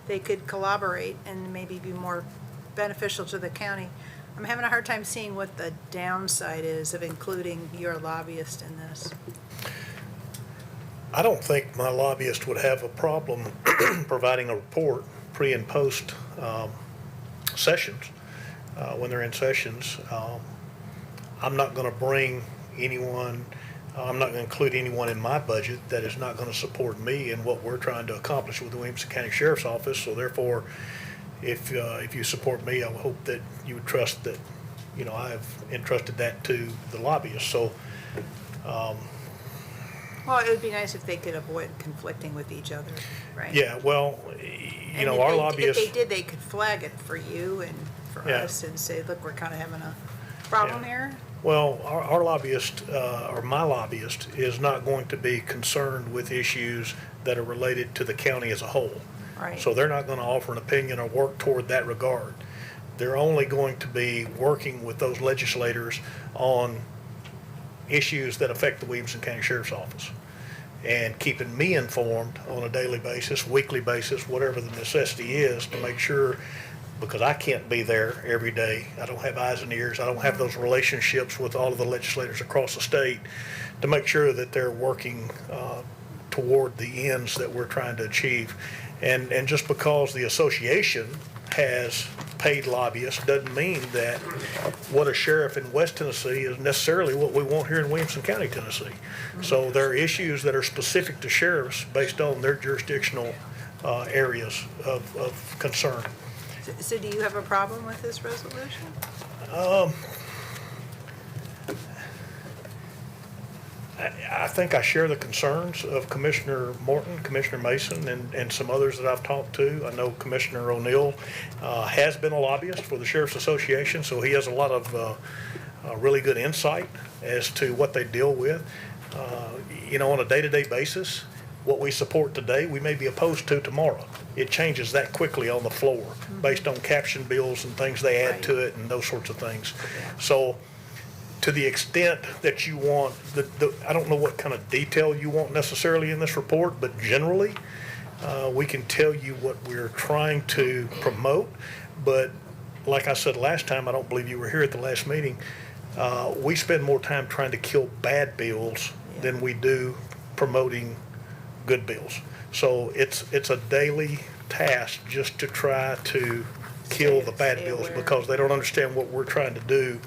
They could collaborate and maybe be more beneficial to the county. I'm having a hard time seeing what the downside is of including your lobbyist in this. I don't think my lobbyist would have a problem providing a report pre and post sessions, when they're in sessions. I'm not going to bring anyone, I'm not going to include anyone in my budget that is not going to support me in what we're trying to accomplish with the Williamson County Sheriff's Office. So therefore, if you support me, I would hope that you would trust that, I've entrusted that to the lobbyist. So Well, it would be nice if they could avoid conflicting with each other, right? Yeah, well, And our if they lobbyists, did, they could flag it for you and for Yeah. us and say, look, we're kind of having a problem Yeah. here. well, our lobbyist, or my lobbyist, is not going to be concerned with issues that are related to the county as a whole. Right. So they're not going to offer an opinion or work toward that regard. They're only going to be working with those legislators on issues that affect the Williamson County Sheriff's Office and keeping me informed on a daily basis, weekly basis, whatever the necessity is, to make sure, because I can't be there every day. I don't have eyes and ears. I don't have those relationships with all of the legislators across the state to make sure that they're working toward the ends that we're trying to achieve. And just because the association has paid lobbyists doesn't mean that what a sheriff in West Tennessee is necessarily what we want here in Williamson County, Tennessee. So there are issues that are specific to sheriffs based on their jurisdictional areas of concern. So do you have a problem with this resolution? I think I share the concerns of Commissioner Morton, Commissioner Mason, and some others that I've talked to. I know Commissioner O'Neill has been a lobbyist for the Sheriff's Association, so he has a lot of really good insight as to what they deal with. On a day-to-day basis, what we support today, we may be opposed to tomorrow. It changes that quickly on the floor based on caption bills and things they add to it and those sorts of things. So to the extent that you want, I don't know what kind of detail you want necessarily in this report, but generally, we can tell you what we're trying to promote. But like I said last time, I don't believe you were here at the last meeting, we spend more time trying to kill bad bills than we do promoting good bills. So it's a daily task just to try to kill the bad bills because they don't understand what we're trying to do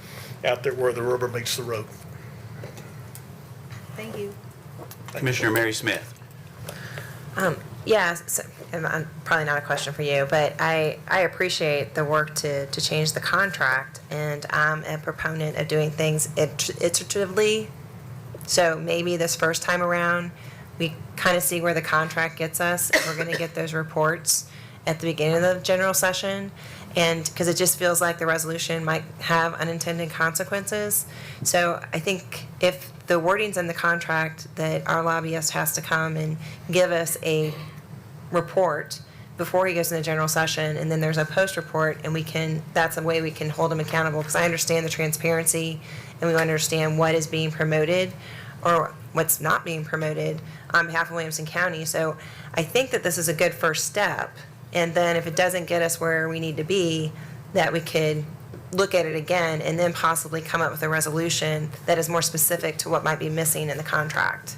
out there where the rubber meets the road. Thank you. Commissioner Mary Smith. Yeah, so, probably not a question for you, but I appreciate the work to change the contract, and I'm a proponent of doing things iteratively. So maybe this first time around, we kind of see where the contract gets us, and we're going to get those reports at the beginning of the general session. And because it just feels like the resolution might have unintended consequences. So I think if the wording's in the contract that our lobbyist has to come and give us a report before he goes in the general session, and then there's a post report, and that's a way we can hold him accountable, because I understand the transparency and we understand what is being promoted or what's not being promoted on behalf of Williamson County. So I think that this is a good first step. And then if it doesn't get us where we need to be, that we could look at it again and then possibly come up with a resolution that is more specific to what might be missing in the contract.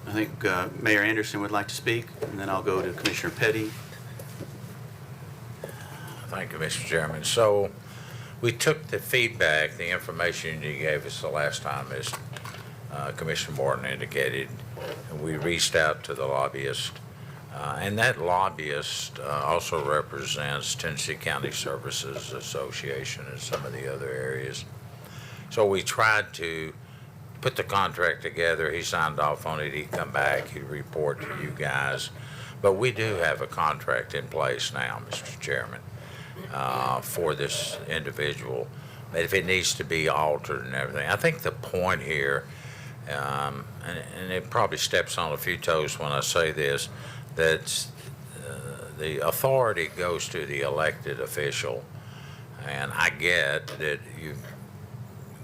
I think Mayor Anderson would like to speak, and then I'll go to Commissioner Petty. Thank you, Mr. Chairman. So we took the feedback, the information you gave us the last time, as Commissioner Morton indicated, and we reached out to the lobbyist. And that lobbyist also represents Tennessee County Services Association and some of the other areas. So we tried to put the contract together. He signed off on it. He'd come back. He'd report to you guys. But we do have a contract in place now, Mr. Chairman, for this individual. But if it needs to be altered and everything, I think the point here, and it probably steps on a few toes when I say this, that the authority goes to the elected official. And I get that you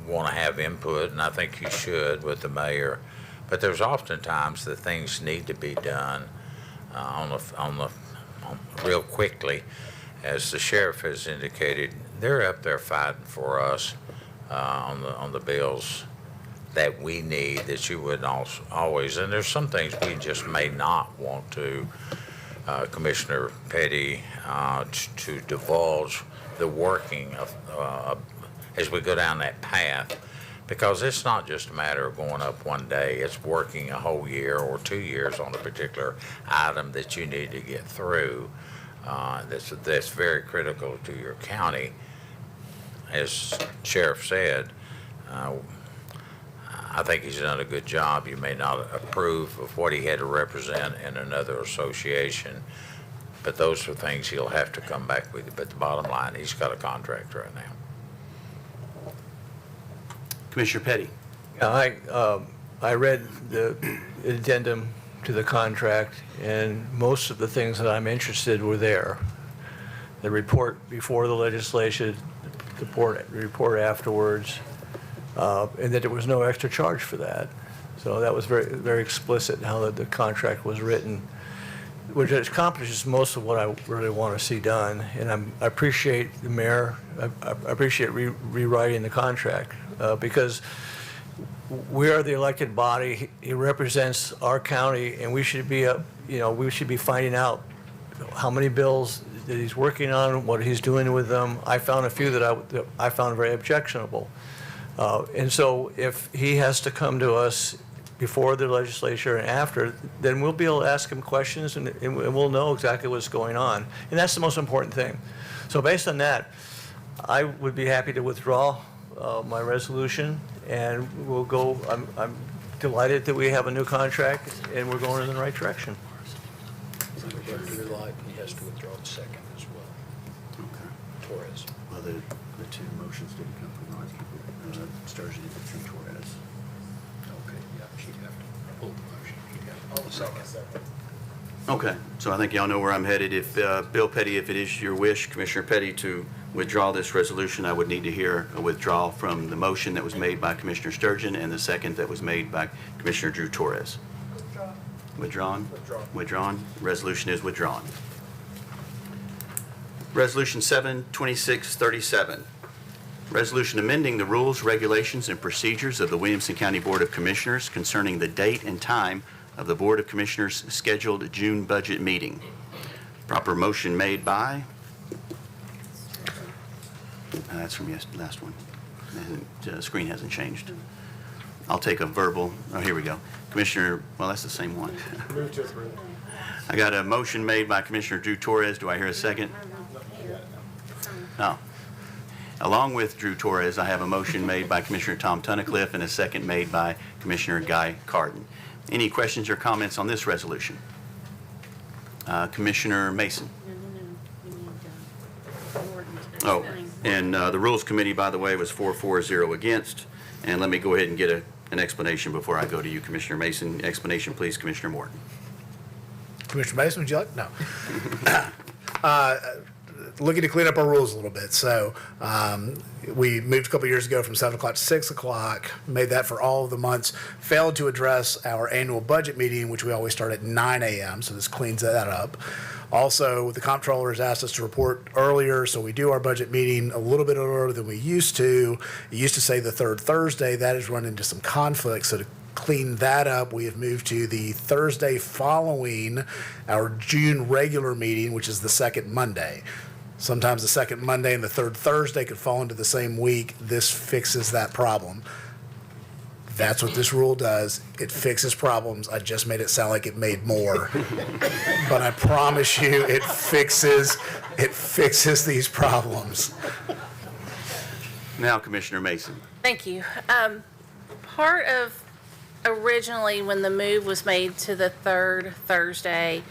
want to have input, and I think you should with the mayor. But there's oftentimes that things need to be done real quickly. As the sheriff has indicated, they're up there fighting for us on the bills that we need, that you would always, and there's some things we just may not want to, Commissioner Petty, to divulge the working of as we go down that path, because it's not just a matter of going up one day, it's working a whole year or 2 years on a particular item that you need to get through, that's very critical to your county. As Sheriff said, I think he's done a good job. You may not approve of what he had to represent in another association, but those are things he'll have to come back with. But the bottom line, he's got a contract right now. Commissioner Petty. I read the addendum to the contract, and most of the things that I'm interested were there. The report before the legislation, the report afterwards, and that there was no extra charge for that. So that was very, very explicit in how the contract was written, which accomplishes most of what I really want to see done. And I appreciate the mayor, I appreciate rewriting the contract because we are the elected body. He represents our county, and we should be, we should be finding out how many bills that he's working on, what he's doing with them. I found a few that I found very objectionable. And so if he has to come to us before the legislature and after, then we'll be able to ask him questions and we'll know exactly what's going on. And that's the most important thing. So based on that, I would be happy to withdraw my resolution, and we'll go, I'm delighted that we have a new contract and we're going in the right direction. He has to withdraw the second as well. Okay. Torres. Well, the two motions didn't come from Rod, Sturgeon and from Torres. Okay, yeah, she'd have to pull the motion. She'd have to pull the second. Okay, so I think y'all know where I'm headed. If, Bill Petty, if it is your wish, Commissioner Petty, to withdraw this resolution, I would need to hear a withdrawal from the motion that was made by Commissioner Sturgeon and the second that was made by Commissioner Drew Torres. Withdrawn? Withdrawn. Resolution is withdrawn. Resolution 72637. Resolution amending the rules, regulations, and procedures of the Williamson County Board of Commissioners concerning the date and time of the Board of Commissioners' scheduled June budget meeting. Proper motion made by, that's from last one. The screen hasn't changed. I'll take a verbal, oh, here we go. Commissioner, well, that's the same one. Move to approve. I got a motion made by Commissioner Drew Torres. Do I hear a second? No. Along with Drew Torres, I have a motion made by Commissioner Tom Tunnicliffe and a second made by Commissioner Guy Carden. Any questions or comments on this resolution? Commissioner Mason. Oh, and the Rules Committee, by the way, was 4-0 against. And let me go ahead and get an explanation before I go to you, Commissioner Mason. Explanation, please, Commissioner Morton. Commissioner Mason, would you like? No. Looking to clean up our rules a little bit. So we moved a couple years ago from 7 o'clock to 6 o'clock, made that for all of the months, failed to address our annual budget meeting, which we always start at 9 a.m., so this cleans that up. Also, the comptroller has asked us to report earlier, so we do our budget meeting a little bit earlier than we used to. It used to say the third Thursday. That has run into some conflicts, so to clean that up, we have moved to the Thursday following our June regular meeting, which is the second Monday. Sometimes the second Monday and the third Thursday could fall into the same week. This fixes that problem. That's what this rule does. It fixes problems. I just made it sound like it made more. But I promise you, it fixes these problems. Now, Commissioner Mason. Thank you. Part of originally when the move was made to the third Thursday,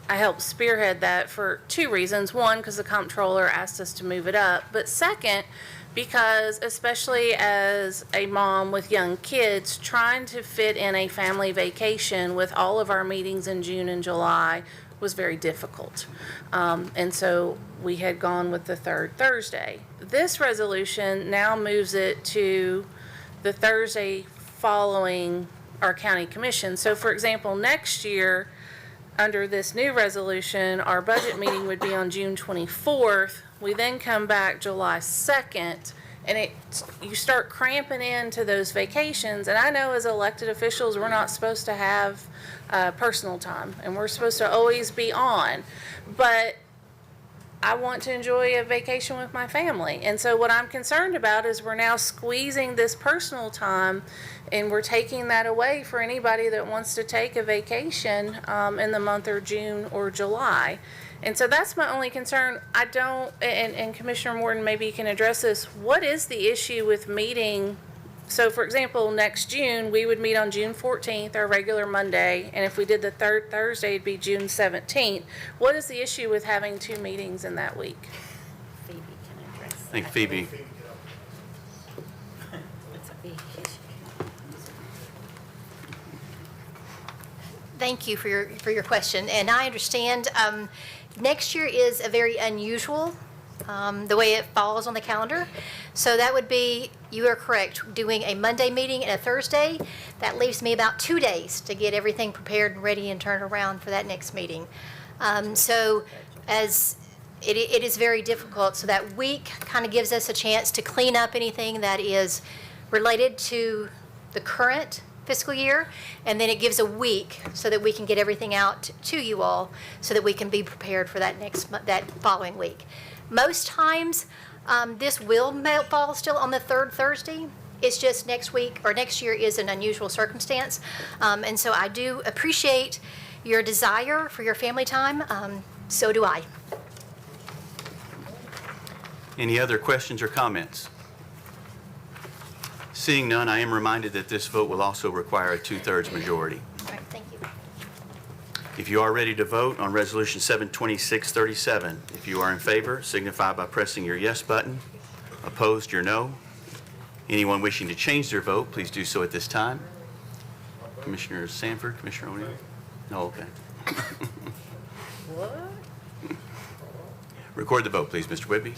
I helped spearhead that for two reasons. One, because the comptroller asked us to move it up. But second, because especially as a mom with young kids, trying to fit in a family vacation with all of our meetings in June and July was very difficult. And so we had gone with the third Thursday. This resolution now moves it to the Thursday following our county commission. So for example, next year, under this new resolution, our budget meeting would be on June 24th. We then come back July 2nd, and you start cramping into those vacations. And I know as elected officials, we're not supposed to have personal time, and we're supposed to always be on. But I want to enjoy a vacation with my family. And so what I'm concerned about is we're now squeezing this personal time, and we're taking that away for anybody that wants to take a vacation in the month of June or July. And so that's my only concern. I don't, and Commissioner Morton, maybe you can address this. What is the issue with meeting? So for example, next June, we would meet on June 14th, our regular Monday, and if we did the third Thursday, it'd be June 17th. What is the issue with having 2 meetings in that week? Phoebe can address I think Phoebe, It's a big issue. Thank you for your question, and I understand next year is a very unusual, the way it falls on the calendar. So that would be, you are correct, doing a Monday meeting and a Thursday. That leaves me about 2 days to get everything prepared and ready and turned around for that next meeting. So as it is very difficult, so that week kind of gives us a chance to clean up anything that is related to the current fiscal year, and then it gives a week so that we can get everything out to you all so that we can be prepared for that that following week. Most times, this will fall still on the 3rd Thursday. It's just next week or next year is an unusual circumstance. And so I do appreciate your desire for your family time. So do I. any other questions or comments? Seeing none, I am reminded that this vote will also require a 2/3 majority. All right, thank you. If you are ready to vote on Resolution 72637, if you are in favor, signify by pressing your yes button. Opposed, your no. Anyone wishing to change their vote, please do so at this time. Commissioner Sanford, Commissioner O'Neill? No, okay. What? Record the vote, please, Mr. Whitby.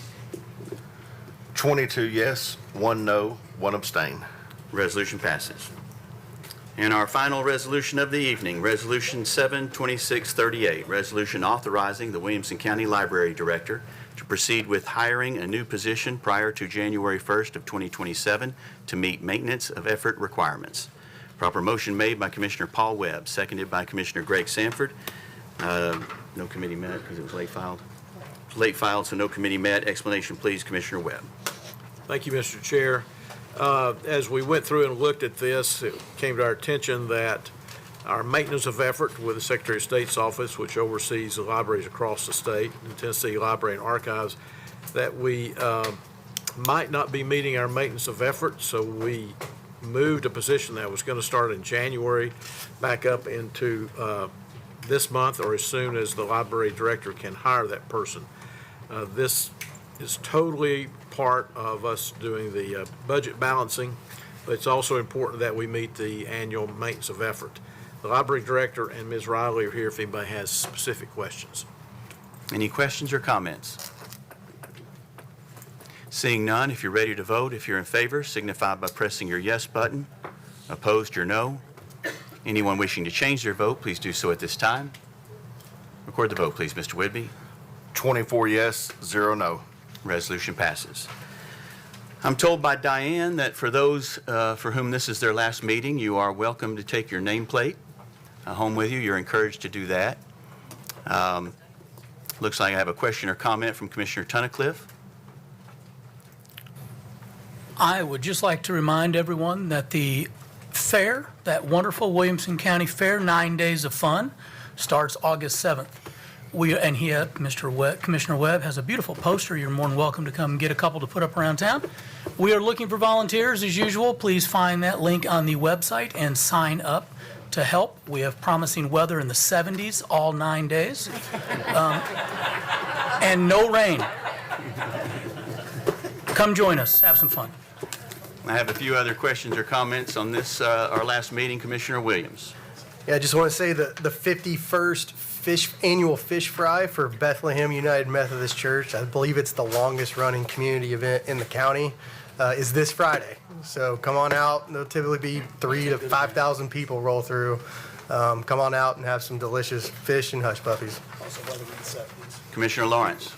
22 yes, 1 no, 1 abstain. Resolution passes. And our final resolution of the evening, Resolution 72638, resolution authorizing the Williamson County Library Director to proceed with hiring a new position prior to January 1st of 2027 to meet maintenance of effort requirements. Proper motion made by Commissioner Paul Webb, seconded by Commissioner Greg Sanford. No committee met because it was late filed. Late filed, so no committee met. Explanation, please, Commissioner Webb. Thank you, Mr. Chair. As we went through and looked at this, it came to our attention that our maintenance of effort with the Secretary of State's office, which oversees the libraries across the state, the Tennessee Library and Archives, that we might not be meeting our maintenance of effort, so we moved a position that was going to start in January back up into this month, or as soon as the library director can hire that person. This is totally part of us doing the budget balancing, but it's also important that we meet the annual maintenance of effort. The library director and Ms. Riley are here if anybody has specific questions. Any questions or comments? Seeing none, if you're ready to vote, if you're in favor, signify by pressing your yes button. Opposed, your no. Anyone wishing to change their vote, please do so at this time. Record the vote, please, Mr. Whitby. 24 yes, 0 no. Resolution passes. I'm told by Diane that for those for whom this is their last meeting, you are welcome to take your nameplate home with you. You're encouraged to do that. Looks like I have a question or comment from Commissioner Tunnicliffe. I would just like to remind everyone that the fair, that wonderful Williamson County Fair, 9 days of fun, starts August 7th. Commissioner Webb has a beautiful poster. You're more than welcome to come get a couple to put up around town. We are looking for volunteers as usual. Please find that link on the website and sign up to help. We have promising weather in the 70s all 9 days. And no rain. Come join us. Have some fun. I have a few other questions or comments on this, our last meeting. Commissioner Williams. Yeah, I just want to say that the 51st annual fish fry for Bethlehem United Methodist Church, I believe it's the longest running community event in the county, is this Friday. So come on out. There'll typically be 3,000 to 5,000 people roll through. Come on out and have some delicious fish and hush puppies. Commissioner Lawrence.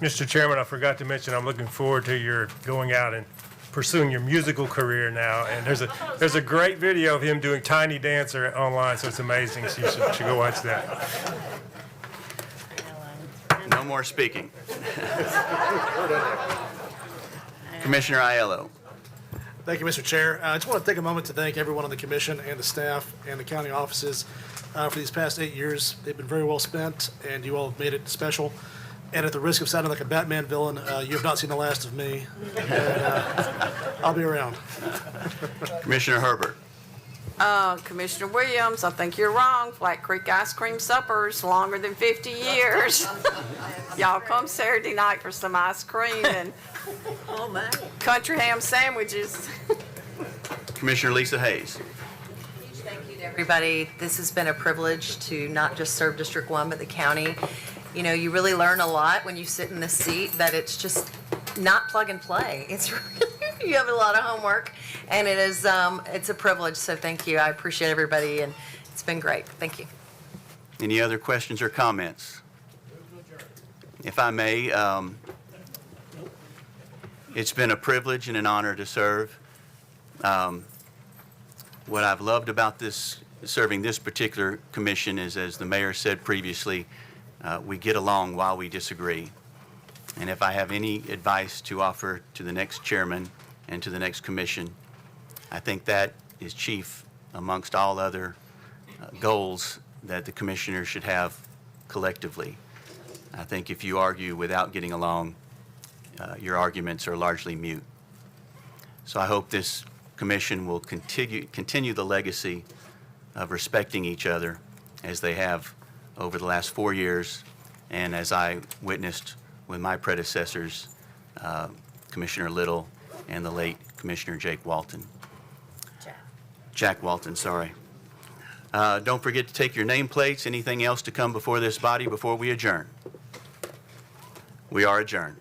Mr. Chairman, I forgot to mention, I'm looking forward to your going out and pursuing your musical career now. And there's a great video of him doing Tiny Dancer online, so it's amazing. So you should go watch that. No more speaking. Commissioner Aiello. Thank you, Mr. Chair. I just want to take a moment to thank everyone on the commission and the staff and the county offices for these past 8 years. They've been very well spent, and you all have made it special. And at the risk of sounding like a Batman villain, you have not seen the last of me. And, I'll be around. Commissioner Herbert. Commissioner Williams, I think you're wrong. Flat Creek Ice Cream Supper's longer than 50 years. Y'all come Saturday night for some ice cream and country ham sandwiches. Commissioner Lisa Hayes. Thank you to everybody. This has been a privilege to not just serve District 1, but the county. You know, you really learn a lot when you sit in this seat, that it's just not plug and play. It's you have a lot of homework, and it is it's a privilege. So thank you. I appreciate everybody, and it's been great. Thank you. Any other questions or comments? If I may, it's been a privilege and an honor to serve. What I've loved about serving this particular commission is, as the mayor said previously, we get along while we disagree. And if I have any advice to offer to the next chairman and to the next commission, I think that is chief amongst all other goals that the commissioners should have collectively. I think if you argue without getting along, your arguments are largely mute. So I hope this commission will continue the legacy of respecting each other as they have over the last 4 years, and as I witnessed with my predecessors, Commissioner Little and the late Commissioner Jack Walton, sorry. Don't forget to take your nameplates. Anything else to come before this body before we adjourn? We are adjourned.